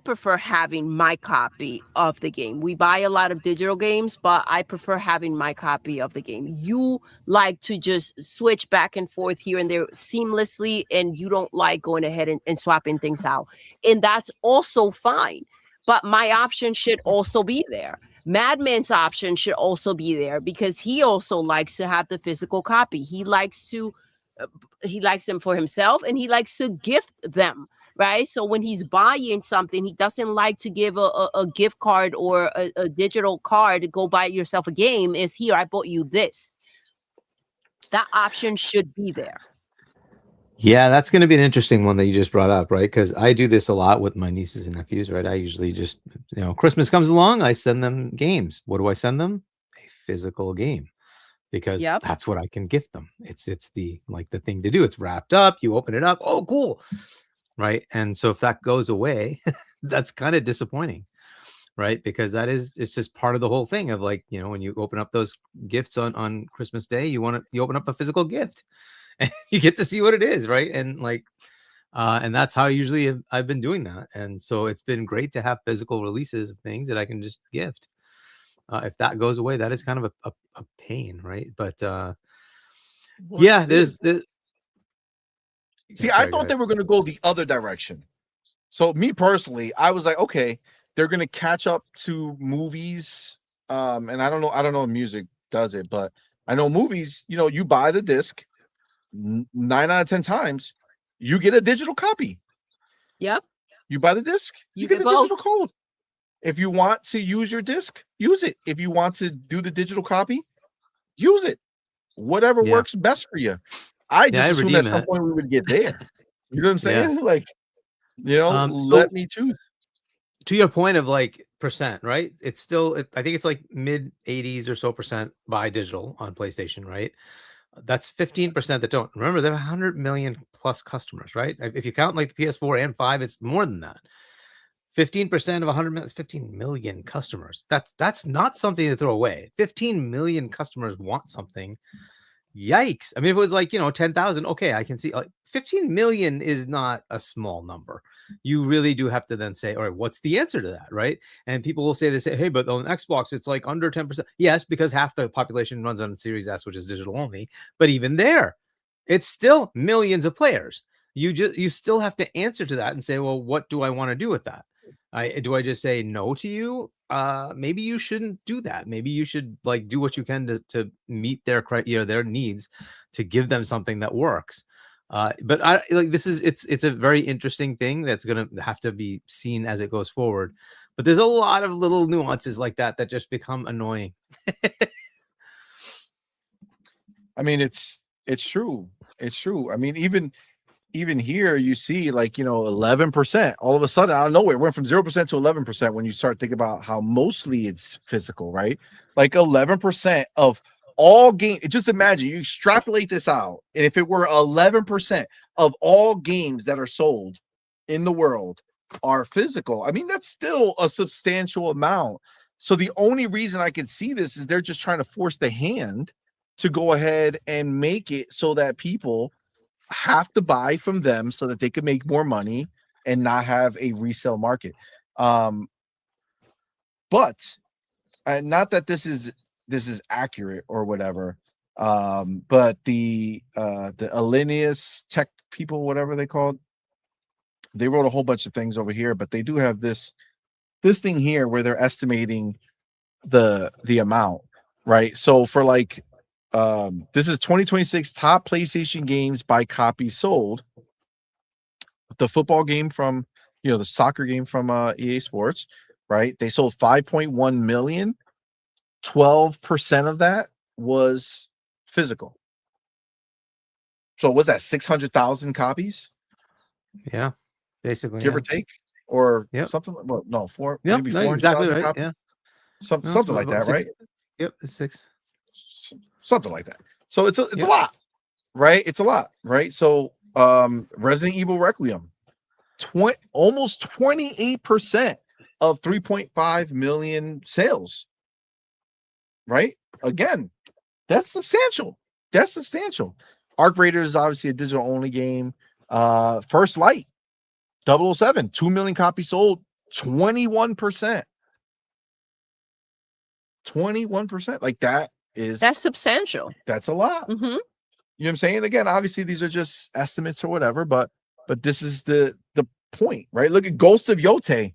prefer having my copy of the game. We buy a lot of digital games, but I prefer having my copy of the game. You like to just switch back and forth here and there seamlessly, and you don't like going ahead and swapping things out. And that's also fine. But my option should also be there. Madman's option should also be there because he also likes to have the physical copy. He likes them for himself, and he likes to gift them. Right. So when he's buying something, he doesn't like to give a gift card or a digital card to go buy yourself a game. Is here, I bought you this. That option should be there. Yeah, that's going to be an interesting one that you just brought up, right? Because I do this a lot with my nieces and nephews, right? I usually just, Christmas comes along, I send them games. What do I send them? A physical game. Because that's what I can gift them. It's the thing to do. It's wrapped up. You open it up. Oh, cool. Right. And so if that goes away, that's kind of disappointing, right? Because it's just part of the whole thing of when you open up those gifts on Christmas Day, you open up a physical gift and you get to see what it is. Right. And and that's how usually I've been doing that. And so it's been great to have physical releases of things that I can just gift. If that goes away, that is kind of a pain. Right. But there's See, I thought they were going to go the other direction. So me personally, I was like, okay, they're going to catch up to movies. And I don't know if music does it, but I know movies, you buy the disc 9 out of 10 times, you get a digital copy. Yep. You buy the disc, you get the digital code. If you want to use your disc, use it. If you want to do the digital copy, use it. Whatever works best for you. I just assumed at some point we would get there. You know what I'm saying? Let me choose. To your point of percent, right? It's still, I think it's mid 80s or so percent buy digital on PlayStation, right? That's 15% that don't. Remember, there are 100 million plus customers, right? If you count the PS4 and 5, it's more than that. 15% of 100 million is 15 million customers. That's not something to throw away. 15 million customers want something. yikes. I mean, if it was like, 10,000, okay, I can see. Like 15 million is not a small number. You really do have to then say, all right, what's the answer to that, right? And people will say, hey, but on Xbox, it's like under 10%. Yes, because half the population runs on Series S, which is digital only. But even there, it's still millions of players. You still have to answer to that and say, well, what do I want to do with that? Do I just say no to you? Maybe you shouldn't do that. Maybe you should like do what you can to meet their their needs, to give them something that works. But I like it's a very interesting thing that's gonna have to be seen as it goes forward. But there's a lot of little nuances like that just become annoying. I mean, it's true. It's true. I mean, even here you see like 11%. All of a sudden, out of nowhere, it went from 0% to 11% when you start thinking about how mostly it's physical, right? Like 11% of all games. Just imagine you extrapolate this out, and if it were 11% of all games that are sold in the world are physical, I mean, that's still a substantial amount. So the only reason I can see this is they're just trying to force the hand to go ahead and make it so that people have to buy from them so that they can make more money and not have a resale market. But not that this is accurate or whatever. But the Alenius tech people, whatever they called, they wrote a whole bunch of things over here, but they do have this thing here where they're estimating the amount, right? So for like this is 2026 top PlayStation games by copies sold. The football game from, the soccer game from EA Sports, right? They sold 5.1 million. 12% of that was physical. So was that 600,000 copies? Yeah, basically. Give or take, or yep. something. Well, no, maybe 400,000 exactly right. Copies? Yeah, something like that, 6. right? Yep, it's 6. Something like that. So it's a lot, right? It's a lot, right? So Resident Evil Requiem, almost 28% of 3.5 million sales, right? Again, that's substantial. Arc Raiders is obviously a digital only game. First Light 007, 2 million copies sold, 21%. Like that's substantial. That's a lot. Mm-hmm. You know what I'm saying? Again, obviously these are just estimates or whatever, but this is the point, right? Look at Ghost of Yotei,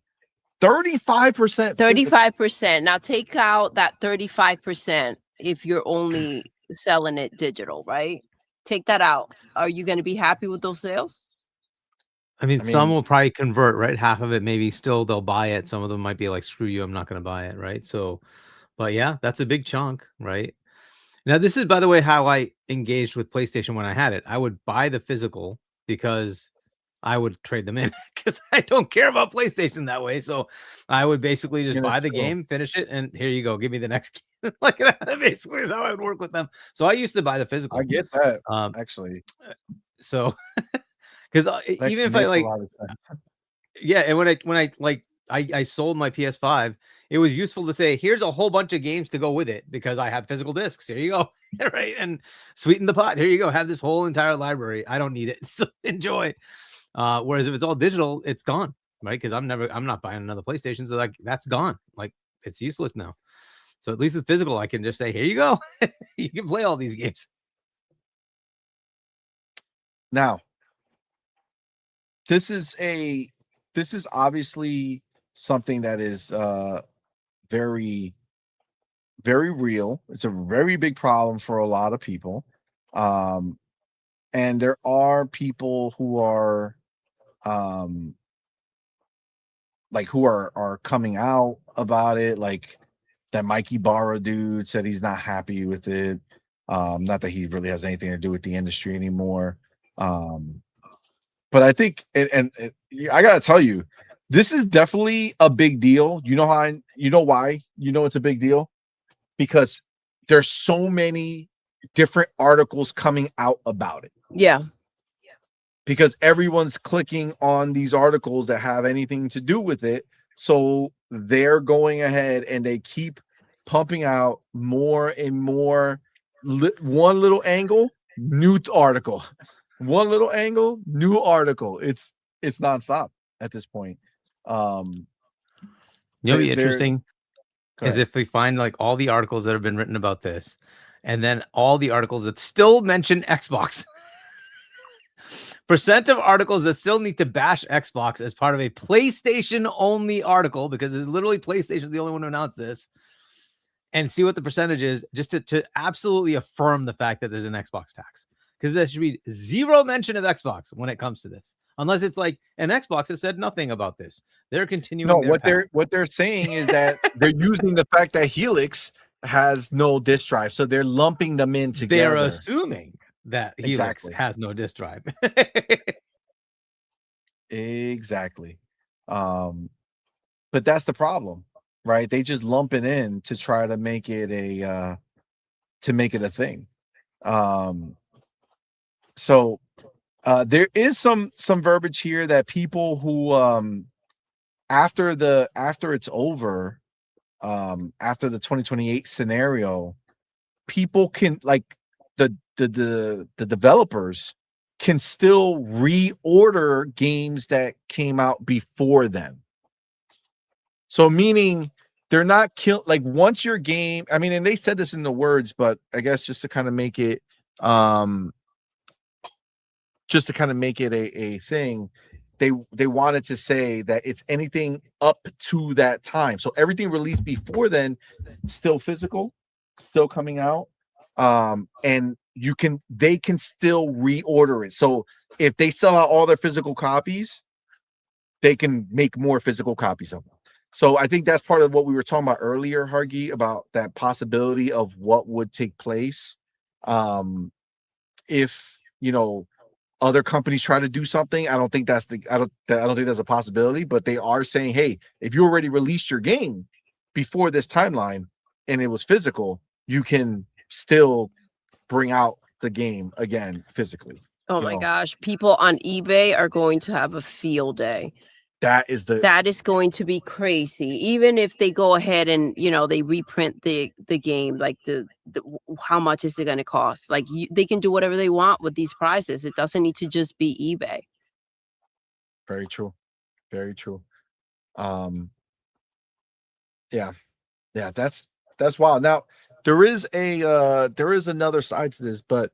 35%. 35%. Now take out that 35% if you're only selling it digital, right? Take that out. Are you going to be happy with those sales? I mean, some will probably convert, right? Half of it, maybe still they'll buy it. Some of them might be like, screw you, I'm not going to buy it, right? So, but yeah, that's a big chunk, right? Now, this is, by the way, how I engaged with PlayStation when I had it. I would buy the physical because I would trade them in because I don't care about PlayStation that way. So I would basically just buy the game, finish it, and here you go. Give me the next game. Like that basically is how I would work with them. So I used to buy the physical. I get that, actually. So because even if I like, yeah, and when I sold my PS5, it was useful to say, here's a whole bunch of games to go with it because I have physical discs. Here you go. Right. And sweeten the pot. Here you go. Have this whole entire library. I don't need it. So enjoy. Whereas if it's all digital, it's gone. Right. Because I'm not buying another PlayStation. So like that's gone. Like it's useless now. So at least with physical, I can just say, here you go. You can play all these games. Now, this is obviously something that is very, very real. It's a very big problem for a lot of people. And there are people who are who are coming out about it, like that Mikey Barra dude said he's not happy with it. Not that he really has anything to do with the industry anymore. But I think, and I gotta tell you, this is definitely a big deal. You know why? It's a big deal? Because there's so many different articles coming out about it. Yeah. Because everyone's clicking on these articles that have anything to do with it. So they're going ahead and they keep pumping out more and more one little angle, new article. One little angle, new article. It's nonstop at this point. You know, be interesting is ahead. if we find like all the articles that have been written about this, and then all the articles that still mention Xbox. Percent of articles that still need to bash Xbox as part of a PlayStation only article, because it's literally PlayStation is the only one who announced this, and see what the percentage is, just to absolutely affirm the fact that there's an Xbox tax. Because there should be zero mention of Xbox when it comes to this, unless it's like an Xbox has said nothing about this. They're continuing. No, what they're saying is that they're using the fact that Helix has no disk drive, so they're lumping them in together. They're assuming that Helix has no disk drive. Exactly. But that's the problem, right? They just lump it in to try to make it a thing. So there is some verbiage here that people who after it's over, after the 2028 scenario, people can, like, the developers can still reorder games that came out before then. So meaning they're not like once your game, I mean, and they said this in the words, but I guess just to kind of make it a thing, they wanted to say that it's anything up to that time. So everything released before then, still physical, still coming out. And they can still reorder it. So if they sell out all their physical copies, they can make more physical copies of them. So I think that's part of what we were talking about earlier, Hargi, about that possibility of what would take place if, you know, other companies try to do something. I don't think that's a possibility, but they are saying, hey, if you already released your game before this timeline and it was physical, you can still bring out the game again physically. Oh my gosh, people on eBay are going to have a field day. That is going to be crazy. Even if they go ahead and, you know, they reprint the game, like the how much is it going to cost? Like they can do whatever they want with these prices. It doesn't need to just be eBay. Very true. Very true. Yeah, that's wild. Now there is another side to this, but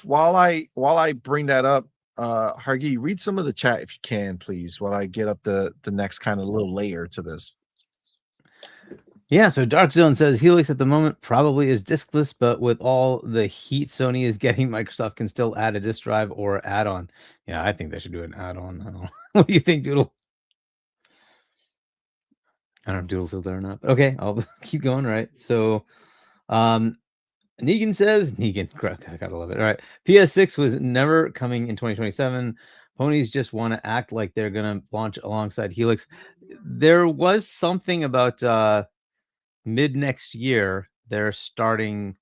while I bring that up, Hargi, read some of the chat if you can, please, while I get up the next kind of little layer to this. Yeah, so Dark Zone says Helix at the moment probably is diskless, but with all the heat Sony is getting, Microsoft can still add a disk drive or add-on. Yeah, I think they should do an add-on. I don't know. What do you think, Doodle? I don't know if Doodle's still there or not. Okay, I'll keep going. Right. So Negan says, I gotta love it. All right. PS6 was never coming in 2027. Ponies just want to act like they're gonna launch alongside Helix. There was something about mid next year they're starting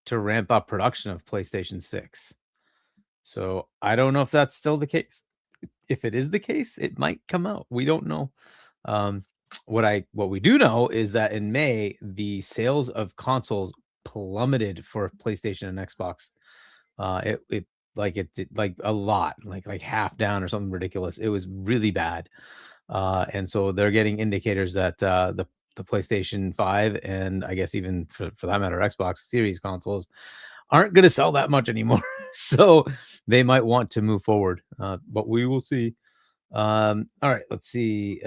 to ramp up production of PlayStation 6. So I don't know if that's still the case. If it is the case, it might come out. We don't know. What we do know is that in May the sales of consoles plummeted for PlayStation and Xbox. It did a lot, like half down or something ridiculous. It was really bad. And so they're getting indicators that the PlayStation 5 and I guess even for that matter Xbox Series consoles aren't going to sell that much anymore. So they might want to move forward, but we will see. All right, let's see.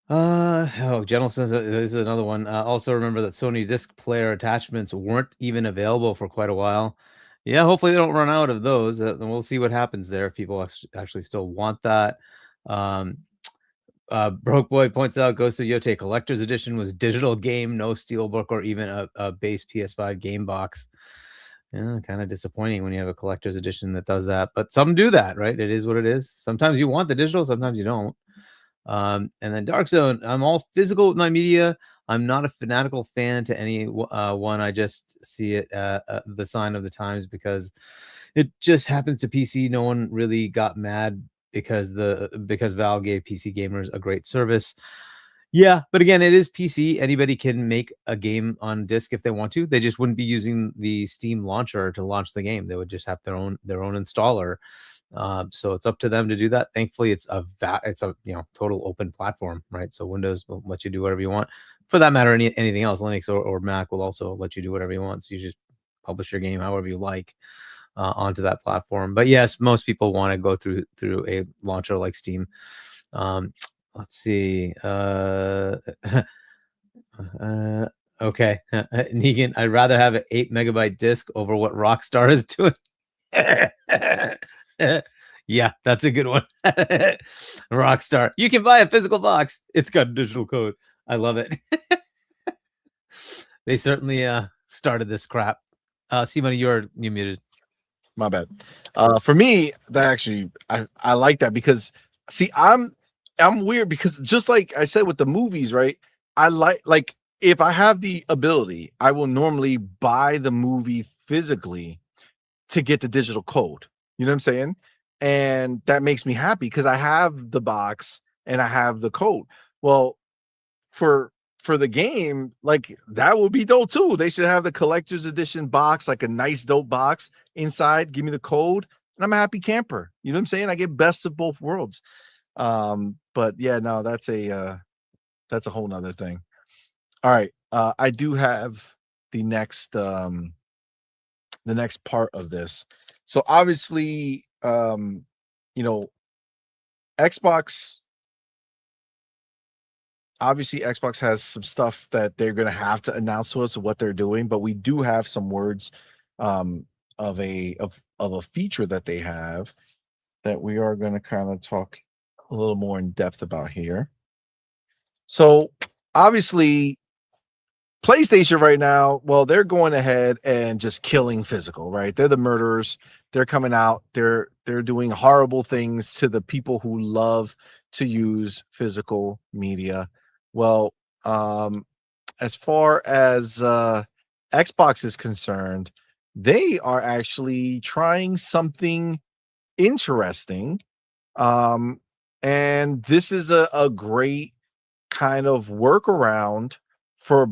General says this is another one. Also remember that Sony disc player attachments weren't even available for quite a while. Yeah, hopefully they don't run out of those. Then we'll see what happens there if people actually still want that. Broke Boy points out Ghost of Yotei Collector's Edition was digital game, no steelbook or even a base PS5 game box. Yeah, kind of disappointing when you have a collector's edition that does that, but some do that, right? It is what it is. Sometimes you want the digital, sometimes you don't. And then Dark Zone, I'm all physical with my media. I'm not a fanatical fan to any one. I just see it the sign of the times because it just happens to PC. No one really got mad because Valve gave PC gamers a great service. Yeah, but again, it is PC. Anybody can make a game on disc if they want to. They just wouldn't be using the Steam launcher to launch the game. They would just have their own installer. So it's up to them to do that. Thankfully, it's a total open platform, right? So Windows will let you do whatever you want. For that matter, anything else, Linux or Mac will also let you do whatever you want. So you just publish your game however you like onto that platform. But yes, most people want to go through a launcher like Steam. Let's see. Okay. Negan, I'd rather have an 8 megabyte disc over what Rockstar is doing. Yeah, that's a good one. Rockstar. You can buy a physical box. It's got digital code. I love it. They certainly started this crap. CMoney, you're muted. My bad. For me, that actually I like that because see, I'm weird because just like I said with the movies, right? I like if I have the ability, I will normally buy the movie physically to get the digital code. You know what I'm saying? And that makes me happy because I have the box and I have the code. Well, for the game, like that would be dope too. They should have the collector's edition box, like a nice dope box inside. Give me the code, and I'm a happy camper. You know what I'm saying? I get best of both worlds. But yeah, no, that's a whole nother thing. All right. I do have the next part of this. So obviously, Xbox has some stuff that they're going to have to announce to us of what they're doing, but we do have some words of a feature that they have that we are going to kind of talk a little more in depth about here. So obviously PlayStation right now, well, they're going ahead and just killing physical, right? They're the murderers. They're coming out. They're doing horrible things to the people who love to use physical media. Well, as far as Xbox is concerned, they are actually trying something interesting. And this is a great kind of workaround for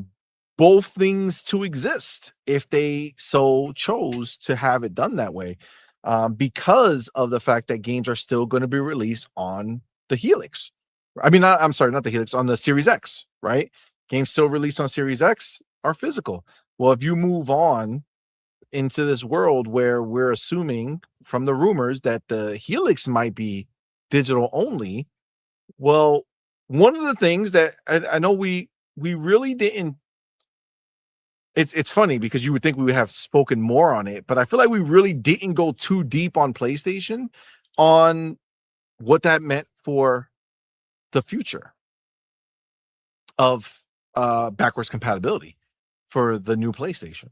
both things to exist if they so chose to have it done that way, because of the fact that games are still going to be released on the Helix. I mean, not the Helix, on the Series X, right? Games still released on Series X are physical. Well, if you move on into this world where we're assuming from the rumors that the Helix might be digital only, well, one of the things that I know we really didn't. It's funny because you would think we would have spoken more on it, but I feel like we really didn't go too deep on PlayStation on what that meant for the future of backwards compatibility for the new PlayStation,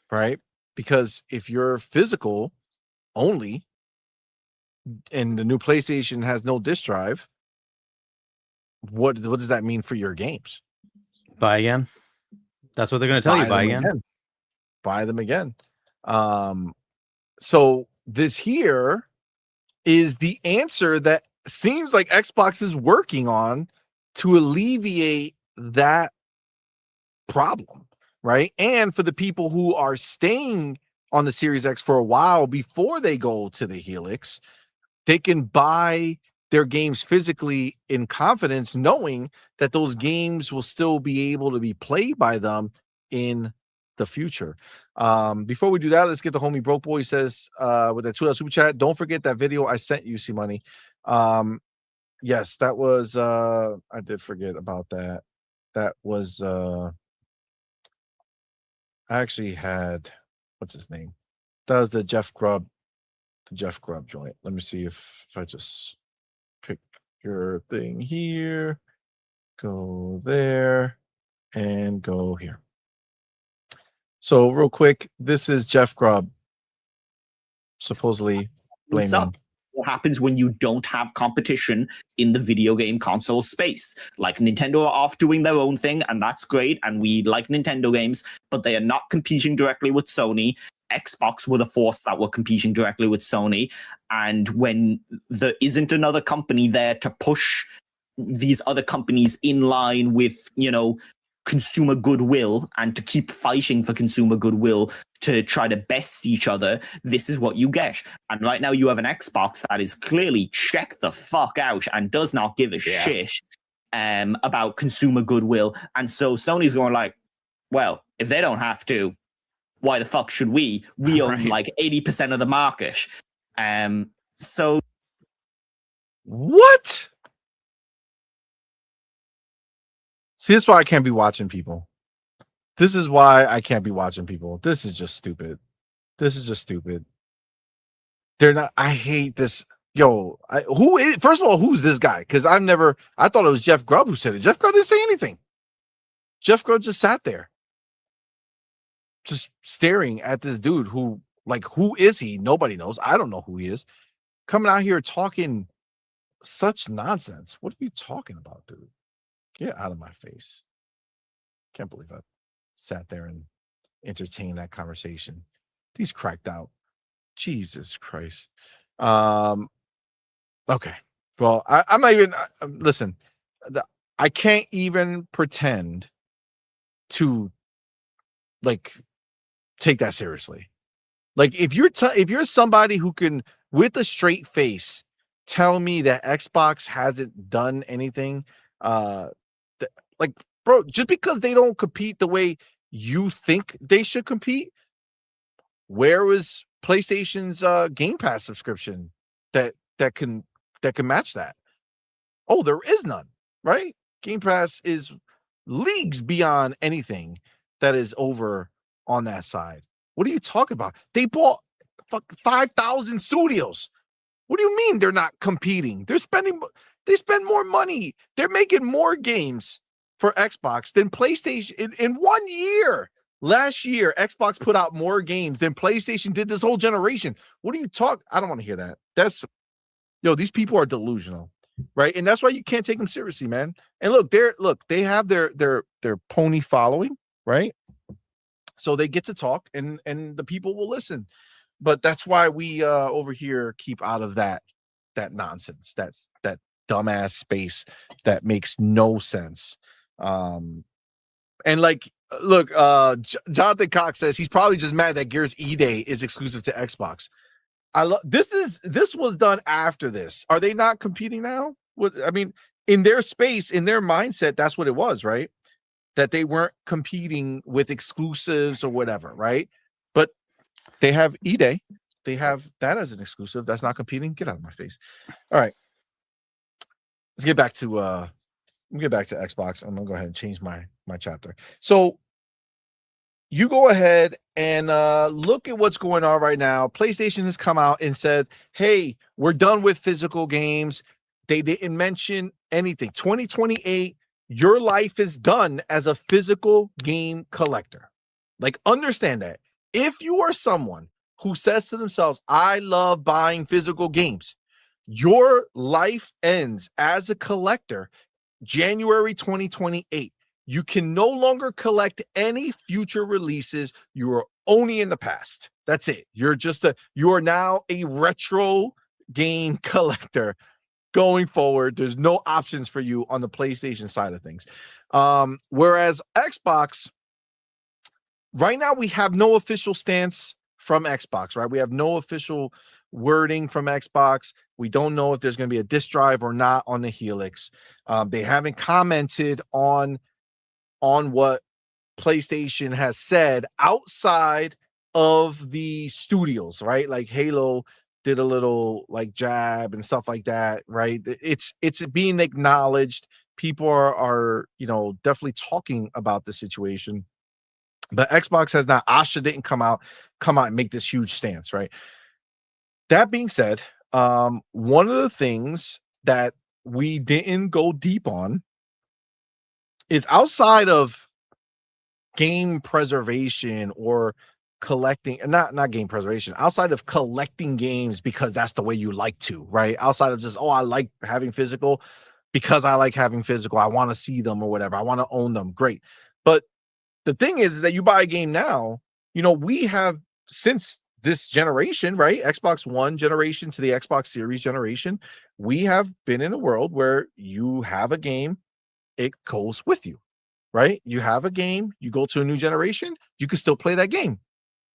right? Because if you're physical only and the new PlayStation has no disc drive, what does that mean for your games? Buy again. That's what they're going to tell you. Buy again. Buy them again. So this here is the answer that seems like Xbox is working on to alleviate that problem, right? And for the people who are staying on the Series X for a while before they go to the Helix, they can buy their games physically in confidence, knowing that those games will still be able to be played by them in the future. Before we do that, let's get the homie Broke Boy says with that $2 super chat. Don't forget that video I sent you, CMoney. Yes, that was I did forget about that. That was I actually had, what's his name? That was the Jeff Grubb joint. Let me see if I just pick your thing here, go there, and go here. So real quick, this is Jeff Grubb supposedly blaming. What happens when you don't have competition in the video game console space? Like, Nintendo are off doing their own thing, and that's great, and we like Nintendo games, but they are not competing directly with Sony. Xbox were the force that were competing directly with Sony, and when there isn't another company there to push these other companies in line with, consumer goodwill and to keep fighting for consumer goodwill to try to best each other, this is what you get. And right now you have an Xbox that is clearly check the fuck out and does not give a shit about consumer goodwill. And so Sony's going like, well, if they don't have to, why the fuck should we? We own like 80% of the market. So what? See, this is why I can't be watching people. This is why I can't be watching people. This is just stupid. This is just stupid. They're not. I hate this. Yo, who is? First of all, who's this guy? Because I thought it was Jeff Grubb who said it. Jeff Grubb didn't say anything. Jeff Grubb just sat there, just staring at this dude who, like, who is he? Nobody knows. I don't know who he is. Coming out here talking such nonsense. What are you talking about, dude? Get out of my face. Can't believe I sat there and entertained that conversation. He's cracked out. Jesus Christ. Okay. Well, I'm not even listen. I can't even pretend to like take that seriously. Like if you're somebody who can with a straight face tell me that Xbox hasn't done anything, like, bro, just because they don't compete the way you think they should compete, where was PlayStation's Game Pass subscription that can match that? Oh, there is none, right? Game Pass is leagues beyond anything that is over on that side. What are you talking about? They bought 5,000 studios. What do you mean they're not competing? They spend more money. They're making more games for Xbox than PlayStation in 1 year. Last year, Xbox put out more games than PlayStation did this whole generation. What are you talking? I don't want to hear that. These people are delusional, right? And that's why you can't take them seriously, man. And they have their pony following, right? So they get to talk and the people will listen. But that's why we over here keep out of that nonsense. That's that dumbass space that makes no sense. And like, look, Jonathan Cox says he's probably just mad that Gears E-Day is exclusive to Xbox. This was done after this. Are they not competing now? In their space, in their mindset, that's what it was, right? That they weren't competing with exclusives or whatever, right? But they have E-Day. They have that as an exclusive. That's not competing. Get out of my face. All right. Let's get back to Xbox. I'm gonna go ahead and change my chapter. So you go ahead and look at what's going on right now. PlayStation has come out and said, hey, we're done with physical games. They didn't mention anything. 2028, your life is done as a physical game collector. Like, understand that. If you are someone who says to themselves, I love buying physical games, your life ends as a collector January 2028. You can no longer collect any future releases. You are only in the past. That's it. You are now a retro game collector going forward. There's no options for you on the PlayStation side of things. Whereas Xbox, right now, we have no official stance from Xbox, right? We have no official wording from Xbox. We don't know if there's going to be a disk drive or not on the Helix. They haven't commented on what PlayStation has said outside of the studios, right? Like Halo did a little like jab and stuff like that, right? It's being acknowledged. People are definitely talking about the situation. But Xbox has not. Asha didn't come out and make this huge stance, right? That being said, one of the things that we didn't go deep on is outside of game preservation or collecting, not game preservation, outside of collecting games because that's the way you like to, right? Outside of just, I like having physical because I like having physical. I want to see them or whatever. I want to own them. Great. But the thing is that you buy a game now, we have, since this generation, right? Xbox One generation to the Xbox Series generation, we have been in a world where you have a game, it goes with you, right? You have a game, you go to a new generation, you can still play that game,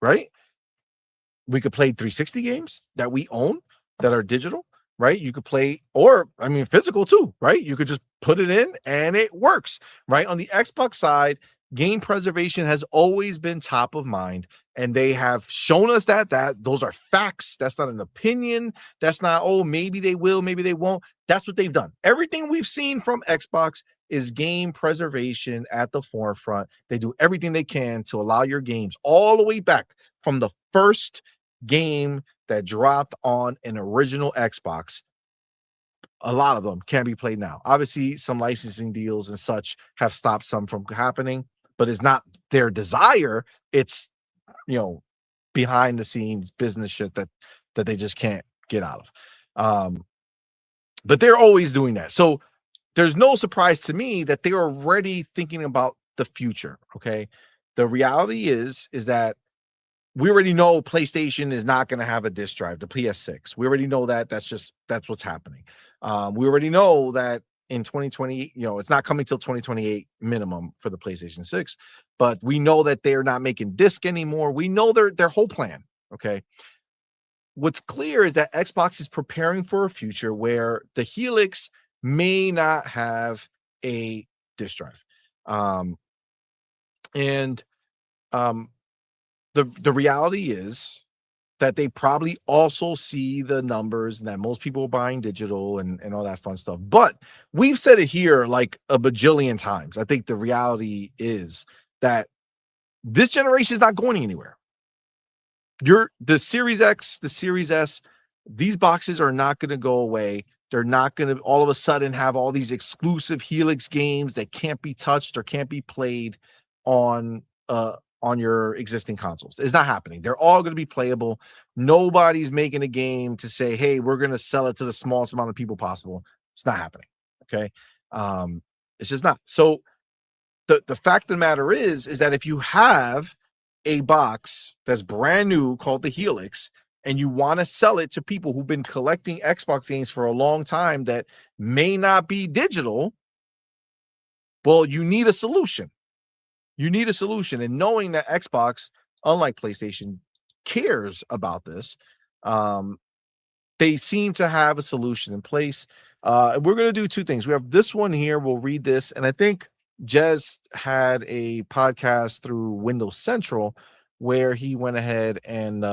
right? We could play 360 games that we own that are digital, right? You could play, or I mean, physical too, right? You could just put it in and it works, right? On the Xbox side, game preservation has always been top of mind, and they have shown us that those are facts. That's not an opinion. That's not, oh, maybe they will, maybe they won't. That's what they've done. Everything we've seen from Xbox is game preservation at the forefront. They do everything they can to allow your games all the way back from the first game that dropped on an original Xbox. A lot of them can be played now. Obviously, some licensing deals and such have stopped some from happening, but it's not their desire. It's, behind the scenes business shit that they just can't get out of. But they're always doing that. So there's no surprise to me that they're already thinking about the future. Okay. The reality is that we already know PlayStation is not going to have a disc drive, the PS6. We already know that. That's what's happening. We already know that in 2020, it's not coming till 2028 minimum for the PlayStation 6, but we know that they're not making disc anymore. We know their whole plan. Okay. What's clear is that Xbox is preparing for a future where the Helix may not have a disc drive. The reality is that they probably also see the numbers and that most people are buying digital and all that fun stuff. But we've said it here like a bajillion times. I think the reality is that this generation is not going anywhere. The Series X, the Series S, these boxes are not going to go away. They're not going to all of a sudden have all these exclusive Helix games that can't be touched or can't be played on your existing consoles. It's not happening. They're all going to be playable. Nobody's making a game to say, hey, we're going to sell it to the smallest amount of people possible. It's not happening. Okay. It's just not. So the fact of the matter is that if you have a box that's brand new called the Helix, and you want to sell it to people who've been collecting Xbox games for a long time that may not be digital, well, you need a solution. You need a solution. And knowing that Xbox, unlike PlayStation, cares about this, they seem to have a solution in place. We're going to do two things. We have this one here. We'll read this. And I think Jez had a podcast through Windows Central where he went ahead and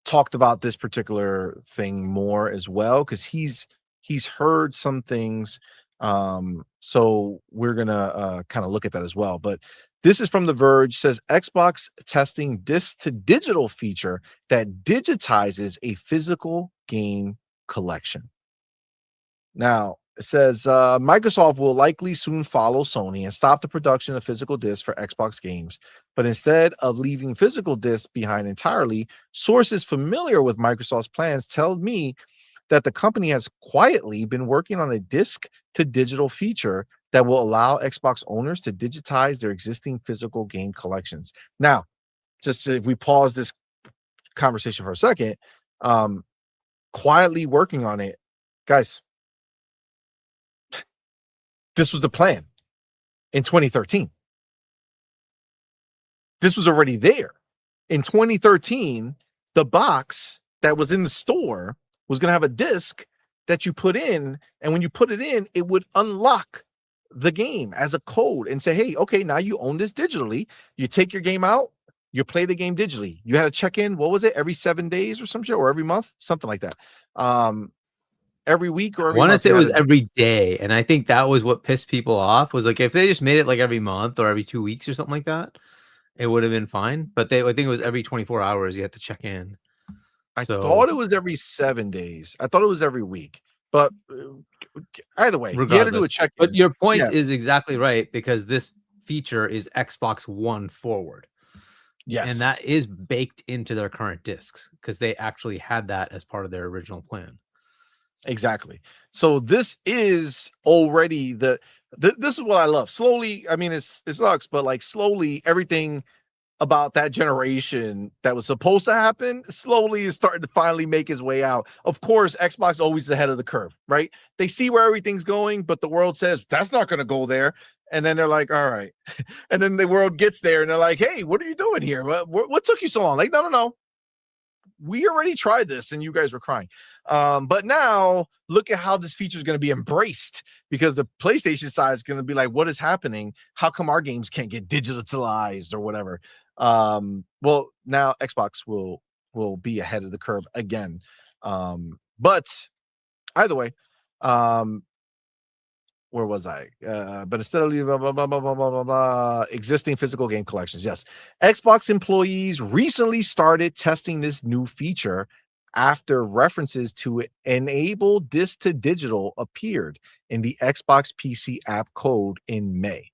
talked about this particular thing more as well, because he's heard some things. So we're gonna kind of look at that as well. But this is from The Verge. Says Xbox testing disc to digital feature that digitizes a physical game collection. Now it says Microsoft will likely soon follow Sony and stop the production of physical discs for Xbox games. But instead of leaving physical discs behind entirely, sources familiar with Microsoft's plans tell me that the company has quietly been working on a disc to digital feature that will allow Xbox owners to digitize their existing physical game collections. Now, just if we pause this conversation for a second, quietly working on it, guys, this was the plan in 2013. This was already there. In 2013, the box that was in the store was going to have a disc that you put in. And when you put it in, it would unlock the game as a code and say, hey, okay, now you own this digitally. You take your game out, you play the game digitally. You had to check in, what was it, every 7 days or some shit, or every month? Something like that. Every week or every month. I want to say it was every day. And I think that was what pissed people off, was like if they just made it like every month or every 2 weeks or something like that, it would have been fine. But I think it was every 24 hours you had to check in. I thought it was every 7 days. I thought it was every week. But either way, you had to do a check. But your point is exactly right, because this feature is Xbox One forward. Yes. And that is baked into their current discs because they actually had that as part of their original plan. Exactly. So this is already this is what I love. Slowly, I mean, it sucks, but like slowly everything about that generation that was supposed to happen slowly is starting to finally make his way out. Of course, Xbox always ahead of the curve, right? They see where everything's going, but the world says that's not going to go there. And then they're like, all right. And then the world gets there and they're like, hey, what are you doing here? What took you so long? Like, no. We already tried this and you guys were crying. But now look at how this feature is going to be embraced, because the PlayStation side is going to be like, what is happening? How come our games can't get digitalized or whatever? Well, now Xbox will be ahead of the curve again. But either way, where was I? But instead of existing physical game collections, yes, Xbox employees recently started testing this new feature after references to enable disc to digital appeared in the Xbox PC app code in May.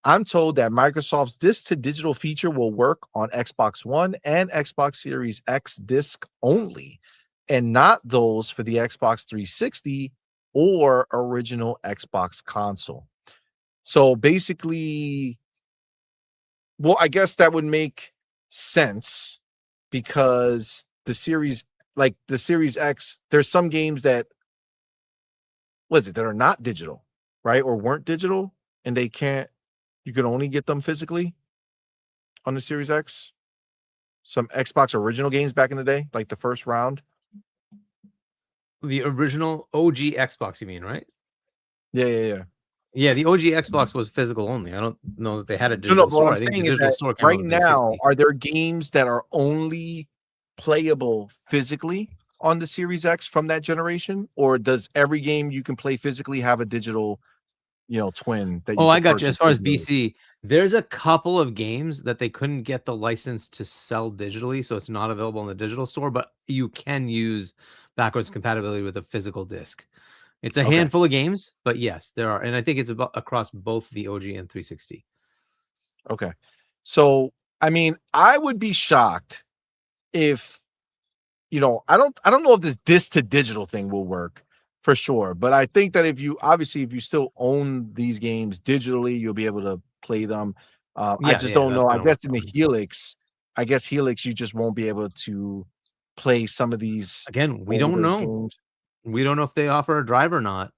I'm told that Microsoft's disc to digital feature will work on Xbox One and Xbox Series X disc only, and not those for the Xbox 360 or original Xbox console. So basically, well, I guess that would make sense, because the Series X, there's some games that are not digital, right? Or weren't digital, and you can only get them physically on the Series X. Some Xbox original games back in the day, like the first round. The original OG Xbox, you mean, right? Yeah. Yeah, the OG Xbox was physical only. I don't know that they had a digital store. What I I'm think saying the is digital that store came out right with now, 360. are there games that are only playable physically on the Series X from that generation, or does every game you can play physically have a digital, twin that you Oh, can I got you. purchase As far as digitally? BC, there's a couple of games that they couldn't get the license to sell digitally, so it's not available in the digital store, but you can use backwards compatibility with a physical disc. It's a Okay. handful of games, but yes, there are. And I think it's about across both the OG and 360. Okay. So, I mean, I would be shocked if, I don't know if this disc to digital thing will work for sure, but I think that if you still own these games digitally, you'll be able to play them. I just don't know. I guess in the Helix, you just won't be able to play some of these. Again, we don't know. Games. We don't know if they offer a drive or not.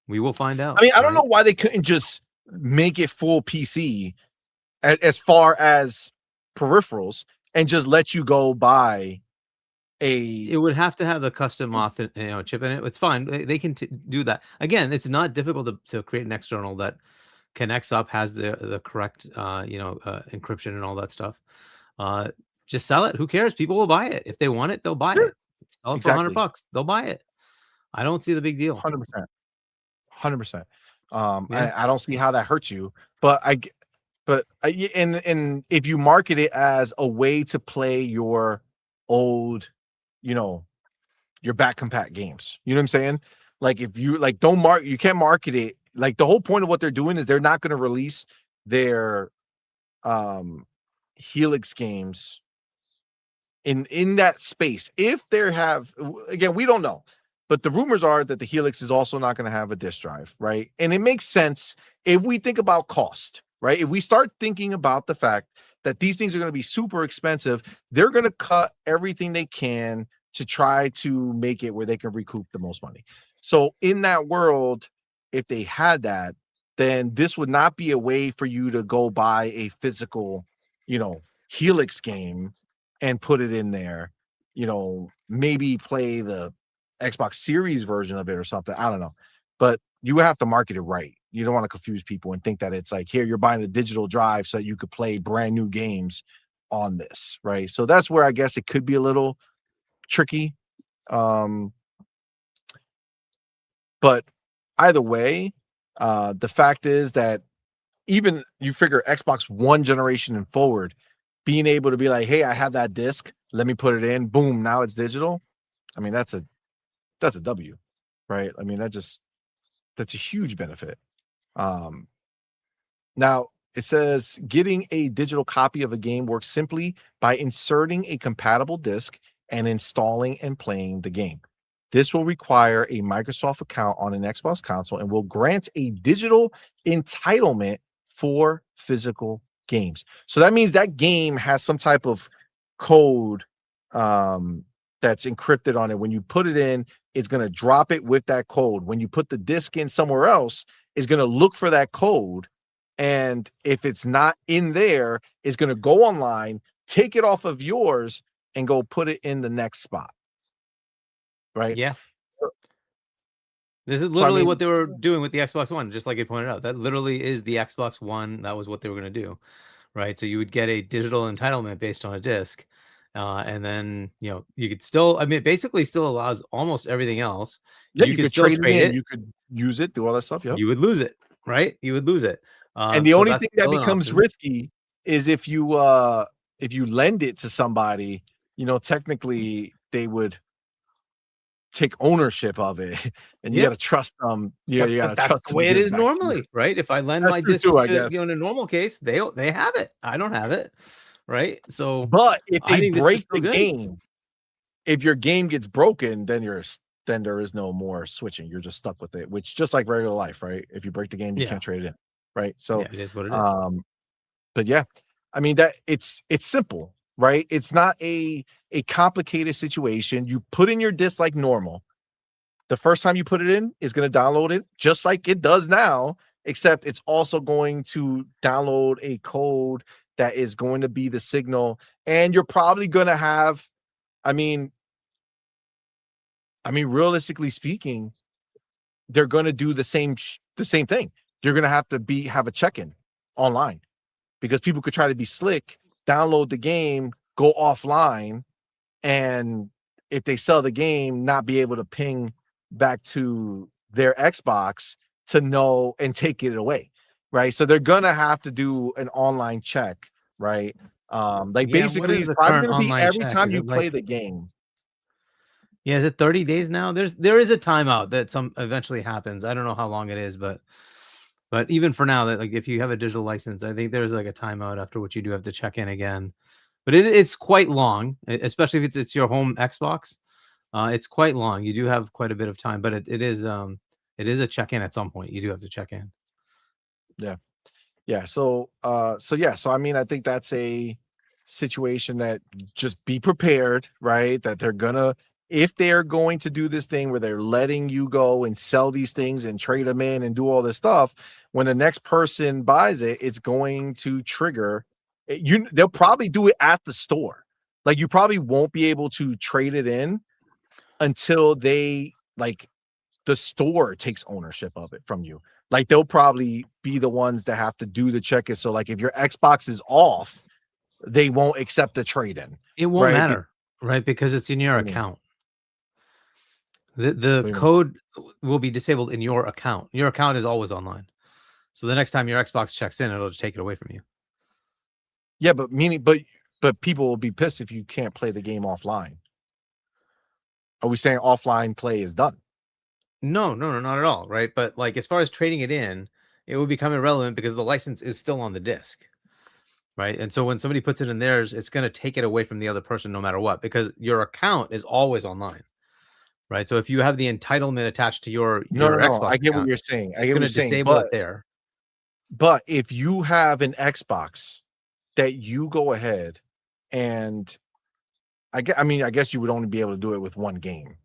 We will find out. I mean, I don't know why they couldn't just make it full PC as far as peripherals and just let you go buy It would have to have the custom chip in it. It's fine. They can do that. Again, it's not difficult to create an external that connects up, has the correct encryption and all that stuff. Just sell it. Who cares? People will buy it. If they want it, they'll buy it. Sell it for $100. They'll buy it. I don't see the big deal. 100%. I don't see how that hurts you, but if you market it as a way to play your old, your back compat games, you know what I'm saying? Like, if you you can't market it. Like, the whole point of what they're doing is they're not going to release their Helix games in that space. If they have, again, we don't know. But the rumors are that the Helix is also not going to have a disk drive, right? And it makes sense if we think about cost, right? If we start thinking about the fact that these things are going to be super expensive, they're going to cut everything they can to try to make it where they can recoup the most money. So in that world, if they had that, then this would not be a way for you to go buy a physical, Helix game and put it in there, maybe play the Xbox Series version of it or something. I don't know, but you have to market it right. You don't want to confuse people and think that it's like, here, you're buying a digital drive so that you could play brand new games on this, right? So that's where I guess it could be a little tricky. But either way, the fact is that even you figure Xbox One generation and forward, being able to be like, hey, I have that disc, let me put it in, boom, now it's digital. I mean, that's a W, right? I mean, that's a huge benefit. Now it says getting a digital copy of a game works simply by inserting a compatible disc and installing and playing the game. This will require a Microsoft account on an Xbox console and will grant a digital entitlement for physical games. So that means that game has some type of code that's encrypted on it. When you put it in, it's going to drop it with that code. When you put the disc in somewhere else, it's going to look for that code. And if it's not in there, it's going to go online, take it off of yours, and go put it in the next spot. Right? Yeah. This is literally what they were doing with the Xbox One, just like you pointed out. That literally is the Xbox One. That was what they were going to do, right? So you would get a digital entitlement based on a disc, and then you could still. I mean, it basically still allows almost everything else. Yeah, you could still trade it. You could use it, do all that stuff. Yeah, you would lose it, right? You would lose it. And the only thing that becomes risky is if you lend it to somebody. Technically they would take ownership of it, and you got to trust them. You got to trust the way it is normally, right? If I lend my disc in a normal case, they have it. I don't have it, right? So, but if they break the game, if your game gets broken, then there is no more switching. You're just stuck with it, which just like regular life, right? If you break the game, you can't trade it in, right? So it is what it is. But yeah, I mean that it's simple. Right? It's not a complicated situation. You put in your disc like normal. The first time you put it in, it's going to download it just like it does now, except it's also going to download a code that is going to be the signal. And you're probably going to have, I mean, realistically speaking, they're going to do the same thing. You're going to have a check-in online because people could try to be slick, download the game, go offline, and if they sell the game, not be able to ping back to their Xbox to know and take it away, right? So they're gonna have to do an online check, right? Basically, it's probably gonna be every time you play the game. Yeah, is it 30 days now? There is a timeout that eventually happens. I don't know how long it is, but even for now, that like if you have a digital license, I think there's like a timeout after which you do have to check in again. But it's quite long, especially if it's your home Xbox. It's quite long. You do have quite a bit of time, but it is a check in at some point. You do have to check in. Yeah. So I mean, I think that's a situation that just be prepared, right? That if they're going to do this thing where they're letting you go and sell these things and trade them in and do all this stuff, when the next person buys it, it's going to trigger they'll probably do it at the store. Like you probably won't be able to trade it in until the store takes ownership of it from you. Like they'll probably be the ones that have to do the check-in. So like if your Xbox is off, they won't accept the trade-in. It won't matter, right? Because it's in your account. The code will be disabled in your account. Your account is always online. So the next time your Xbox checks in, it'll just take it away from you. Yeah, but people will be pissed if you can't play the game offline. Are we saying offline play is done? No, not at all, right? But like as far as trading it in, it will become irrelevant because the license is still on the disc, right? And so when somebody puts it in theirs, it's going to take it away from the other person no matter what, because your account is always online. Right. So if you have the entitlement attached to your Xbox, I get what you're saying. I get what you're saying. Disable it there. But if you have an Xbox that you go ahead and I guess you would only be able to do it with one game.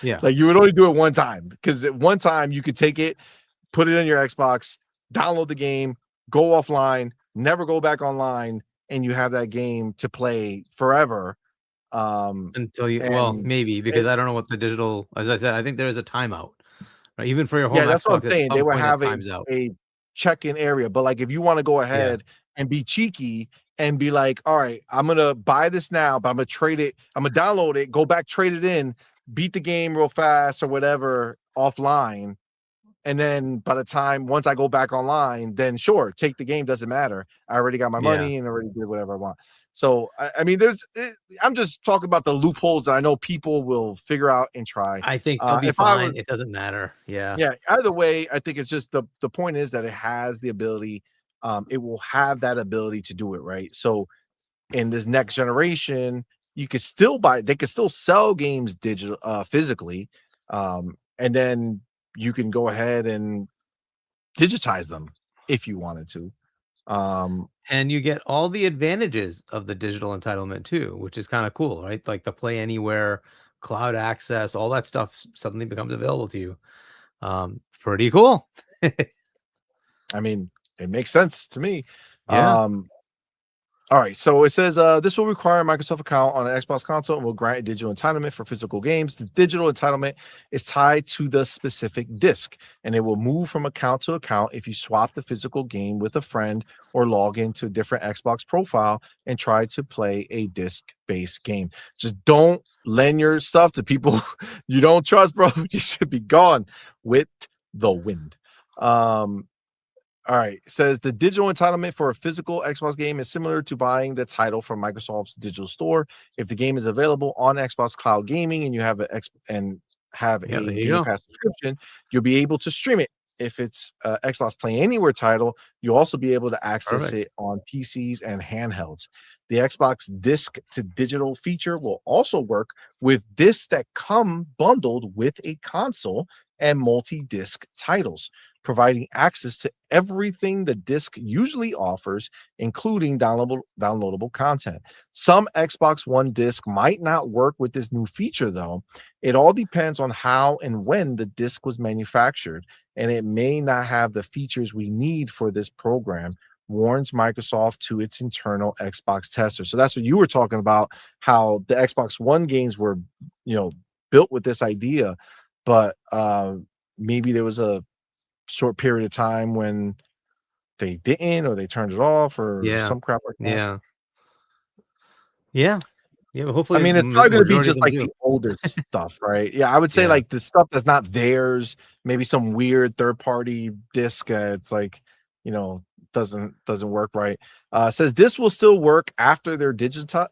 Yeah. Like you would only do it one time because at one time you could take it, put it on your Xbox, download the game, go offline, never go back online, and you have that game to play forever. Until maybe because I don't know what the digital, as I said, I think there is a timeout, right? Even for your home. Yeah, that's Xbox, what I'm saying. They would have a check-in area, but like if you want to go ahead and be cheeky and be like, all right, I'm gonna buy this now, but I'm gonna trade it, I'm gonna download it, go back, trade it in, beat the game real fast or whatever offline, and then by the time once I go back online, then sure, take the game, doesn't matter. I already got my money and already did whatever I want. So I mean, I'm just talking about the loopholes that I know people will figure out and try. I think they'll be fine. It doesn't matter. Yeah. Either way, I think it's just the point is that it has the ability. It will have that ability to do it, right? So in this next generation, you could still they could still sell games physically, and then you can go ahead and digitize them if you wanted to. And you get all the advantages of the digital entitlement too, which is kind of cool, right? Like the play anywhere, cloud access, all that stuff suddenly becomes available to you. Pretty cool. I mean, it makes sense to me. Yeah. All right, so it says this will require a Microsoft account on an Xbox console and will grant a digital entitlement for physical games. The digital entitlement is tied to the specific disc, and it will move from account to account if you swap the physical game with a friend or log into a different Xbox profile and try to play a disc-based game. Just don't lend your stuff to people you don't trust, bro. You should be gone with the wind. All right. It says the digital entitlement for a physical Xbox game is similar to buying the title from Microsoft's digital store. If the game is available on Xbox Cloud Gaming and you have a Game Pass subscription, you'll be able to stream it. If it's Xbox Play Anywhere title, you'll also be able to access it on PCs and handhelds. The Xbox disc to digital feature will also work with discs that come bundled with a console and multi-disc titles, providing access to everything the disc usually offers, including downloadable content. Some Xbox One disc might not work with this new feature, though. It all depends on how and when the disc was manufactured, and it may not have the features we need for this program, warns Microsoft to its internal Xbox tester. So that's what you were talking about, how the Xbox One games were, built with this idea, but maybe there was a short period of time when they didn't, or they turned it off, or some crap like that. Yeah. But hopefully, I mean, it's probably going to be just like the older stuff, right? Yeah, I would say like the stuff that's not theirs, maybe some weird third-party disc. It's like, doesn't work right. Says this will still work after they're digitized,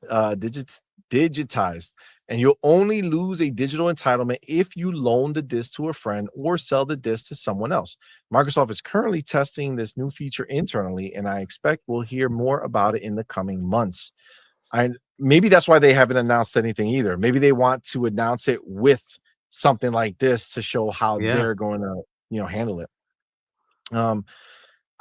and you'll only lose a digital entitlement if you loan the disc to a friend or sell the disc to someone else. Microsoft is currently testing this new feature internally, and I expect we'll hear more about it in the coming months. Maybe that's why they haven't announced anything either. Maybe they want to announce it with something like this to show how they're going to, handle it.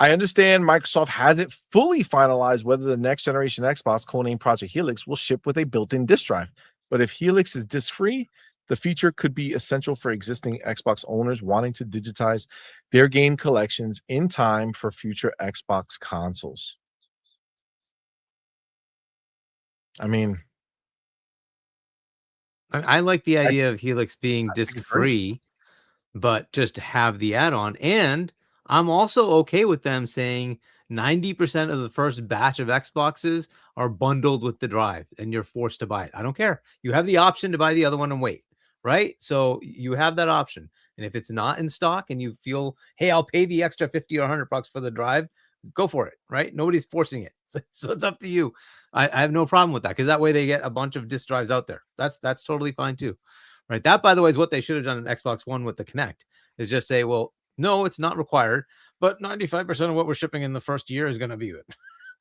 I understand Microsoft hasn't fully finalized whether the next generation Xbox, codenamed Project Helix, will ship with a built-in disk drive. But if Helix is disc-free, the feature could be essential for existing Xbox owners wanting to digitize their game collections in time for future Xbox consoles. I mean, I like the idea of Helix being disc-free, but just have the add-on. And I'm also okay with them saying 90% of the first batch of Xboxes are bundled with the drive and you're forced to buy it. I don't care. You have the option to buy the other one and wait, right? So you have that option. And if it's not in stock and you feel, hey, I'll pay the extra 50 or 100 bucks for the drive, go for it, right? Nobody's forcing it. So it's up to you. I have no problem with that, because that way they get a bunch of disk drives out there. That's totally fine too, right? That, by the way, is what they should have done in Xbox One with the Kinect, is just say, well, no, it's not required, but 95% of what we're shipping in the first year is going to be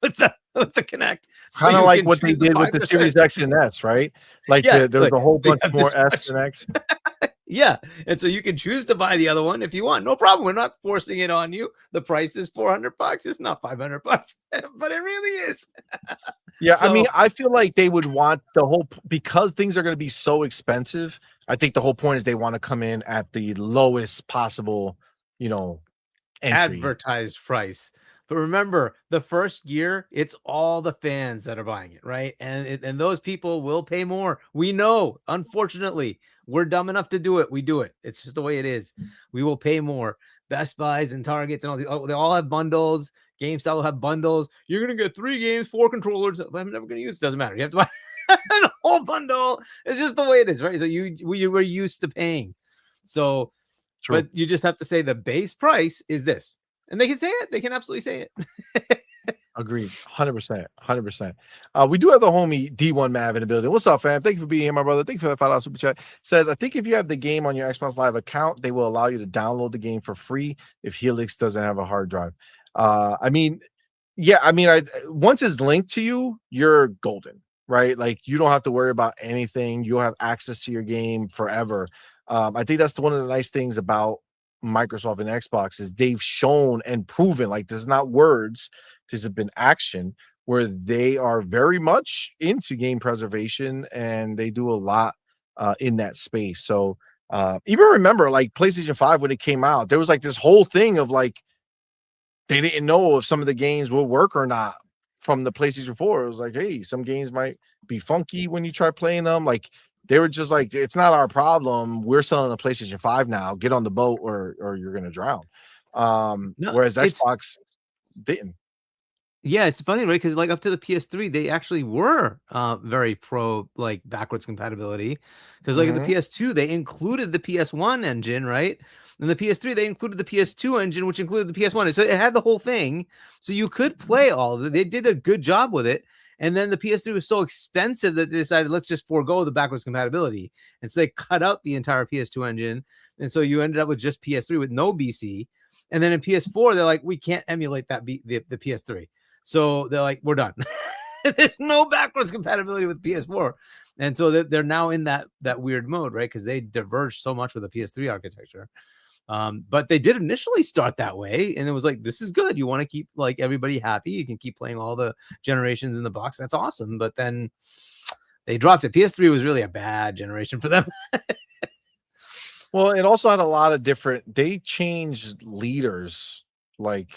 with the Kinect. Kind of like what they did with the Series X and S, right? Like there was a whole bunch more S and X. Yeah. And so you can choose to buy the other one if you want. No problem. We're not forcing it on you. The price is $400. It's not $500, but it really is. Yeah. So, I mean, I feel like they would want because things are going to be so expensive. I think the whole point is they want to come in at the lowest possible, entry. Advertised price. But remember, the first year, it's all the fans that are buying it, right? And those people will pay more. We know, unfortunately, we're dumb enough to do it. We do it. It's just the way it is. We will pay more. Best Buys and Targets and they all have bundles. GameStop will have bundles. You're going to get 3 games, 4 controllers. I'm never going to use it. Doesn't matter. You have to buy a whole bundle. It's just the way it is, right? So we're used to paying. So, true. But you just have to say the base price is this. And they can say it. They can absolutely say it. Agreed. 100%. We do have the homie D1 Mav in the building. What's up, fam? Thank you for being here, my brother. Thank you for that $5 super chat. Says, I think if you have the game on your Xbox Live account, they will allow you to download the game for free if Helix doesn't have a hard drive. Once it's linked to you, you're golden, right? Like, you don't have to worry about anything. You'll have access to your game forever. I think that's one of the nice things about Microsoft and Xbox is they've shown and proven, like, this is not words, this has been action, where they are very much into game preservation and they do a lot in that space. So even remember, like, PlayStation 5 when it came out, there was like this whole thing of like they didn't know if some of the games will work or not from the PlayStation 4. It was like, hey, some games might be funky when you try playing them. Like, they were just like, it's not our problem. We're selling a PlayStation 5 now. Get on the boat or you're gonna drown. No, Whereas it's Xbox didn't. Yeah, it's funny, right? Because like up to the PS3, they actually were very pro like backwards compatibility. Because like in the PS2, they included the PS1 engine, right? And the PS3, they included the PS2 engine, which included the PS1. So it had the whole thing. So you could play all of it. They did a good job with it. And then the PS3 was so expensive that they decided, let's just forego the backwards compatibility. And so they cut out the entire PS2 engine. And so you ended up with just PS3 with no BC. And then in PS4, they're like, we can't emulate that the PS3. So they're like, we're done. There's no backwards compatibility with PS4. And so they're now in that weird mode, right? Because they diverged so much with the PS3 architecture. But they did initially start that way. And it was like, this is good. You want to keep like everybody happy. You can keep playing all the generations in the box. That's awesome. But then they dropped it. PS3 was really a bad generation for them. Well, it also had a lot of different, they changed leaders like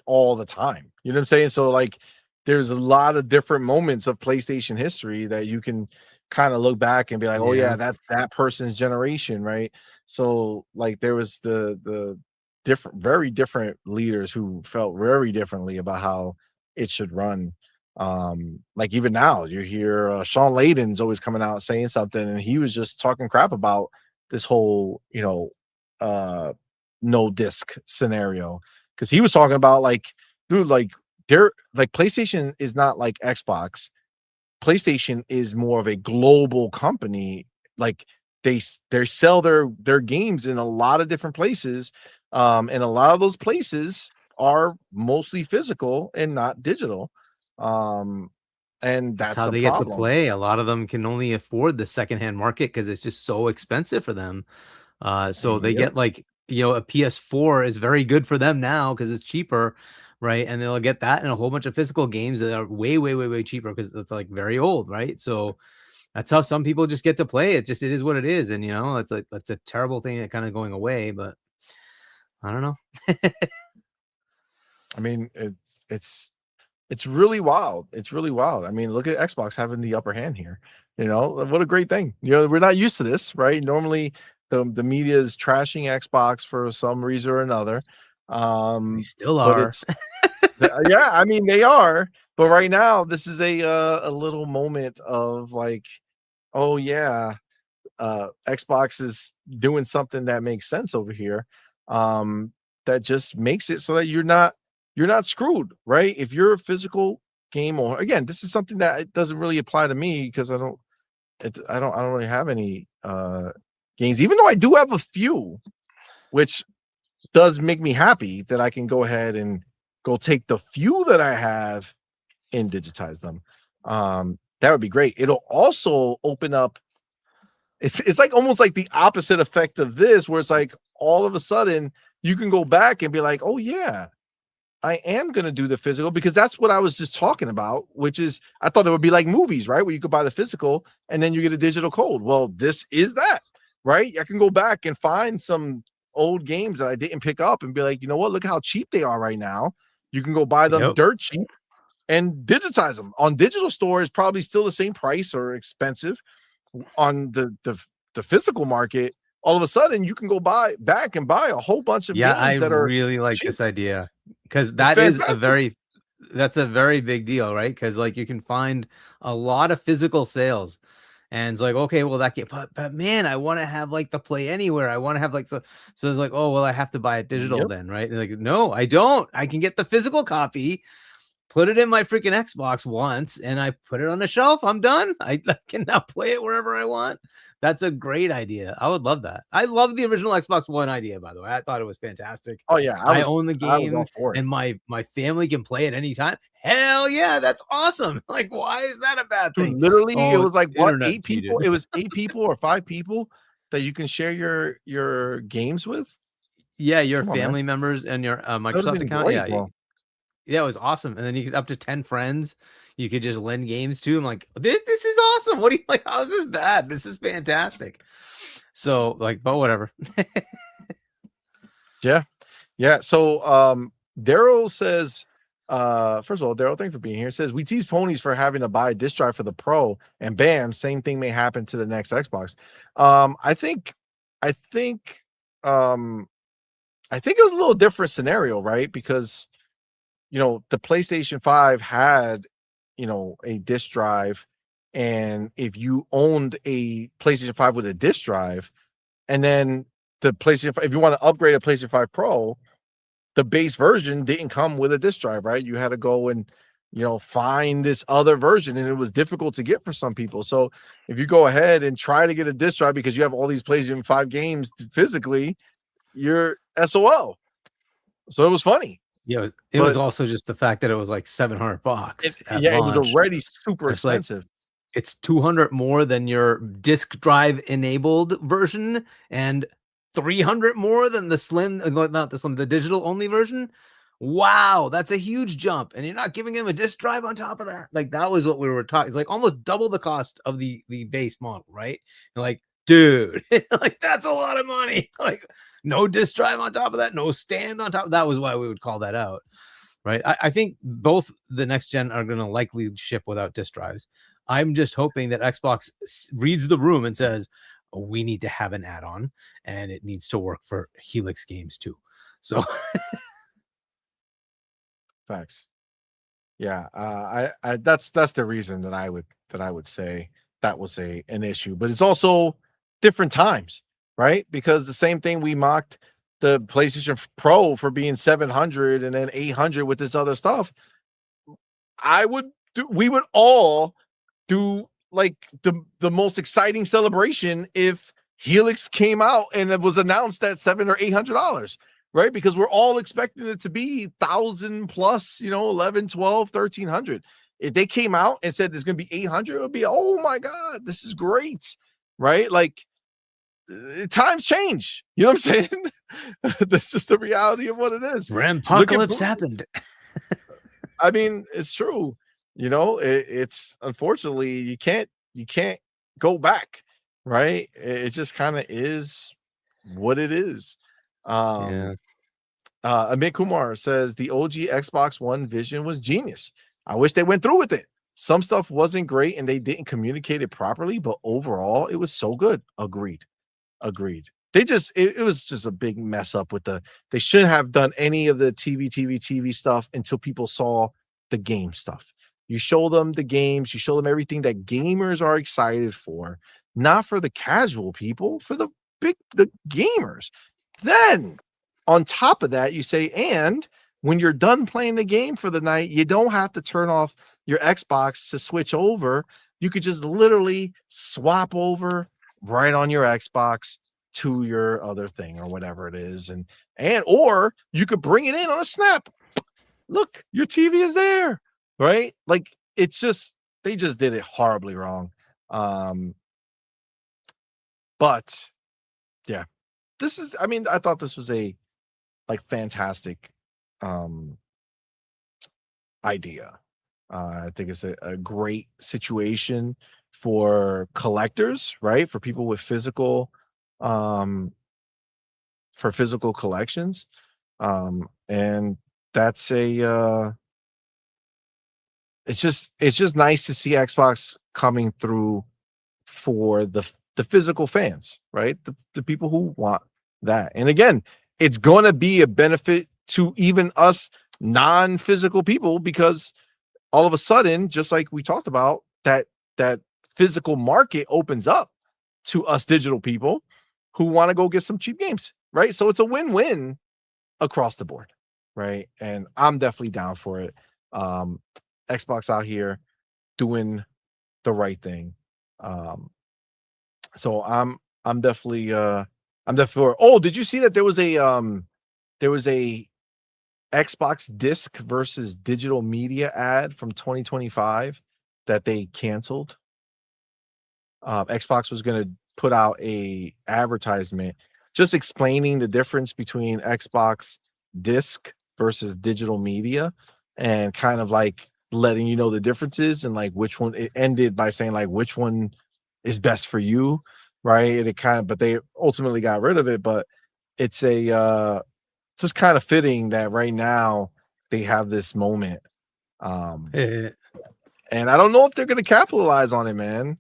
all the time. You know what I'm saying? So like there's a lot of different moments of PlayStation history that you can kind of look back and be like, oh yeah, that's that person's generation, right? So like there was the different, very different leaders who felt very differently about how it should run. Like even now you hear Shawn Layden's always coming out saying something, and he was just talking crap about this whole, you know, no disc scenario. Because he was talking about like, dude, like they're like PlayStation is not like Xbox. PlayStation is more of a global company. Like they sell their games in a lot of different places, and a lot of those places are mostly physical and not digital. And that's how they problem. get to play. A lot of them can only afford the secondhand market because it's just so expensive for them. So they get like, you know, a PS4 is very good for them now because it's cheaper, right? And they'll get that and a whole bunch of physical games that are way, way, way, way cheaper because it's like very old, right? So that's how some people just get to play it. Just it is what it is, and you know, it's like that's a terrible thing that kind of going away. But I don't know. I mean, it's really wild. It's really wild. I mean, look at Xbox having the upper hand here. You know, what a great thing. You know, we're not used to this, right? Normally the media is trashing Xbox for some reason or another. We still are. Yeah, I mean they are, but right now this is a little moment of like, oh yeah, Xbox is doing something that makes sense over here. That just makes it so that you're not screwed, right? If you're a physical game owner, again, this is something that it doesn't really apply to me because I don't really have any games, even though I do have a few, which does make me happy that I can go ahead and go take the few that I have and digitize them. That would be great. It'll also open up. It's like almost like the opposite effect of this, where it's like all of a sudden you can go back and be like, oh yeah, I am going to do the physical, because that's what I was just talking about, which is I thought it would be like movies, right? Where you could buy the physical and then you get a digital code. Well, this is that, right? I can go back and find some old games that I didn't pick up and be like, you know what? Look how cheap they are right now. You can go buy them dirt cheap and digitize them. On digital store is probably still the same price or expensive. On the physical market, all of a sudden you can go back and buy a whole bunch of games that are really like cheap. this idea, because that's a very big deal, right? Because like you can find a lot of physical sales. And it's like, okay, well, that get, but man, I want to have like the Play Anywhere. I want to have like so it's like, oh, well, I have to buy it digital then, right? And like, no, I don't. I can get the physical copy, put it in my freaking Xbox once, and I put it on the shelf. I'm done. I can now play it wherever I want. That's a great idea. I would love that. I love the original Xbox One idea, by the way. I thought it was fantastic. Oh yeah, I own the game, and my family can play it anytime. Hell yeah, that's awesome. Like, why is that a bad thing? Dude, literally, it was like what, 8 people? It was 8 people or 5 people that you can share your games with. Yeah, your Come on, man. family members and your That would've Microsoft been account. great, Yeah, bro. yeah, it was awesome. And then you could up to 10 friends. You could just lend games to. I'm like, this is awesome. What do you like? How is this bad? This is fantastic. So like, but whatever. Yeah. So Daryl says, first of all, Daryl, thanks for being here. Says we tease ponies for having to buy a disc drive for the Pro, and bam, same thing may happen to the next Xbox. I think it was a little different scenario, right? Because the PlayStation 5 had a disc drive, and if you owned a PlayStation 5 with a disc drive, and then the PlayStation 5, if you want to upgrade a PlayStation 5 Pro, the base version didn't come with a disc drive, right? You had to go and find this other version, and it was difficult to get for some people. So if you go ahead and try to get a disc drive because you have all these PlayStation 5 games physically, you're SOL. So it was funny. Yeah, it was also just the fact that it was like $700 at it launch. was already super It's like, expensive. it's $200 more than your disk drive enabled version, and $300 more than the slim, not the slim, the digital only version. Wow, that's a huge jump, and you're not giving him a disk drive on top of that. Like, that was what we were talking. It's like almost double the cost of the base model, right? You're like, dude, like that's a lot of money. Like, no disk drive on top of that, no stand on top. That was why we would call that out, right? I think both the next gen are going to likely ship without disk drives. I'm just hoping that Xbox reads the room and says, oh, we need to have an add-on, and it needs to work for Helix games too. So Facts. Yeah, I that's the reason that I would say that was an issue, but it's also different times, right? Because the same thing, we mocked the PlayStation Pro for being 700 and then 800 with this other stuff. We would all do like the most exciting celebration if Helix came out and it was announced at $700 or $800, right? Because we're all expecting it to be 1,000 plus, 11, 12, 1,300. If they came out and said there's going to be 800, it would be, oh my God, this is great, right? Like, times change. You know what I'm saying? That's just the reality of what it is. Apocalypse happened. I mean, it's true. It's unfortunately you can't go back, right? It just kind of is what it is. Amit Kumar says the OG Xbox One vision was genius. I wish they went through with it. Some stuff wasn't great and they didn't communicate it properly, but overall it was so good. Agreed. They just it was just a big mess up with they shouldn't have done any of the TV stuff until people saw the game stuff. You show them the games, you show them everything that gamers are excited for, not for the casual people, for the gamers. Then on top of that, you say, and when you're done playing the game for the night, you don't have to turn off your Xbox to switch over. You could just literally swap over right on your Xbox to your other thing or whatever it is. Or you could bring it in on a snap. Look, your TV is there, right? Like, it's just, they just did it horribly wrong. But yeah, I thought this was a fantastic idea. I think it's a great situation for collectors, right? For people with physical collections. And that's it's just nice to see Xbox coming through for the physical fans, right? The people who want that. And again, it's going to be a benefit to even us non-physical people, because all of a sudden, just like we talked about, that physical market opens up to us digital people who want to go get some cheap games, right? So it's a win-win across the board, right? And I'm definitely down for it. Xbox out here doing the right thing. So I'm definitely for. Oh, did you see that there was a Xbox disc versus digital media ad from 2025 that they canceled? Xbox was going to put out a advertisement just explaining the difference between Xbox disc versus digital media, and kind of like letting you know the differences, and like which one. It ended by saying like which one is best for you, right? And it kind of, but they ultimately got rid of it. But it's a just kind of fitting that right now they have this moment. And I don't know if they're going to capitalize on it, man.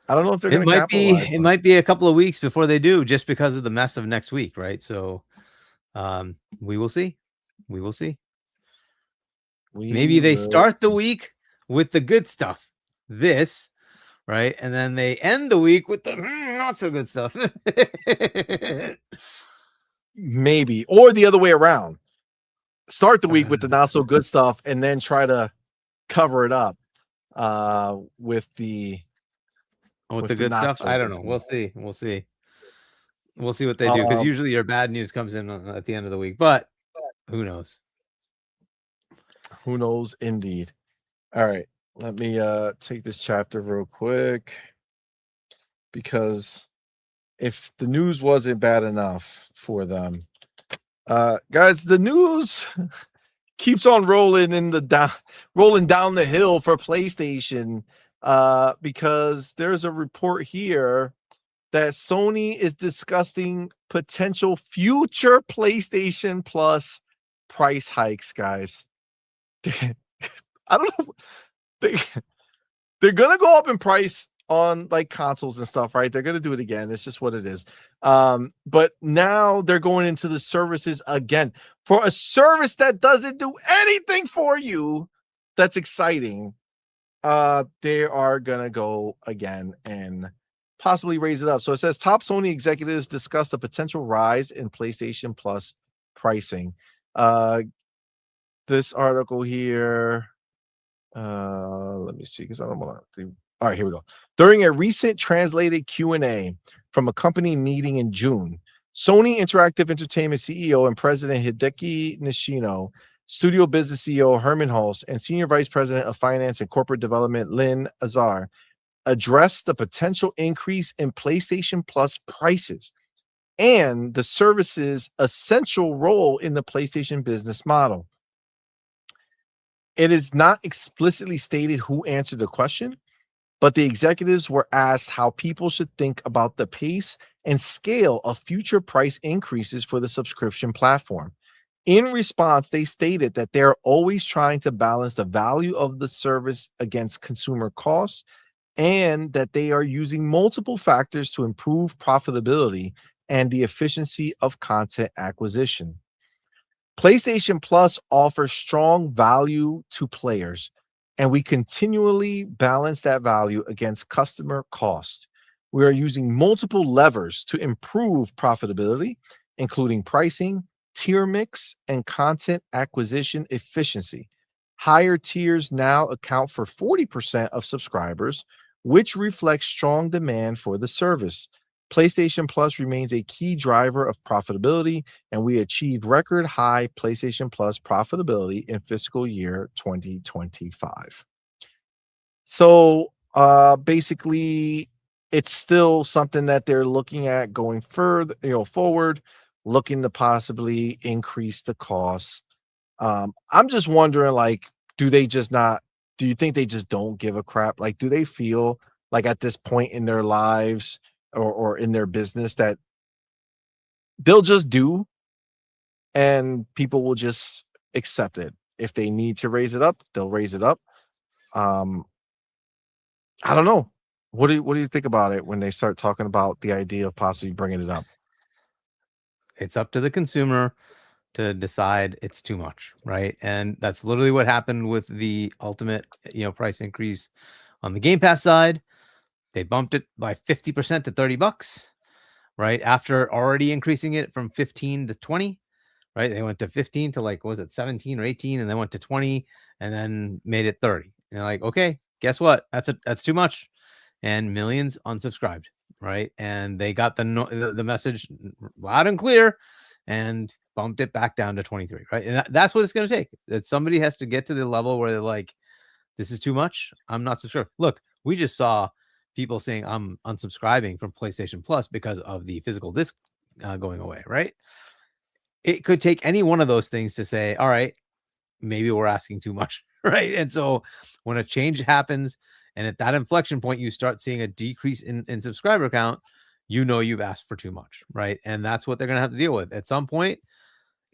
I don't know if they're going to capitalize. It might be a couple of weeks before they do, just because of the mess of next week, right? So we will see. We will see. Maybe they start the week with the good stuff, this, right? And then they end the week with the not so good stuff. Maybe, or the other way around. Start the week with the not so good stuff and then try to cover it up with the good stuff. I don't know. We'll see. We'll see what they do, because usually your bad news comes in at the end of the week, but who knows? Who knows indeed. All right, let me take this chapter real quick, because if the news wasn't bad enough for them, guys, the news keeps on rolling down the hill for PlayStation, because there's a report here that Sony is discussing potential future PlayStation Plus price hikes, guys. I don't know. They're gonna go up in price on like consoles and stuff, right? They're gonna do it again. It's just what it is. But now they're going into the services again for a service that doesn't do anything for you. That's exciting. They are gonna go again and possibly raise it up. So it says top Sony executives discuss the potential rise in PlayStation Plus pricing. This article here, let me see, because I don't want to. All right, here we go. During a recent translated Q&A from a company meeting in June, Sony Interactive Entertainment CEO and President Hideki Nishino, Studio Business CEO Herman Hulst, and Senior Vice President of Finance and Corporate Development Lynn Azar addressed the potential increase in PlayStation Plus prices and the service's essential role in the PlayStation business model. It is not explicitly stated who answered the question, but the executives were asked how people should think about the pace and scale of future price increases for the subscription platform. In response, they stated that they're always trying to balance the value of the service against consumer costs, and that they are using multiple factors to improve profitability and the efficiency of content acquisition. PlayStation Plus offers strong value to players, and we continually balance that value against customer cost. We are using multiple levers to improve profitability, including pricing, tier mix, and content acquisition efficiency. Higher tiers now account for 40% of subscribers, which reflects strong demand for the service. PlayStation Plus remains a key driver of profitability, and we achieved record high PlayStation Plus profitability in fiscal year 2025. So basically, it's still something that they're looking at going further, forward, looking to possibly increase the costs. I'm just wondering, like, do you think they just don't give a crap? Like, do they feel like at this point in their lives or in their business that they'll just do and people will just accept it? If they need to raise it up, they'll raise it up. I don't know. What do you think about it when they start talking about the idea of possibly bringing it up? It's up to the consumer to decide it's too much, right? And that's literally what happened with the ultimate, price increase on the Game Pass side. They bumped it by 50% to $30, right? After already increasing it from 15 to 20, right? They went to 15 to like, was it 17 or 18? And then went to 20 and then made it 30. And they're like, okay, guess what? That's too much. And millions unsubscribed, right? And they got the message loud and clear and bumped it back down to 23, right? And that's what it's going to take. That somebody has to get to the level where they're like, this is too much. I'm not subscribed. Look, we just saw people saying I'm unsubscribing from PlayStation Plus because of the physical disc going away, right? It could take any one of those things to say, all right, maybe we're asking too much, right? And so when a change happens and at that inflection point, you start seeing a decrease in subscriber count, you know you've asked for too much, right? And that's what they're going to have to deal with. At some point,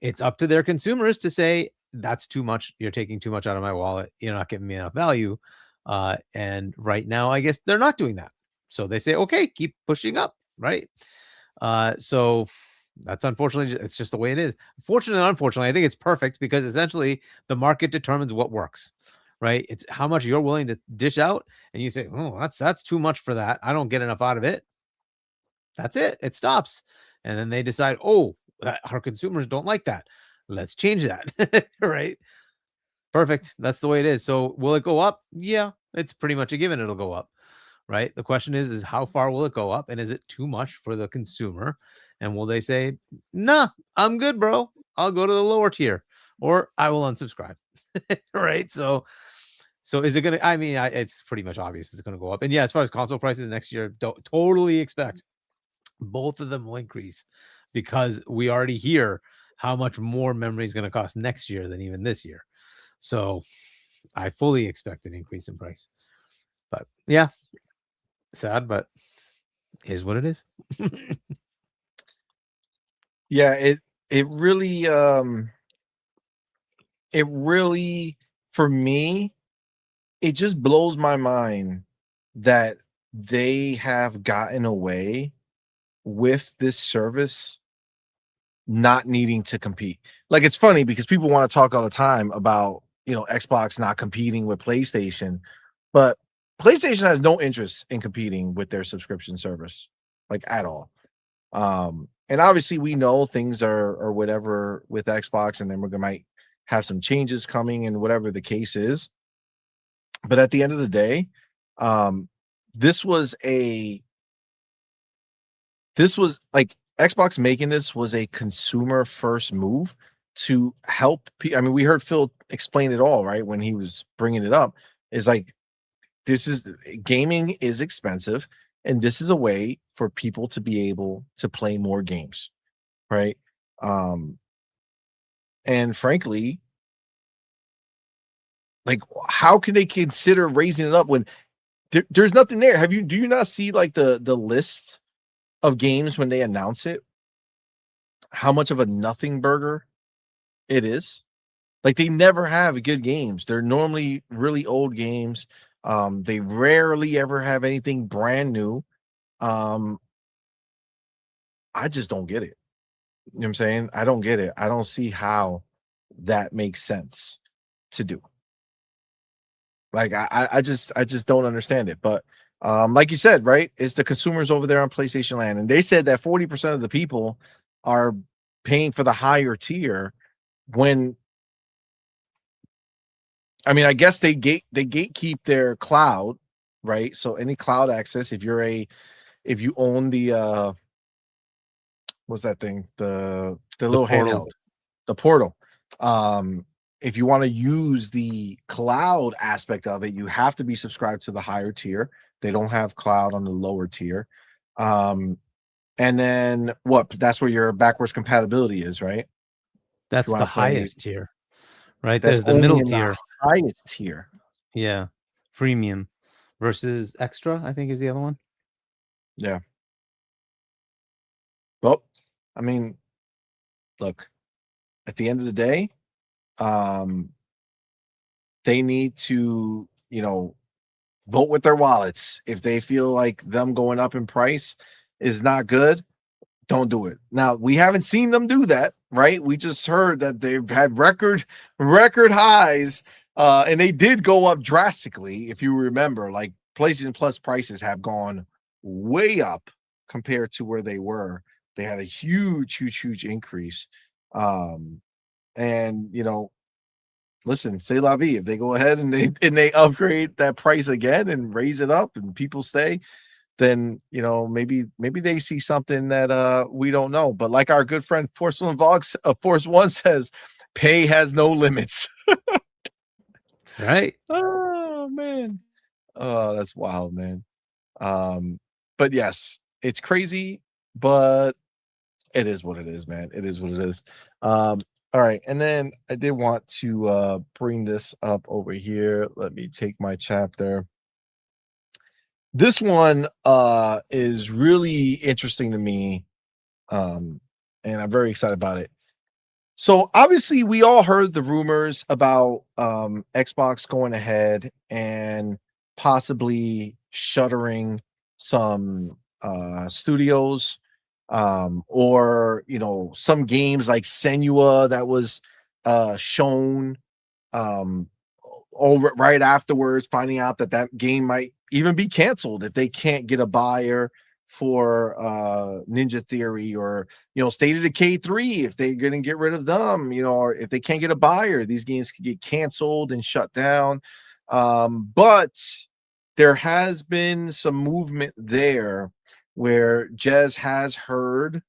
it's up to their consumers to say, that's too much. You're taking too much out of my wallet. You're not giving me enough value. And right now, I guess they're not doing that. So they say, okay, keep pushing up, right? So that's unfortunately, it's just the way it is. Fortunately and unfortunately, I think it's perfect because essentially the market determines what works, right? It's how much you're willing to dish out. And you say, oh, that's too much for that. I don't get enough out of it. That's it. It stops. And then they decide, oh, our consumers don't like that. Let's change that. Right. Perfect. That's the way it is. So will it go up? Yeah, it's pretty much a given. It'll go up. Right. The question is how far will it go up? And is it too much for the consumer? And will they say, nah, I'm good, bro. I'll go to the lower tier or I will unsubscribe. Right. So is it going to, I mean, it's pretty much obvious it's going to go up. And yeah, as far as console prices next year, don't totally expect both of them will increase because we already hear how much more memory is going to cost next year than even this year. So I fully expect an increase in price. But yeah, sad, but is what it is. Yeah, it really for me, it just blows my mind that they have gotten away with this service not needing to compete. Like, it's funny because people want to talk all the time about, Xbox not competing with PlayStation, but PlayStation has no interest in competing with their subscription service, like, at all. And obviously we know things are whatever with Xbox, and then might have some changes coming and whatever the case is. But at the end of the day, this was like Xbox making this was a consumer first move to help people. I mean, we heard Phil explain it all, right? When he was bringing it up, is like, gaming is expensive, and this is a way for people to be able to play more games, right? And frankly, like, how can they consider raising it up when there's nothing there? Do you not see like the list of games when they announce it, how much of a nothing burger it is? Like, they never have good games. They're normally really old games. They rarely ever have anything brand new. I just don't get it. You know what I'm saying? I don't get it. I don't see how that makes sense to do. Like, I just don't understand it. But like you said, right? It's the consumers over there on PlayStation Land, and they said that 40% of the people are paying for the higher tier. When, I mean, I guess they gatekeep their cloud, right? So any cloud access, if you own the what's that thing? The little portal. handheld, the portal. If you want to use the cloud aspect of it, you have to be subscribed to the higher tier. They don't have cloud on the lower tier. And then that's where your backwards compatibility is, right? That's the highest tier, right? That's There's the middle only in tier. the highest tier. Yeah. Premium versus extra, I think, is the other one. Yeah. Well, I mean, look, at the end of the day, they need to, vote with their wallets. If they feel like them going up in price is not good, don't do it. Now, we haven't seen them do that, right? We just heard that they've had record highs, and they did go up drastically. If you remember, like, PlayStation Plus prices have gone way up compared to where they were. They had a huge increase. And listen, c'est la vie. If they go ahead and they upgrade that price again and raise it up and people stay, then maybe they see something that we don't know. But like our good friend Force One says, pay has no limits. That's right. Oh man. Oh, that's wild, man. But yes, it's crazy, but It is what it is, man. It is what it is. All right, and then I did want to bring this up over here. Let me take my chapter. This one is really interesting to me, and I'm very excited about it. So obviously, we all heard the rumors about Xbox going ahead and possibly shuttering some studios, or some games like Senua that was shown over right afterwards, finding out that game might even be canceled if they can't get a buyer for Ninja Theory, or State of Decay 3 if they're going to get rid of them, or if they can't get a buyer, these games could get canceled and shut down. But there has been some movement there where Jez has heard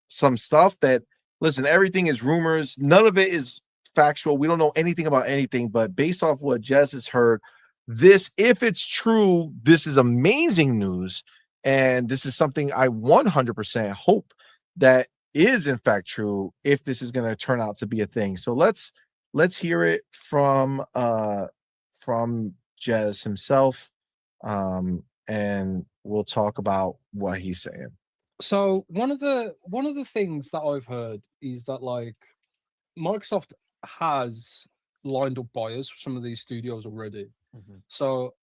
some stuff that, listen, everything is rumors, none of it is factual, we don't know anything about anything, but based off what Jez has heard, this, if it's true, this is amazing news, and this is something I 100% hope that is in fact true, if this is going to turn out to be a thing. So let's hear it from Jez himself, and we'll talk about what he's saying. So one of the things that I've heard is that, like, Microsoft has lined up buyers for some of these studios already. So,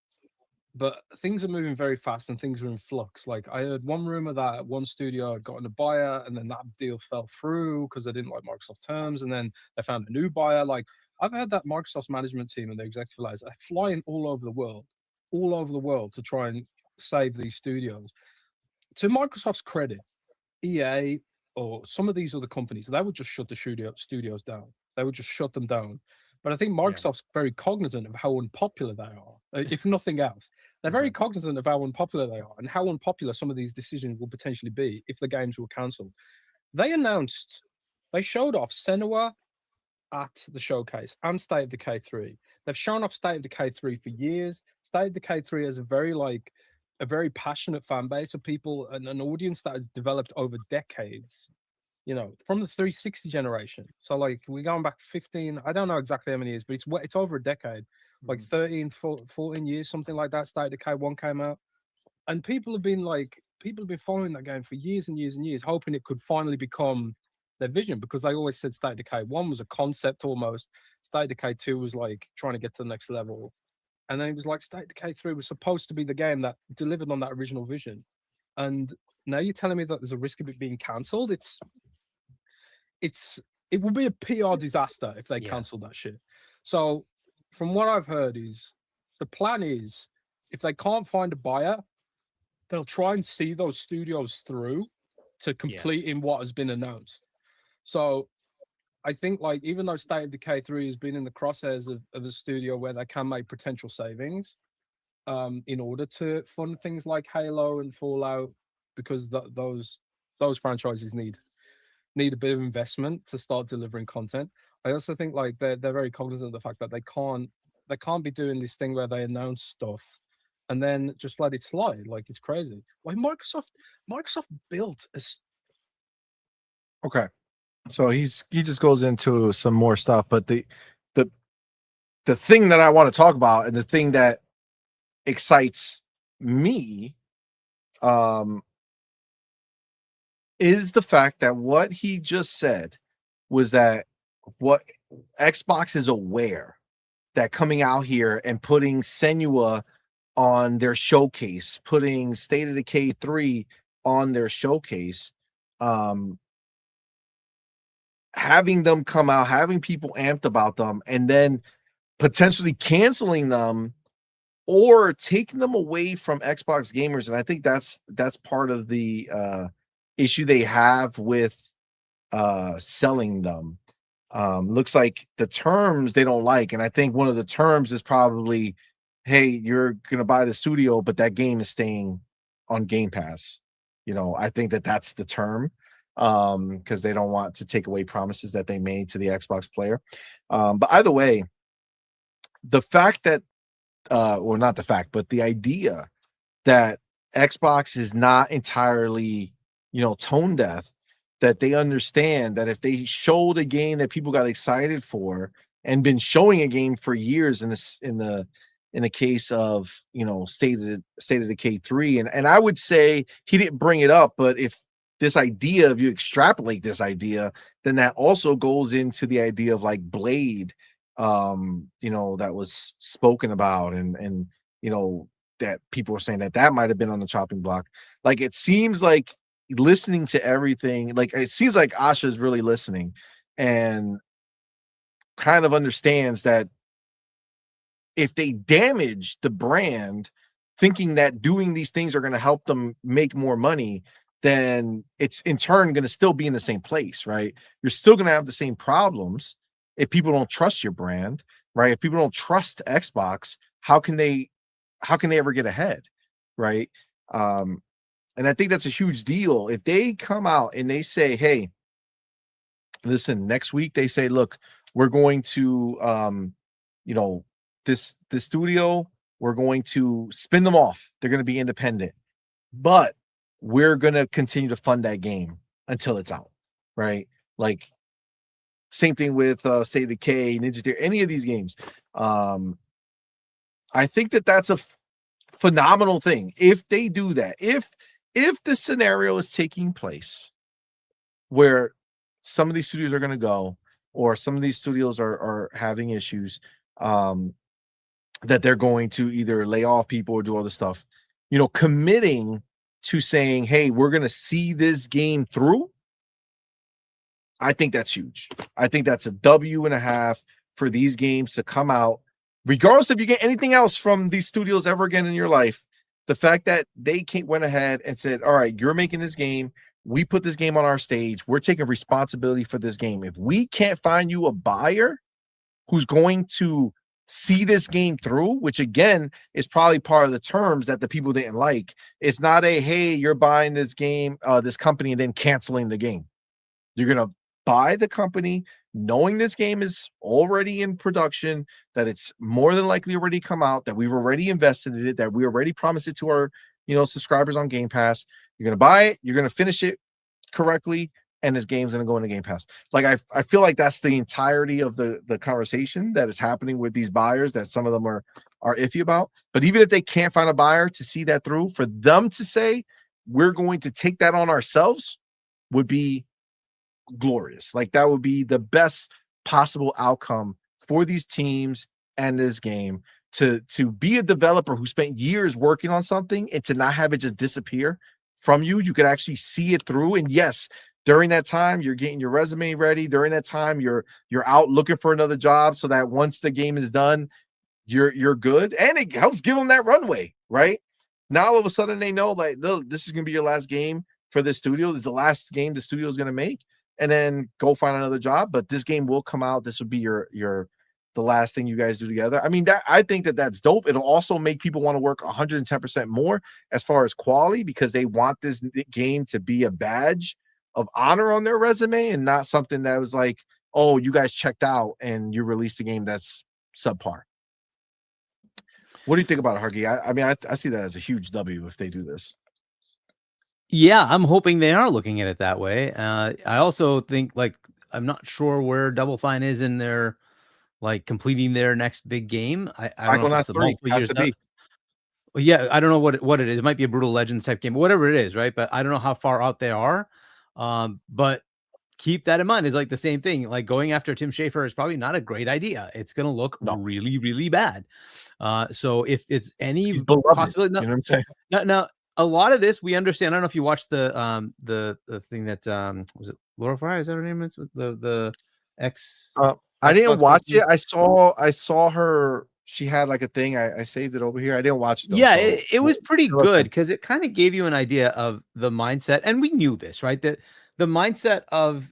but things are moving very fast and things are in flux. Like, I heard one rumor that one studio had gotten a buyer and then that deal fell through because they didn't like Microsoft terms, and then they found a new buyer. Like, I've heard that Microsoft's management team and their executive leaders are flying all over the world to try and save these studios. To Microsoft's credit, EA or some of these other companies, they would just shut the studios down. They would just shut them down. But I think Microsoft's very cognizant of how unpopular they are, if nothing else. They're very cognizant of how unpopular they are and how unpopular some of these decisions will potentially be if the games were cancelled. They showed off Senua at the showcase and State of Decay 3. They've shown off State of Decay 3 for years. State of Decay 3 has a very passionate fan base of people and an audience that has developed over decades, from the 360 generation. So, like, we're going back 15, I don't know exactly how many years, but it's over a decade, like 13, 14 years, something like that. State of Decay 1 came out, and people have been following that game for years and years and years, hoping it could finally become their vision, because they always said State of Decay 1 was a concept almost. State of Decay 2 was like trying to get to the next level. And then it was like State of Decay 3 was supposed to be the game that delivered on that original vision. And now you're telling me that there's a risk of it being cancelled? It will be a PR disaster if they cancel that shit. So from what I've heard is the plan is, if they can't find a buyer, they'll try and see those studios through to completing what has been announced. So I think, like, even though State of Decay 3 has been in the crosshairs of a studio where they can make potential savings in order to fund things like Halo and Fallout, because those franchises need a bit of investment to start delivering content. I also think, like, they're very cognizant of the fact that they can't be doing this thing where they announce stuff and then just let it slide. Like, it's crazy. Like, Microsoft built a... Okay. So he just goes into some more stuff, but the thing that I want to talk about, and the thing that excites me, is the fact that what he just said was that what Xbox is aware that coming out here and putting Senua on their showcase, putting State of Decay 3 on their showcase, having them come out, having people amped about them, and then potentially canceling them or taking them away from Xbox gamers. And I think that's part of the issue they have with selling them. Looks like the terms they don't like. And I think one of the terms is probably, hey, you're going to buy the studio, but that game is staying on Game Pass. I think that's the term. Because they don't want to take away promises that they made to the Xbox player. But either way, the fact that, well, not the fact, but the idea that Xbox is not entirely, tone deaf that they understand that if they showed a game that people got excited for and been showing a game for years in the case of, you know, State of Decay 3, and I would say he didn't bring it up, but if this idea, if you extrapolate this idea, then that also goes into the idea of like Blade, you know, that was spoken about, and you know, that people were saying that might have been on the chopping block. Like, it seems like listening to everything, like it seems like Asha is really listening and kind of understands that if they damage the brand thinking that doing these things are going to help them make more money, then it's in turn going to still be in the same place, right? You're still going to have the same problems if people don't trust your brand, right? If people don't trust Xbox, how can they ever get ahead, right? And I think that's a huge deal. If they come out and they say, hey, listen, next week they say, look, we're going to, you know, this studio, we're going to spin them off. They're going to be independent, but we're going to continue to fund that game until it's out, right? Like, same thing with State of Decay, Ninja Theory, any of these games. I think that's a phenomenal thing if they do that. If the scenario is taking place where some of these studios are going to go, or some of these studios are having issues, that they're going to either lay off people or do other stuff, you know, committing to saying, hey, we're going to see this game through, I think that's huge. I think that's a W.5 for these games to come out, regardless if you get anything else from these studios ever again in your life. The fact that they went ahead and said, all right, you're making this game. We put this game on our stage. We're taking responsibility for this game. If we can't find you a buyer who's going to see this game through, which again is probably part of the terms that the people didn't like. It's not a, hey, you're buying this game, this company, and then canceling the game. You're going to buy the company knowing this game is already in production, that it's more than likely already come out, that we've already invested in it, that we already promised it to our, subscribers on Game Pass. You're going to buy it, you're going to finish it correctly, and this game's going to go into Game Pass. Like, I feel like that's the entirety of the conversation that is happening with these buyers, that some of them are iffy about. But even if they can't find a buyer to see that through, for them to say, we're going to take that on ourselves, would be glorious. Like, that would be the best possible outcome for these teams and this game, to be a developer who spent years working on something and to not have it just disappear from you. You could actually see it through. And yes, during that time, you're getting your resume ready. During that time, you're out looking for another job, so that once the game is done, you're good. And it helps give them that runway, right? Now all of a sudden they know, like, look, this is gonna be your last game for this studio. This is the last game the studio is gonna make, and then go find another job. But this game will come out. This will be the last thing you guys do together. I mean, I think that's dope. It'll also make people want to work 110% more as far as quality, because they want this game to be a badge of honor on their resume, and not something that was like, oh, you guys checked out and you released a game that's subpar. What do you think about it, Hargy? I mean, I see that as a huge W if they do this. Yeah, I'm hoping they are looking at it that way. I also think, like, I'm not sure where Double Fine is in their, like, completing their next big game. I don't know if it's the multiple years. Well, yeah, I don't know what it is. It might be a Brutal Legends type game, but whatever it is, right? But I don't know how far out they are. But keep that in mind. Is like the same thing. Like, going after Tim Schafer is probably not a great idea. It's going to look really, really bad. So if it's any possibility, you know what I'm saying? Now, a lot of this we understand. I don't know if you watched the thing that was it Laura Fry? Is that her name? Is the ex? I didn't watch it. I saw her. She had like a thing. I saved it over here. I didn't watch it though, yeah, so. it was pretty good, because it kind of gave you an idea of the mindset, and we knew this, right? That the mindset of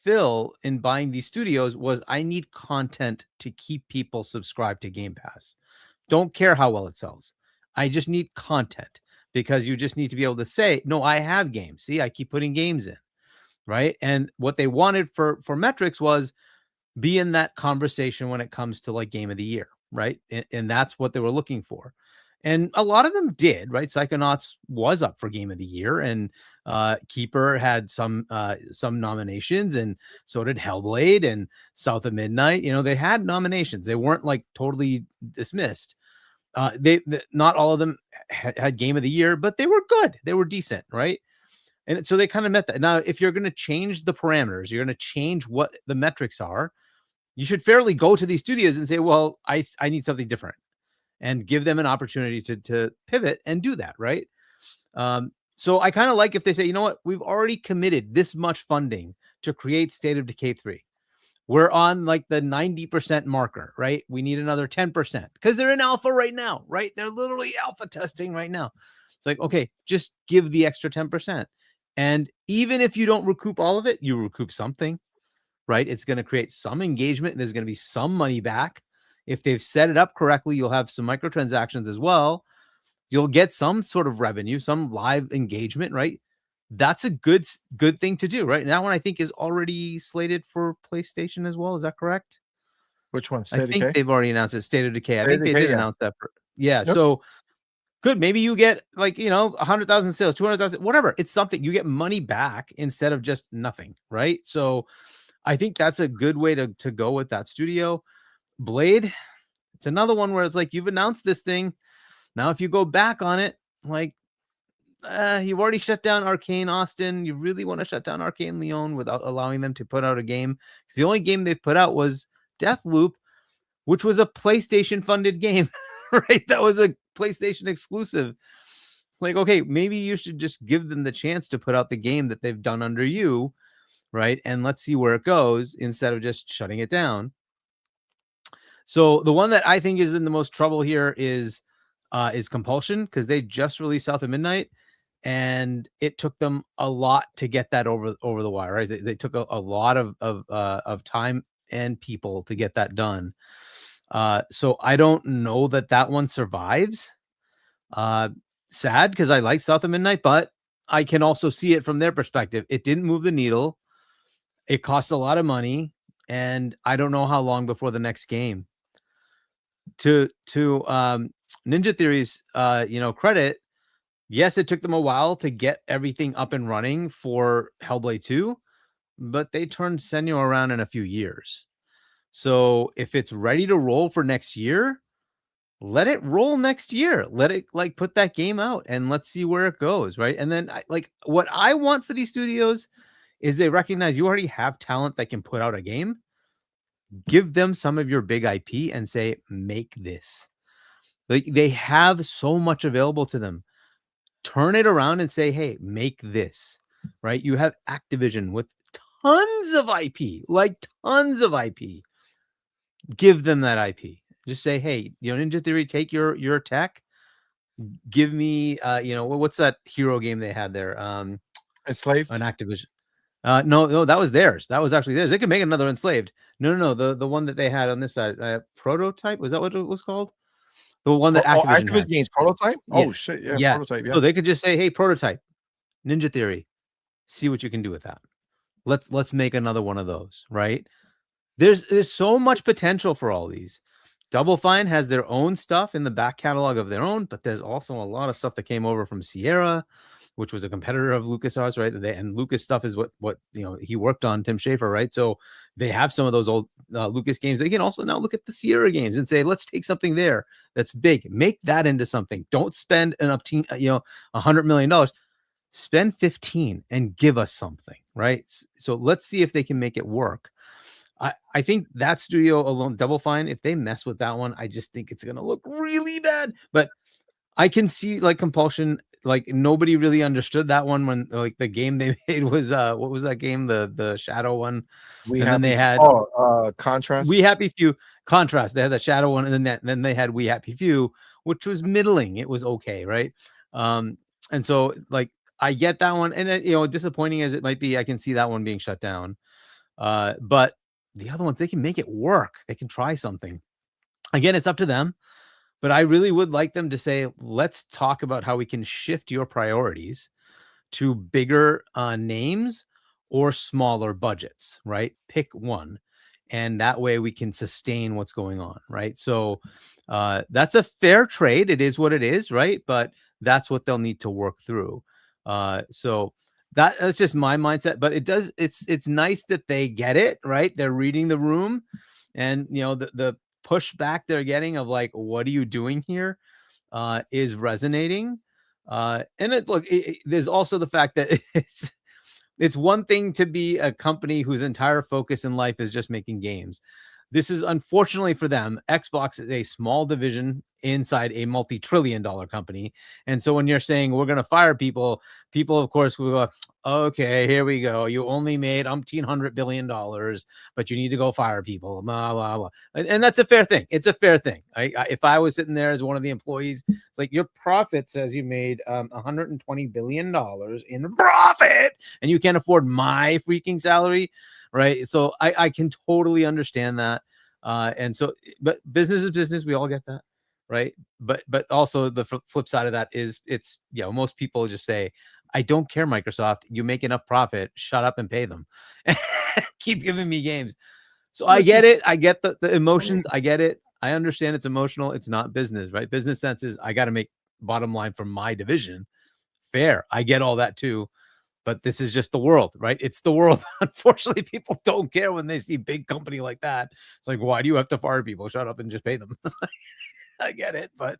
Phil in buying these studios was, I need content to keep people subscribed to Game Pass. Don't care how well it sells. I just need content, because you just need to be able to say, no, I have games. See, I keep putting games in, right? And what they wanted for metrics was be in that conversation when it comes to, like, Game of the Year, right? And that's what they were looking for. And a lot of them did, right? Psychonauts was up for Game of the Year, and Keeper had some nominations, and so did Hellblade and South of Midnight. You know, they had nominations. They weren't like totally dismissed. Not all of them had Game of the Year, but they were good. They were decent, right? And so they kind of met that. Now, if you're going to change the parameters, you're going to change what the metrics are, you should fairly go to these studios and say, well, I need something different, and give them an opportunity to pivot and do that, right? So I kind of like if they say, you know what, we've already committed this much funding to create State of Decay 3. We're on like the 90% marker, right? We need another 10% because they're in alpha right now, right? They're literally alpha testing right now. It's like, okay, just give the extra 10%. And even if you don't recoup all of it, you recoup something, right? It's going to create some engagement, and there's going to be some money back. If they've set it up correctly, you'll have some microtransactions as well. You'll get some sort of revenue, some live engagement, right? That's a good thing to do, right? And that one I think is already slated for PlayStation as well. Is that correct? Which one? I think they've already announced it. State of Decay. I State think of they Decay, did yeah. announce that. Yeah. Yep. So good. Maybe you get like, 100,000 sales, 200,000, whatever. It's something. You get money back instead of just nothing, right? So I think that's a good way to go with that studio. Blade, it's another one where it's like, you've announced this thing. Now, if you go back on it, like, you've already shut down Arcane Austin. You really want to shut down Arcane Lyon without allowing them to put out a game? Because the only game they've put out was Deathloop, which was a PlayStation funded game, right? That was a PlayStation exclusive. Like, okay, maybe you should just give them the chance to put out the game that they've done under you, right? And let's see where it goes instead of just shutting it down. So the one that I think is in the most trouble here is Compulsion, because they just released South of Midnight, and it took them a lot to get that over the wire, right? They took a lot of time and people to get that done. So I don't know that one survives. Sad, because I like South of Midnight, but I can also see it from their perspective. It didn't move the needle. It costs a lot of money, and I don't know how long before the next game. To Ninja Theory's credit, yes, it took them a while to get everything up and running for Hellblade 2, but they turned Senyo around in a few years. So if it's ready to roll for next year, let it roll next year. Let it put that game out and let's see where it goes, right? And then what I want for these studios is they recognize you already have talent that can put out a game. Give them some of your big IP and say, make this. Like, they have so much available to them. Turn it around and say, hey, make this, right? You have Activision with tons of IP, tons of IP. Give them that IP. Just say, hey, Ninja Theory, take your tech. Give me, what's that hero game they had there? Enslaved? On Activision. No, that was theirs. That was actually theirs. They could make another Enslaved. No. The one that they had on this side, Prototype. Was that what it was called? The one that Activision games Prototype. Yeah. Oh shit, yeah, Prototype. Yeah. So they could just say, "Hey, Prototype, Ninja Theory, see what you can do with that. Let's make another one of those." Right? There's so much potential for all these. Double Fine has their own stuff in the back catalog of their own, but there's also a lot of stuff that came over from Sierra, which was a competitor of LucasArts, right? And Lucas stuff is what he worked on, Tim Schafer, right? So they have some of those old Lucas games. They can also now look at the Sierra games and say, let's take something there that's big, make that into something. Don't spend $100 million. Spend 15 and give us something, right? So let's see if they can make it work. I think that studio alone, Double Fine, if they mess with that one, I just think it's gonna look really bad. But I can see Compulsion. Nobody really understood that one when the game they made was what was that game, the Shadow one? Then they had Contrast. We Happy Few. Contrast. They had the Shadow one, and then they had We Happy Few, which was middling. It was okay, right? And so I get that one, and disappointing as it might be, I can see that one being shut down. But the other ones, they can make it work. They can try something. Again, it's up to them. But I really would like them to say, let's talk about how we can shift your priorities to bigger names or smaller budgets, right? Pick one. and that way we can sustain what's going on, right? So that's a fair trade. It is what it is, right? But that's what they'll need to work through. So that's just my mindset. But it's nice that they get it, right? They're reading the room, and the pushback they're getting of like, what are you doing here, is resonating. And there's also the fact that it's one thing to be a company whose entire focus in life is just making games. This is, unfortunately for them, Xbox is a small division inside a multi-trillion-dollar company. And so when you're saying we're going to fire people, of course, will go, okay, here we go. You only made $1,800 billion, but you need to go fire people. Blah, blah, blah. And that's a fair thing. It's a fair thing. If I was sitting there as one of the employees, it's like, your profit says you made $120 billion in profit, and you can't afford my freaking salary. Right. So I can totally understand that. And so, but business is business. We all get that. Right. But also the flip side of that is most people just say, I don't care, Microsoft. You make enough profit. Shut up and pay them. Keep giving me games. So I get it. I get the emotions. I get it. I understand it's emotional. It's not business. Right. Business sense is I got to make bottom line from my division. Fair. I get all that too. But this is just the world, right? It's the world. Unfortunately, people don't care when they see big company like that. It's like, why do you have to fire people? Shut up and just pay them. I get it, but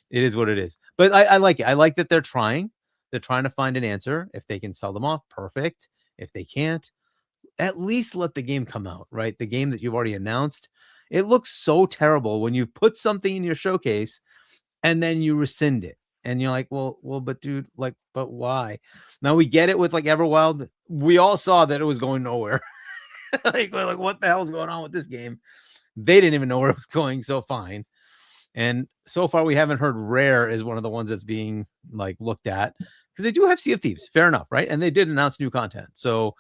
it is what it is. But I like it. I like that they're trying. They're trying to find an answer. If they can sell them off, perfect. If they can't, at least let the game come out, right? The game that you've already announced. It looks so terrible when you put something in your showcase and then you rescind it. And you're like, well, but dude, but why? Now we get it with Everwild. We all saw that it was going nowhere. like, what the hell is going on with this game? They didn't even know where it was going. So fine. And so far, we haven't heard Rare is one of the ones that's being looked at, because they do have Sea of Thieves. Fair enough, right? And they did announce new content. So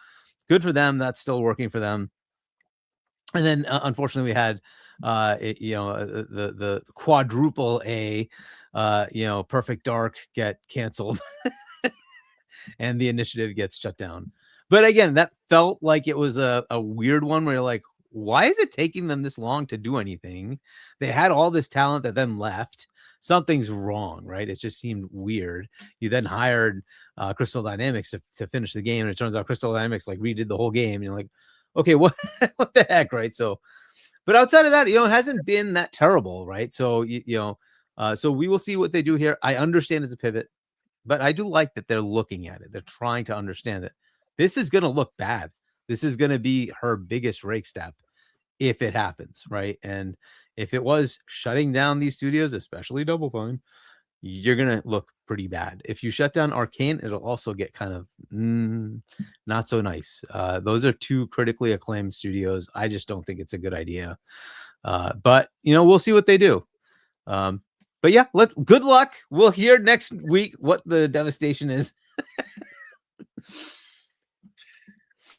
good for them. That's still working for them. And then unfortunately, we had the quadruple A, Perfect Dark get canceled, and the initiative gets shut down. But again, that felt like it was a weird one where you're like, why is it taking them this long to do anything? They had all this talent that then left. Something's wrong, right? It just seemed weird. You then hired Crystal Dynamics to finish the game, and it turns out Crystal Dynamics redid the whole game. You're like, okay, what the heck, right? So, but outside of that, it hasn't been that terrible, right? So, so we will see what they do here. I understand it's a pivot, but I do like that they're looking at it. They're trying to understand it. This is going to look bad. This is going to be her biggest rake step if it happens, right? And if it was shutting down these studios, especially Double Fine, you're going to look pretty bad. If you shut down Arcane, it'll also get kind of not so nice. Those are two critically acclaimed studios. I just don't think it's a good idea. But, we'll see what they do. But yeah, good luck. We'll hear next week what the devastation is.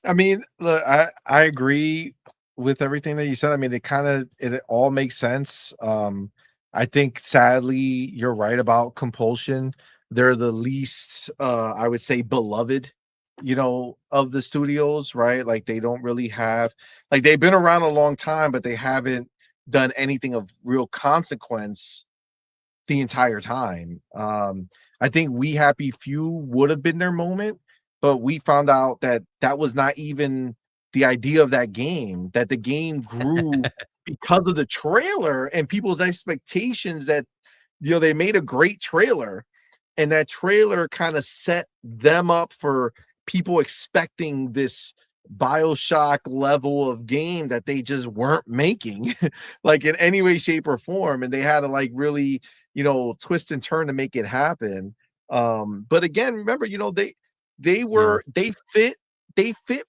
I mean, look, I agree with everything that you said. I mean, it all makes sense. I think sadly you're right about Compulsion. They're the least, I would say, beloved, of the studios, right? They don't really have, they've been around a long time, but they haven't done anything of real consequence the entire time. I think We Happy Few would have been their moment, but we found out that was not even the idea of that game, that the game grew because of the trailer and people's expectations that, they made a great trailer, and that trailer kind of set them up for people expecting this BioShock level of game that they just weren't making in any way, shape, or form. And they had to really, twist and turn to make it happen. But again, remember, they fit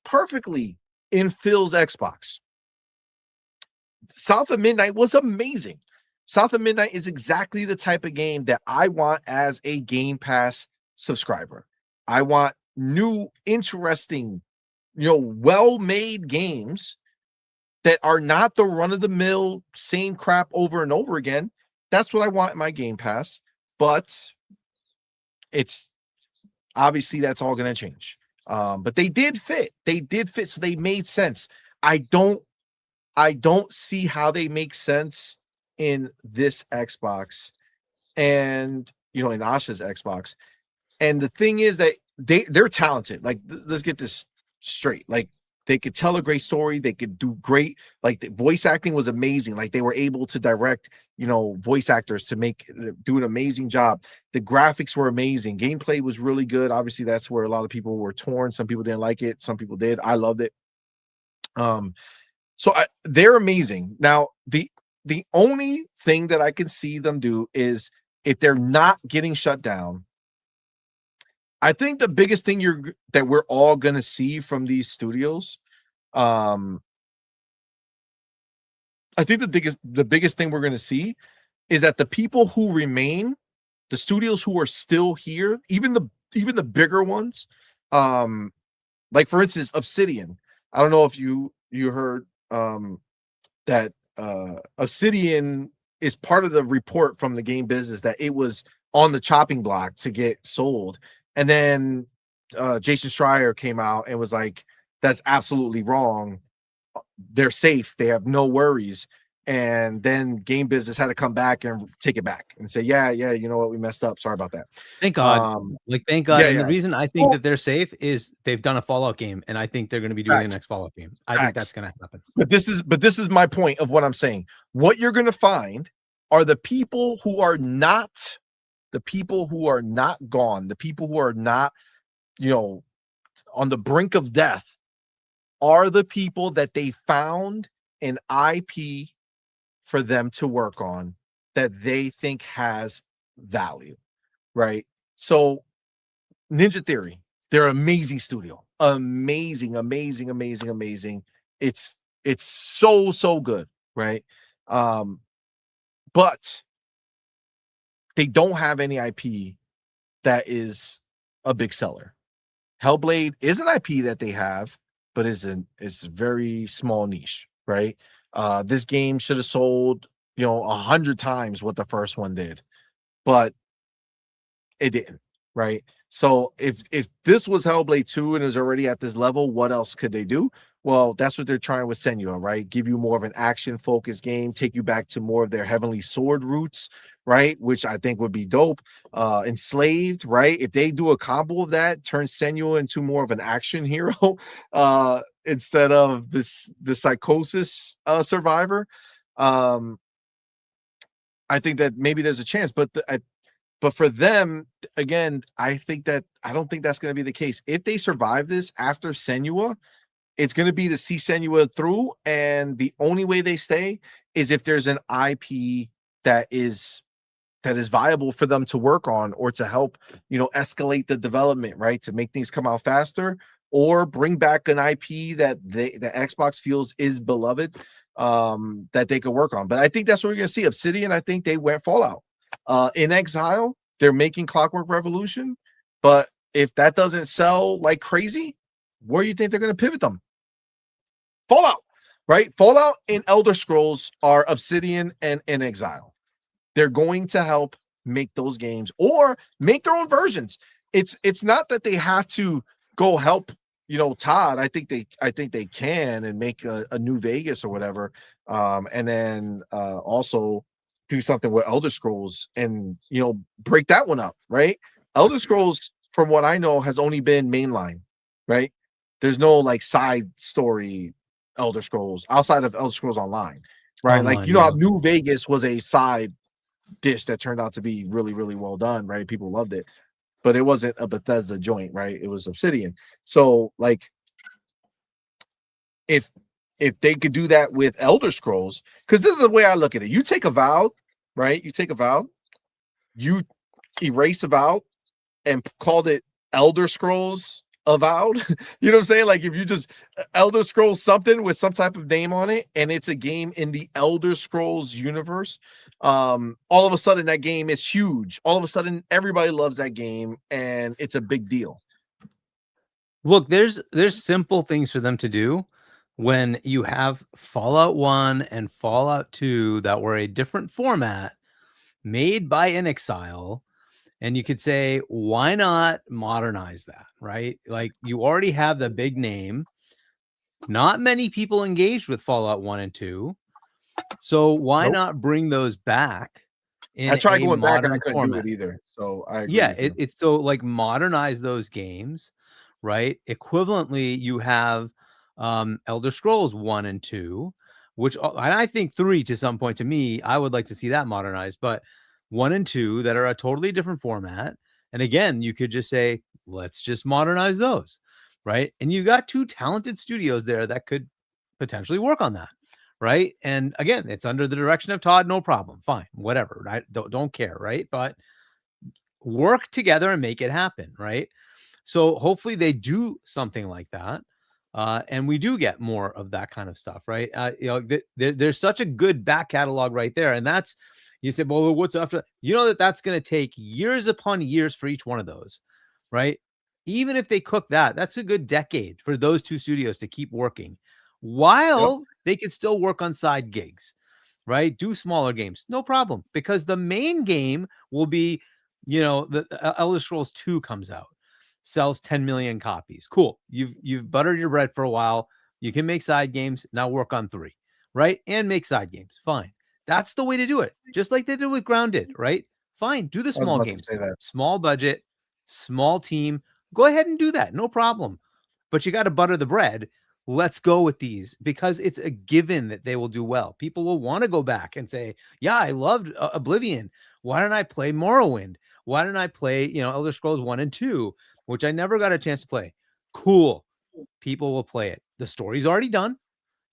perfectly in Phil's Xbox. South of Midnight was amazing. South of Midnight is exactly the type of game that I want as a Game Pass subscriber. I want new, interesting, well-made games that are not the run-of-the-mill same crap over and over again. That's what I want in my Game Pass. But it's obviously that's all going to change. But they did fit. So they made sense. I don't I don't see how they make sense in this Xbox and, you know, in Asha's Xbox. And the thing is that they're talented. Like, let's get this straight. Like, they could tell a great story. They could do great. Like, the voice acting was amazing. Like, they were able to direct, you know, voice actors to do an amazing job. The graphics were amazing. Gameplay was really good. Obviously, that's where a lot of people were torn. Some people didn't like it. Some people did. I loved it. So they're amazing. Now, the only thing that I can see them do is if they're not getting shut down. I think the biggest thing that we're all gonna see from these studios, I think the biggest thing we're gonna see is that the people who remain, the studios who are still here, even the bigger ones, like for instance, Obsidian. I don't know if you heard that Obsidian is part of the report from the game business that it was on the chopping block to get sold. And then Jason Schreier came out and was like, that's absolutely wrong. They're safe. They have no worries. And then game business had to come back and take it back and say, yeah, you know what? We messed up. Sorry about that. Thank God. Thank God. Yeah, and yeah. the reason I think that they're safe is they've done a Fallout game, and I think they're going to be doing the next Fallout game. I think that's going to happen. But this is my point of what I'm saying. What you're going to find are the people who are not gone, the people who are not, you know, on the brink of death, are the people that they found an IP for them to work on that they think has value, right? So Ninja Theory, they're an amazing studio. Amazing. It's so good, right? But they don't have any IP that is a big seller. Hellblade is an IP that they have, but it's a very small niche, right? This game should have sold, you know, 100 times what the first one did, but it didn't, right? So if this was Hellblade 2 and it was already at this level, what else could they do? Well, that's what they're trying with Senua, right? Give you more of an action-focused game, take you back to more of their Heavenly Sword roots, right? Which I think would be dope. Enslaved, right? If they do a combo of that, turn Senua into more of an action hero instead of the psychosis survivor. I think that maybe there's a chance, but for them, again, I don't think that's going to be the case. If they survive this after Senua, it's going to be to see Senua through, and the only way they stay is if there's an IP that is viable for them to work on or to help, you know, escalate the development, right? To make things come out faster or bring back an IP that the Xbox feels is beloved, that they could work on. But I think that's what we're going to see. Obsidian, I think they went Fallout. In Exile, they're making Clockwork Revolution, but if that doesn't sell like crazy, where do you think they're going to pivot them? Fallout, right? Fallout and Elder Scrolls are Obsidian and Exile. They're going to help make those games or make their own versions. It's not that they have to go help, you know, Todd. I think they can and make a New Vegas or whatever, and then also do something with Elder Scrolls and, you know, break that one up, right? Elder Scrolls, from what I know, has only been mainline, right? There's no like side story Elder Scrolls outside of Elder Scrolls Online, right? Online, like, you know how New Vegas was a side dish that turned out to be really, really well done, right? People loved it, but it wasn't a Bethesda joint, right? It was Obsidian. So like, if they could do that with Elder Scrolls, because this is the way I look at it. You take Avowed, right? You take Avowed, you erase Avowed and called it Elder Scrolls Avowed. You know what I'm saying? Like, if you just Elder Scrolls something with some type of name on it, and it's a game in the Elder Scrolls universe, all of a sudden that game is huge. All of a sudden everybody loves that game, and it's a big deal. Look, there's simple things for them to do when you have Fallout 1 and Fallout 2 that were a different format made by Inexile. And you could say, why not modernize that, right? Like, you already have the big name. Not many people engaged with Fallout 1 and 2. So why Nope. not bring those back in I tried a going back and I modern couldn't format? do it either. So I agree Yeah, with you. it's so like modernize those games, right? Equivalently, you have Elder Scrolls 1 and 2, which and I think 3 to some point. To me, I would like to see that modernized, but 1 and 2 that are a totally different format. And again, you could just say, let's just modernize those, right? And you got two talented studios there that could potentially work on that, right? And again, it's under the direction of Todd, no problem, fine, whatever, right? Don't care, right? But work together and make it happen, right? So hopefully they do something like that, and we do get more of that kind of stuff, right? There's such a good back catalog right there, and that's, you said, well, what's after? You know that's going to take years upon years for each one of those, right? Even if they cook that, that's a good decade for those two studios to keep working, while they can still work on side gigs, right? Do smaller games, no problem, because the main game will be, the Elder Scrolls 2 comes out, sells 10 million copies. Cool. You've buttered your bread for a while. You can make side games. Now work on 3, right? And make side games. Fine. That's the way to do it. Just like they did with Grounded, right? Fine. Do the I was small about to games. say that. Small budget, small team. Go ahead and do that. No problem. But you got to butter the bread. Let's go with these, because it's a given that they will do well. People will want to go back and say, yeah, I loved Oblivion. Why don't I play Morrowind? Why don't I play, Elder Scrolls 1 and 2, which I never got a chance to play? Cool. People will play it. The story's already done.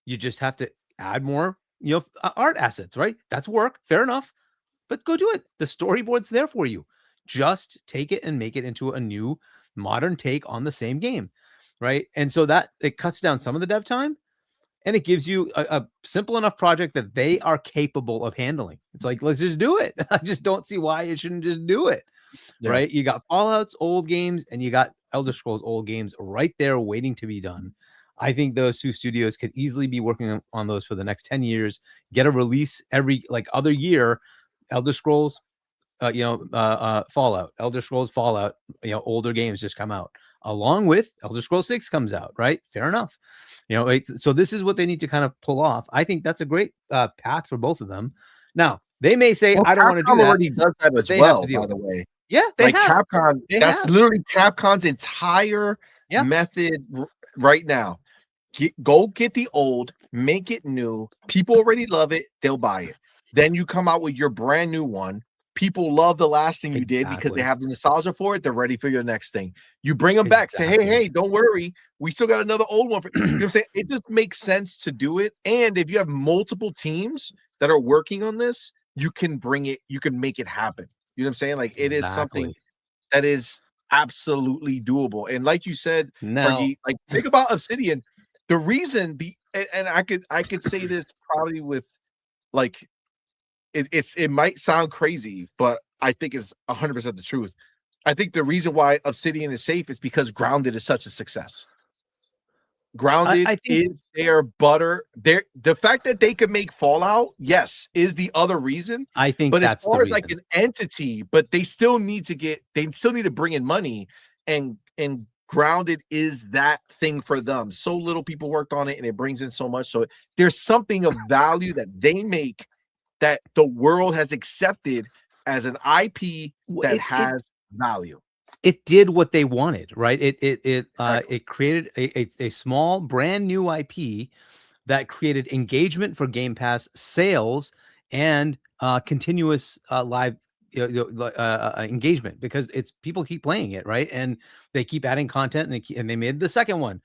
You just have to add more, art assets, right? That's work. Fair enough. But go do it. The storyboard's there for you. Just take it and make it into a new modern take on the same game, right? And so that it cuts down some of the dev time, and it gives you a simple enough project that they are capable of handling. It's like, let's just do it. I just don't see why it shouldn't just do it, right? You got Fallout's old games and you got Elder Scrolls old games right there waiting to be done. I think those two studios could easily be working on those for the next 10 years, get a release every other year. Elder Scrolls, Fallout, Elder Scrolls Fallout, older games just come out, along with Elder Scrolls 6 comes out, right? Fair enough. So this is what they need to kind of pull off. I think that's a great path for both of them. Now, they may say, I don't want to do that. Already does that as well, by the way. Yeah, they have. Capcom. That's literally Capcom's entire method right now. Go get the old, make it new. People already love it. They'll buy it. Then you come out with your brand new one. People love the last thing you did because they have the nostalgia for it. They're ready for your next thing. You bring them back, say, hey, don't worry. We still got another old one. You know what I'm saying? It just makes sense to do it. And if you have multiple teams that are working on this, you can bring it, you can make it happen. You know what I'm saying? Like, it is something that is absolutely doable. And like you said, Fergie, like, think about Obsidian. The reason and I could say this probably with like, it might sound crazy, but I think it's 100% the truth. I think the reason why Obsidian is safe is because Grounded is such a success. Grounded is their butter. The fact that they could make Fallout, yes, is the other reason. I think, but that's as far as like an entity, but they still need to bring in money, and Grounded is that thing for them. So little people worked on it, and it brings in so much. So there's something of value that they make that the world has accepted as an IP that has value. It did what they wanted, right? It created a small brand new IP that created engagement for Game Pass, sales, and continuous live engagement, because it's people keep playing it, right? And they keep adding content, and they made the second one,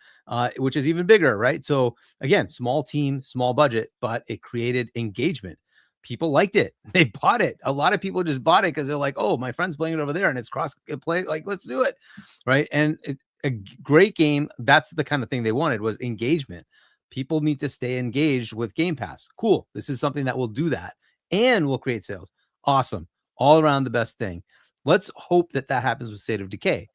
which is even bigger, right? So again, small team, small budget, but it created engagement. People liked it. They bought it. A lot of people just bought it because they're like, oh, my friend's playing it over there and it's cross play. Like, let's do it. Right. And a great game. That's the kind of thing they wanted, was engagement. People need to stay engaged with Game Pass. Cool. This is something that will do that and will create sales. Awesome. All around the best thing. Let's hope that happens with State of Decay,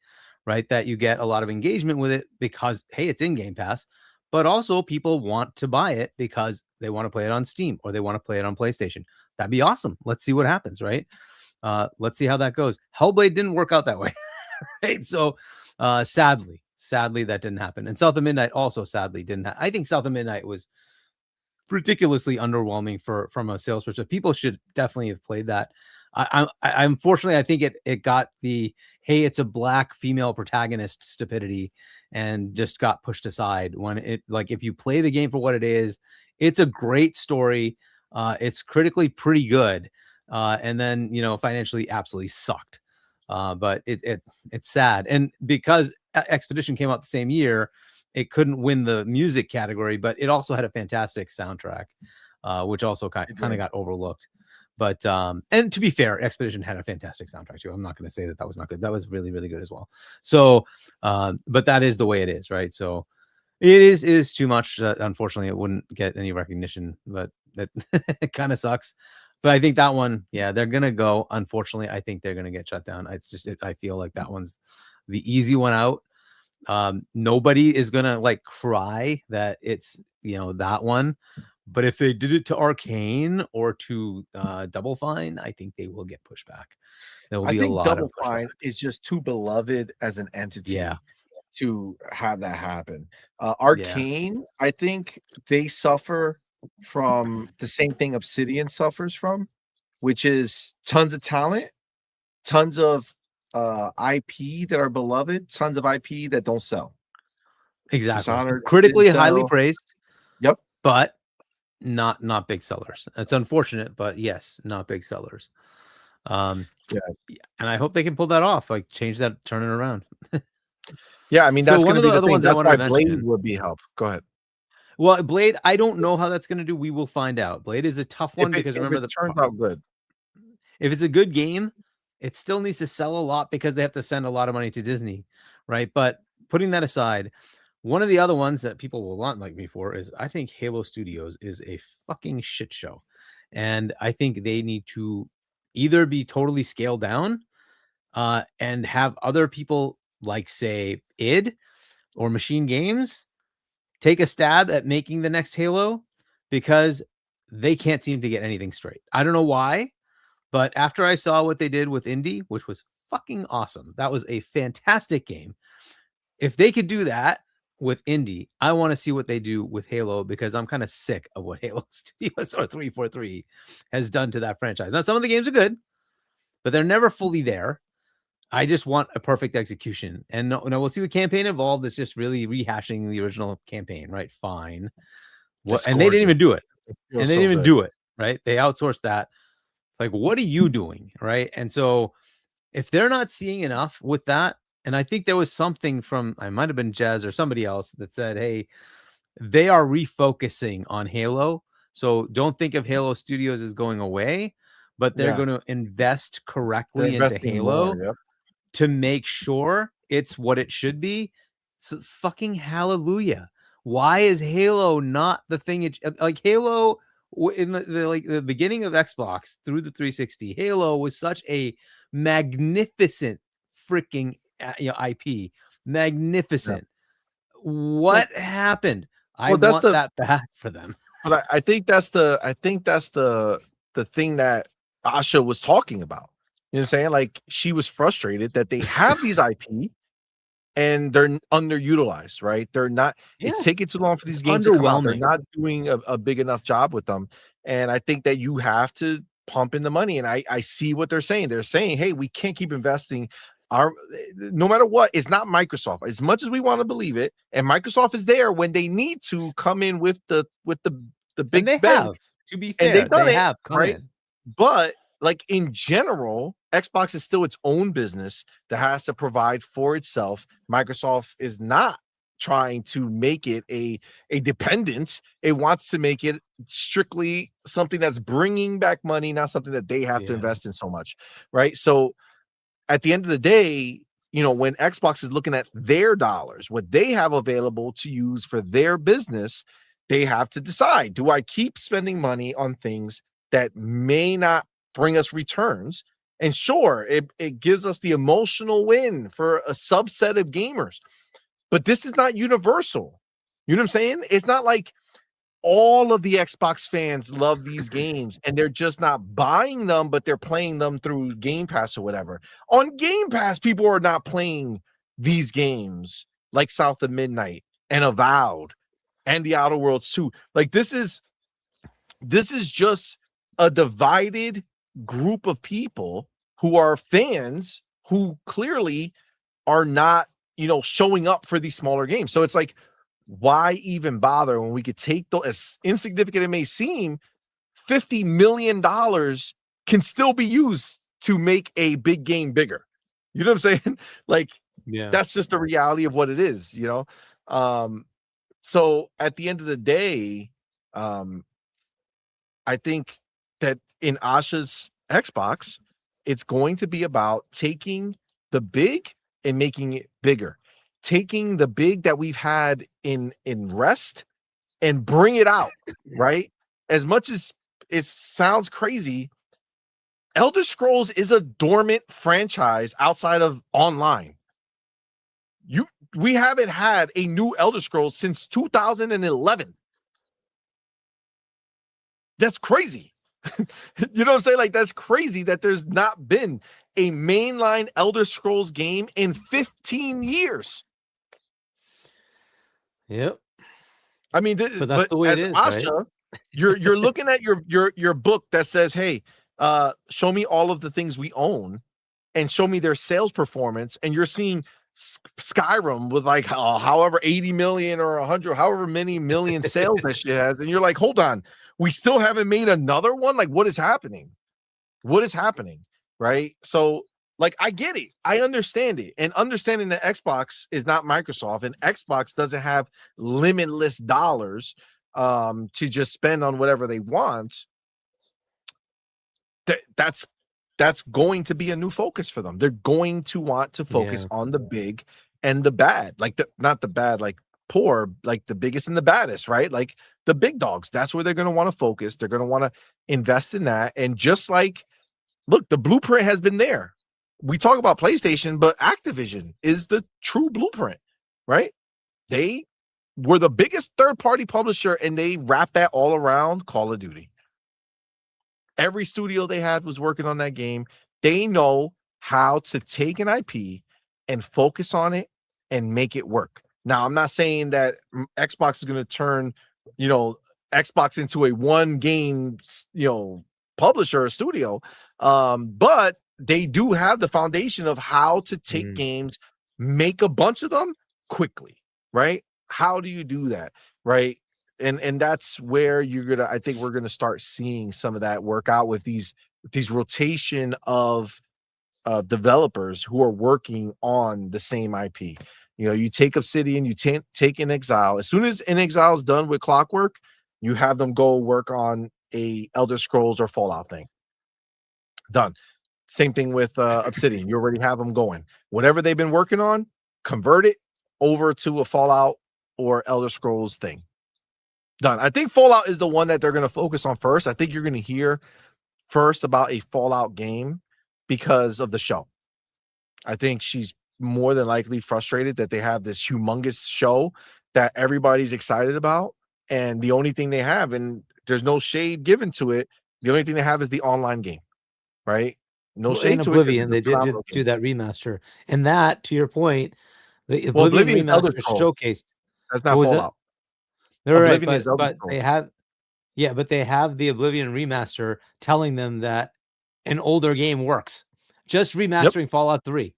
right? That you get a lot of engagement with it because, hey, it's in Game Pass. But also people want to buy it because they want to play it on Steam or they want to play it on PlayStation. That'd be awesome. Let's see what happens, right? Let's see how that goes. Hellblade didn't work out that way, right? So sadly, Sadly, that didn't happen. And South of Midnight also sadly didn't. I think South of Midnight was ridiculously underwhelming from a sales perspective. People should definitely have played that. I unfortunately, I think it got the, hey, it's a black female protagonist stupidity and just got pushed aside when it, like, if you play the game for what it is, it's a great story. It's critically pretty good. And then, financially absolutely sucked. But it's sad. And because Expedition came out the same year, it couldn't win the music category, but it also had a fantastic soundtrack, which also kind of got overlooked. But and to be fair, Expedition had a fantastic soundtrack too. I'm not going to say that was not good. That was really, really good as well. So, but that is the way it is, right? So it is too much. Unfortunately, it wouldn't get any recognition, but that it kind of sucks. But I think that one, yeah, they're gonna go. Unfortunately, I think they're gonna get shut down. It's just, I feel like that one's the easy one out. Nobody is gonna like cry that it's that one. But if they did it to Arcane or to Double Fine, I think they will get pushback. There will be a lot Double of pushback. Fine is just too beloved as an entity to have that happen. Arcane, I think they suffer from the same thing Obsidian suffers from, which is tons of talent, tons of IP that are beloved, tons of IP that don't sell. Exactly. Dishonored Critically didn't highly sell. praised. Yep. But not big sellers. It's unfortunate, but yes, not big sellers. And I hope they can pull that off, like change that, turn it around. Yeah, I mean, So that's one going of to the be the other thing. ones I That's wanted why to Blade mention- would be help. Go ahead. Well, Blade, I don't know how that's going to do. We will find out. Blade is a tough one because remember, it turns out good. If it's a good game, it still needs to sell a lot because they have to send a lot of money to Disney, right? But putting that aside, one of the other ones that people will not like me for is I think Halo Studios is a fucking shit show. And I think they need to either be totally scaled down and have other people like, say, id or Machine Games take a stab at making the next Halo, because they can't seem to get anything straight. I don't know why, but after I saw what they did with Indy, which was fucking awesome, that was a fantastic game. If they could do that with Indy, I want to see what they do with Halo, because I'm kind of sick of what Halo Studios or 343 has done to that franchise. Now, some of the games are good, but they're never fully there. I just want a perfect execution. And no, we'll see what campaign involved. It's just really rehashing the original campaign, right? Fine. And they didn't even do it. And they didn't even do it, right? They outsourced that. Like, what are you doing, right? And so if they're not seeing enough with that, and I think there was something from, I might have been Jez or somebody else that said, hey, they are refocusing on Halo. So don't think of Halo Studios as going away, but they're going to invest correctly into Halo to make sure it's what it should be. So fucking hallelujah. Why is Halo not the thing? Like Halo in the beginning of Xbox through the 360, Halo was such a magnificent freaking IP. Magnificent. What happened? I want that back for them. But I think that's the thing that Asha was talking about. You know what I'm saying? Like, she was frustrated that they have these IP and they're underutilized, right? They're not, it's taking too long for these games to come out. They're not doing a big enough job with them. And I think that you have to pump in the money. And I see what they're saying. They're saying, hey, we can't keep investing. No matter what, it's not Microsoft. As much as we want to believe it, and Microsoft is there when they need to come in with the big they bang. have, to be fair, and they have come in. But like in general, Xbox is still its own business that has to provide for itself. Microsoft is not trying to make it a dependent. It wants to make it strictly something that's bringing back money, not something that they have to invest in so much, right? So at the end of the day, when Xbox is looking at their dollars, what they have available to use for their business, they have to decide, do I keep spending money on things that may not bring us returns? And sure, it gives us the emotional win for a subset of gamers, but this is not universal. You know what I'm saying? It's not like all of the Xbox fans love these games and they're just not buying them, but they're playing them through Game Pass or whatever. On Game Pass, people are not playing these games like South of Midnight and Avowed and the Outer Worlds 2. Like this is just a divided group of people who are fans who clearly are not, showing up for these smaller games. So it's like, why even bother when we could take those, as insignificant it may seem, $50 million can still be used to make a big game bigger. You know what I'm saying? Like, that's just the reality of what it is, So at the end of the day, I think that in Asha's Xbox, it's going to be about taking the big and making it bigger, taking the big that we've had in rest and bring it out, right? As much as it sounds crazy, Elder Scrolls is a dormant franchise outside of online. We haven't had a new Elder Scrolls since 2011. That's crazy. You know what I'm saying? Like, that's crazy that there's not been a mainline Elder Scrolls game in 15 years. Yep. I mean, but that's the way it is, Asha, right? You're looking at your book that says, hey, show me all of the things we own and show me their sales performance, and you're seeing Skyrim with like however 80 million or 100, however many million sales that she has, and you're like, hold on, we still haven't made another one. Like, what is happening? What is happening? Right? So, like, I get it, I understand it, and understanding that Xbox is not Microsoft, and Xbox doesn't have limitless dollars to just spend on whatever they want. That's going to be a new focus for them. They're going to want to focus on the big and the bad, like not the bad, like poor, like the biggest and the baddest, right? Like the big dogs. That's where they're going to want to focus. They're going to want to invest in that. And just like, look, the blueprint has been there. We talk about PlayStation, but Activision is the true blueprint, right? They were the biggest third-party publisher, and they wrapped that all around Call of Duty. Every studio they had was working on that game. They know how to take an IP and focus on it and make it work. Now, I'm not saying that Xbox is going to turn, Xbox into a one game, publisher or studio. But they do have the foundation of how to take games, make a bunch of them quickly, right? How do you do that, right? And that's where I think we're gonna start seeing some of that work out with these rotation of developers who are working on the same IP. You take Obsidian, you take In Exile. As soon as In Exile is done with Clockwork, you have them go work on a Elder Scrolls or Fallout thing. Done. Same thing with Obsidian. You already have them going. Whatever they've been working on, convert it over to a Fallout or Elder Scrolls thing. Done. I think Fallout is the one that they're going to focus on first. I think you're going to hear first about a Fallout game because of the show. I think she's more than likely frustrated that they have this humongous show that everybody's excited about, and the only thing they have, and there's no shade given to it, the only thing they have is the online game, right? No shade to Oblivion, it. they did do that remaster, and that, to your point, the Oblivion remaster showcased. That's not Fallout. They're right, but they have, but they have the Oblivion remaster telling them that an older game works. Just remastering Fallout 3,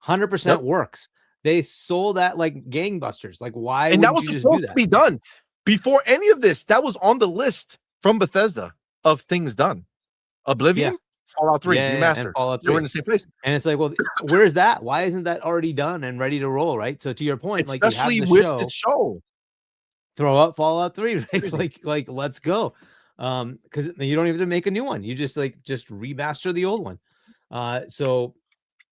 100% works. They sold that like gangbusters. Like, why? And that was supposed to be done before any of this. That was on the list from Bethesda of things done. Oblivion, Fallout 3 remaster. Fallout 3. They were in the same place. And it's like, well, where's that? Why isn't that already done and ready to roll? Right. So to your point, especially like, with the show, throw up Fallout 3, right? like let's go. Because you don't even have to make a new one. You just remaster the old one. So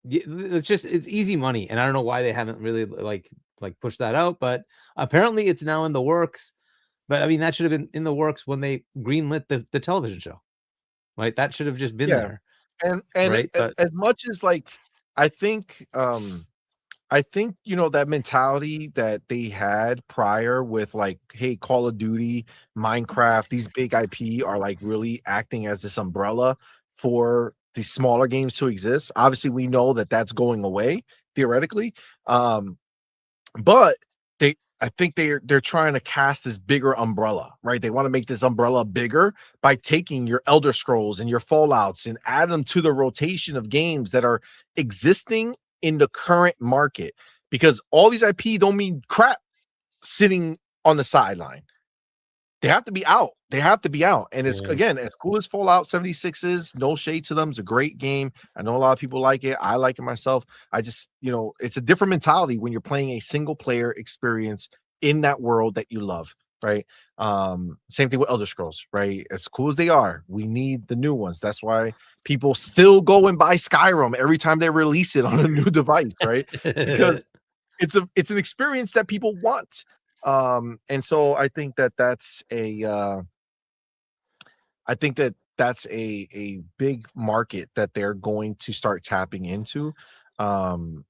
it's easy money, and I don't know why they haven't really like pushed that out, but apparently it's now in the works. But I mean, that should have been in the works when they greenlit the television show, right? That should have just been there. And right? As much as I think that mentality that they had prior with hey, Call of Duty, Minecraft, these big IP are really acting as this umbrella for the smaller games to exist. Obviously, we know that that's going away theoretically. but I think they're trying to cast this bigger umbrella, right? They want to make this umbrella bigger by taking your Elder Scrolls and your Fallouts and add them to the rotation of games that are existing in the current market, because all these IP don't mean crap sitting on the sideline. They have to be out. They have to be out. And it's, again, as cool as Fallout 76 is, no shade to them. It's a great game. I know a lot of people like it. I like it myself. I just, it's a different mentality when you're playing a single player experience in that world that you love, right? Same thing with Elder Scrolls, right? As cool as they are, we need the new ones. That's why people still go and buy Skyrim every time they release it on a new device, right? Because it's an experience that people want. And so I think that's a big market that they're going to start tapping into. And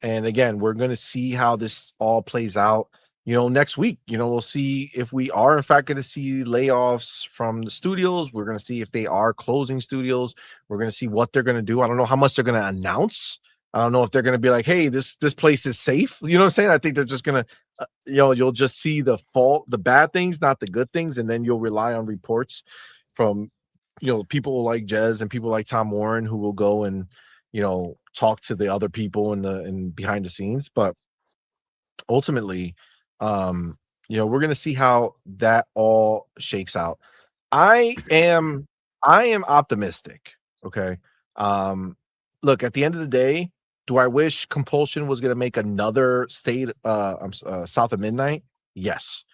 again, we're going to see how this all plays out, next week. We'll see if we are in fact going to see layoffs from the studios. We're going to see if they are closing studios. We're going to see what they're going to do. I don't know how much they're going to announce. I don't know if they're going to be like, hey, this place is safe. You know what I'm saying? I think they're just going to, you'll just see the bad things, not the good things. And then you'll rely on reports from, people like Jez and people like Tom Warren, who will go and, talk to the other people in behind the scenes. But ultimately, we're going to see how that all shakes out. I am optimistic. Okay. Look, at the end of the day, do I wish Compulsion was going to make another South of Midnight? Yes.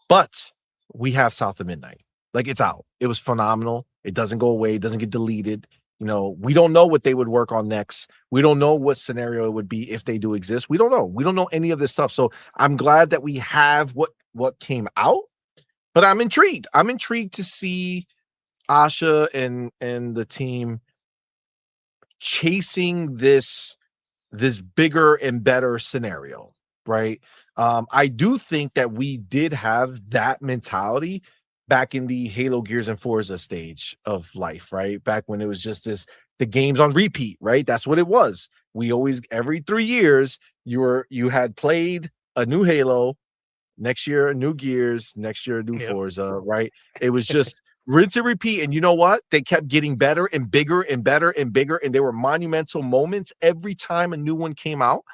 But we have South of Midnight. Like, it's out. It was phenomenal. It doesn't go away. It doesn't get deleted. We don't know what they would work on next. We don't know what scenario it would be if they do exist. We don't know. We don't know any of this stuff. So I'm glad that we have what came out, but I'm intrigued. I'm intrigued to see Asha and the team chasing this bigger and better scenario, right? I do think that we did have that mentality back in the Halo, Gears, and Forza stage of life, right? Back when it was just the games on repeat, right? That's what it was. We always, every 3 years, you had played a new Halo, next year a new Gears, next year a new Forza, right? It was just rinse and repeat. And you know what? They kept getting better and bigger and better and bigger, and there were monumental moments every time a new one came out.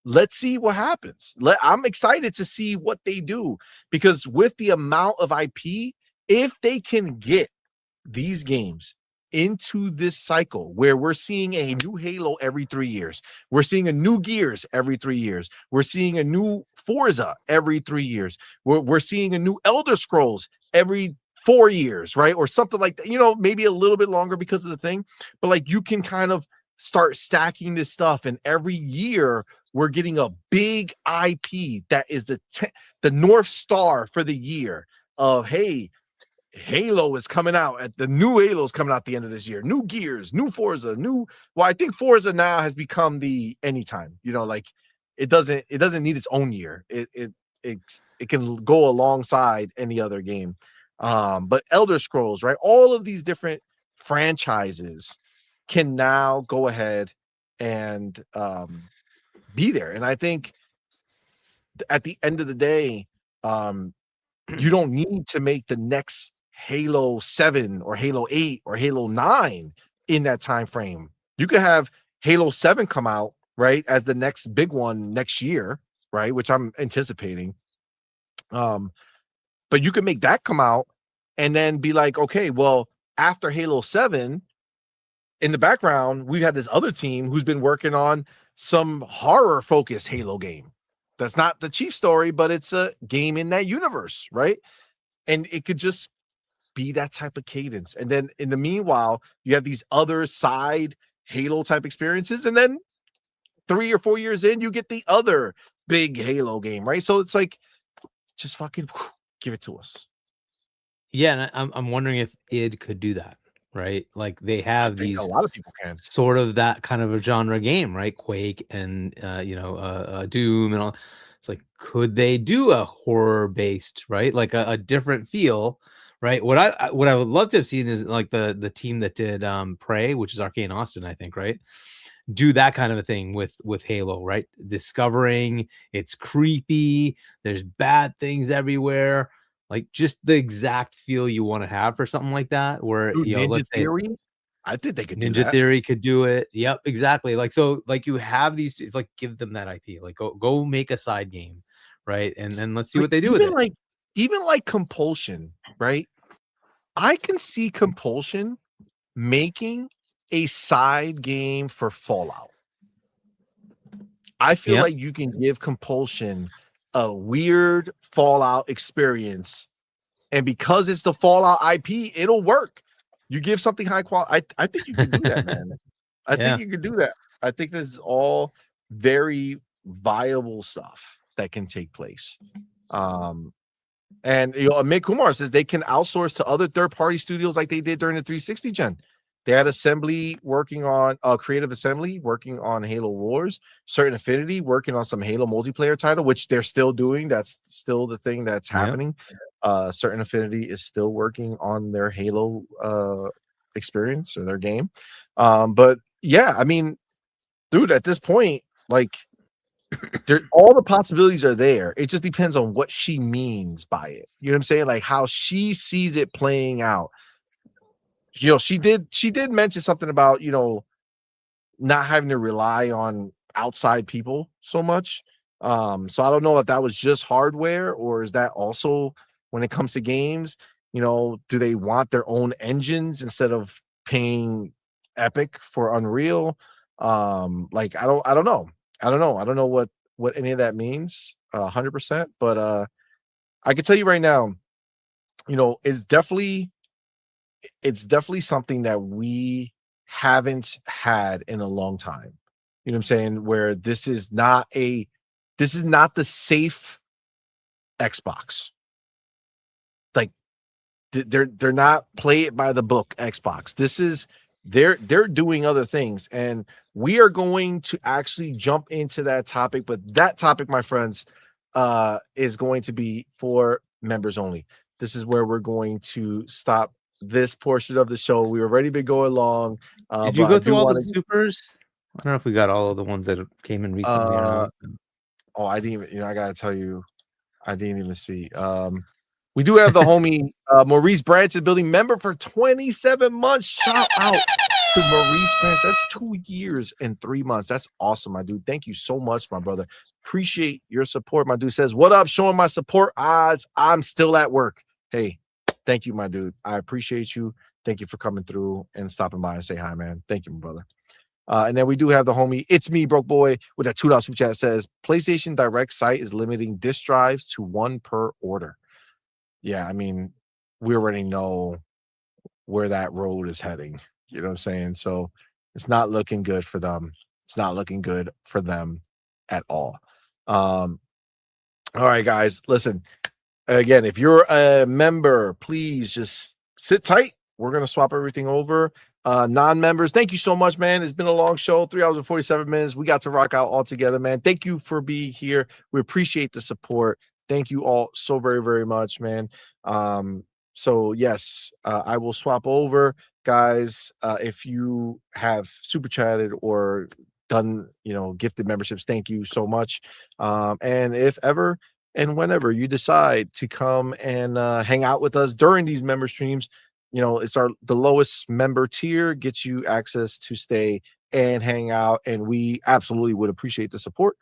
Let's see what happens. I'm excited to see what they do, because with the amount of IP, if they can get these games into this cycle where we're seeing a new Halo every 3 years, we're seeing a new Gears every 3 years, we're seeing a new Forza every 3 years, we're seeing a new Elder Scrolls every 4 years, right? Or something like that, maybe a little bit longer because of the thing, but like, you can kind of start stacking this stuff, and every year we're getting a big IP that is the North Star for the year of, hey, Halo is coming out the new Halo is coming out at the end of this year, new Gears, new Forza, I think Forza now has become the anytime, like it doesn't need its own year. It can go alongside any other game. But Elder Scrolls, right? All of these different franchises can now go ahead and be there. And I think at the end of the day, you don't need to make the next Halo 7 or Halo 8 or Halo 9 in that time frame. You could have Halo 7 come out, right, as the next big one next year, right, which I'm anticipating. But you can make that come out and then be like, okay, well, after Halo 7, in the background, we've had this other team who's been working on some horror-focused Halo game. That's not the chief story, but it's a game in that universe, right? And it could just be that type of cadence. And then in the meanwhile, you have these other side Halo type experiences. And then 3 or 4 years in, you get the other big Halo game, right? So it's like, just fucking give it to us. Yeah, and I'm wondering if id could do that, right? Like, they have these, a lot of people can, sort of that kind of a genre game, right? Quake and Doom and all. It's like, could they do a horror based, right? Like a different feel, right? What I would love to have seen is like the team that did Prey, which is Arcane Austin, I think, right? Do that kind of a thing with Halo, right? Discovering it's creepy, there's bad things everywhere, like just the exact feel you want to have for something like that. Where Dude, Ninja let's say Theory, I think they could do Ninja that. Theory could do it. Yep, exactly. Like so, like you have these, it's like give them that IP. Like go make a side game, right? And then let's see what they do with it. Even like Compulsion, right? I can see Compulsion making a side game for Fallout. I feel like you can give Compulsion a weird Fallout experience, and because it's the Fallout IP, it'll work. You give something high quality. I think you can do that, man. I think you can do that. I think this is all very viable stuff that can take place. And Mick Kumar says they can outsource to other third-party studios like they did during the 360 gen. They had Assembly working on Creative Assembly working on Halo Wars, Certain Affinity working on some Halo multiplayer title, which they're still doing. That's still the thing that's happening. Certain Affinity is still working on their Halo experience or their game. But yeah, I mean, dude, at this point, like all the possibilities are there. It just depends on what she means by it. You know what I'm saying? Like how she sees it playing out. She did mention something about, not having to rely on outside people so much. So I don't know if that was just hardware or is that also when it comes to games, do they want their own engines instead of paying Epic for Unreal? Like I don't know. I don't know what any of that means 100%, but I can tell you right now, it's definitely something that we haven't had in a long time. You know what I'm saying? Where this is not the safe Xbox. Like they're not play it by the book Xbox. This is they're doing other things, and we are going to actually jump into that topic. But that topic, my friends, is going to be for members only. This is where we're going to stop this portion of the show. We already been going long. Did you go through all the supers? I don't know if we got all of the ones that came in recently or not. Oh, I didn't even, I gotta tell you, I didn't even see. We do have the homie Maurice Branson building member for 27 months. Shout out to Maurice Branson. That's 2 years and 3 months. That's awesome, my dude. Thank you so much, my brother. Appreciate your support. My dude says, "What up? Showing my support as I'm still at work." Hey, thank you, my dude. I appreciate you. Thank you for coming through and stopping by and say hi, man. Thank you, my brother. And then we do have the homie, It's Me, Broke Boy, with that $2 super chat says, PlayStation Direct site is limiting disk drives to 1 per order. Yeah, I mean, we already know where that road is heading. You know what I'm saying? So it's not looking good for them. It's not looking good for them at all. All right, guys, listen. Again, if you're a member, please just sit tight. We're going to swap everything over. Non-members, thank you so much, man. It's been a long show, 3 hours and 47 minutes. We got to rock out all together, man. Thank you for being here. We appreciate the support. Thank you all so very, very much, man. So yes, I will swap over, guys. If you have super chatted or done, gifted memberships, thank you so much. And if ever and whenever you decide to come and hang out with us during these member streams, it's the lowest member tier, gets you access to stay and hang out, and we absolutely would appreciate the support.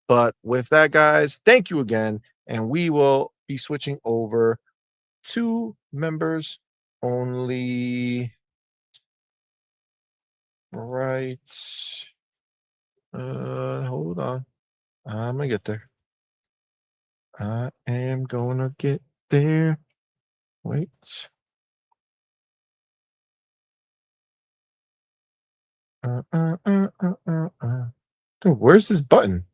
But with that, guys, thank you again, and we will be switching over to members only. Right. Hold on. I'm gonna get there. I am gonna get there. Wait. Dude, where's this button?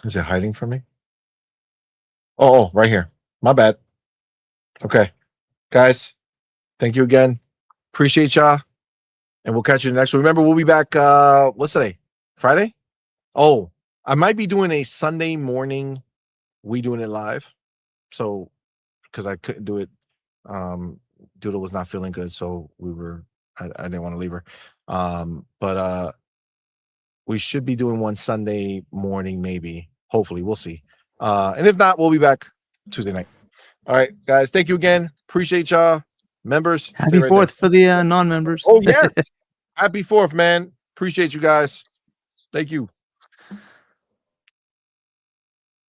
Is it hiding from me? Oh, right here. My bad. Okay. Guys, thank you again. Appreciate y'all. And we'll catch you next one. Remember, we'll be back, what's today? Friday? Oh, I might be doing a Sunday morning. We doing it live. So because I couldn't do it. Doodle was not feeling good, so I didn't want to leave her. But we should be doing one Sunday morning, maybe. Hopefully, we'll see. And if not, we'll be back Tuesday night. All right, guys. Thank you again. Appreciate y'all. Members, stay Happy right 4th there. for the non-members. Oh yes, happy 4th, man. Appreciate you guys. Thank you.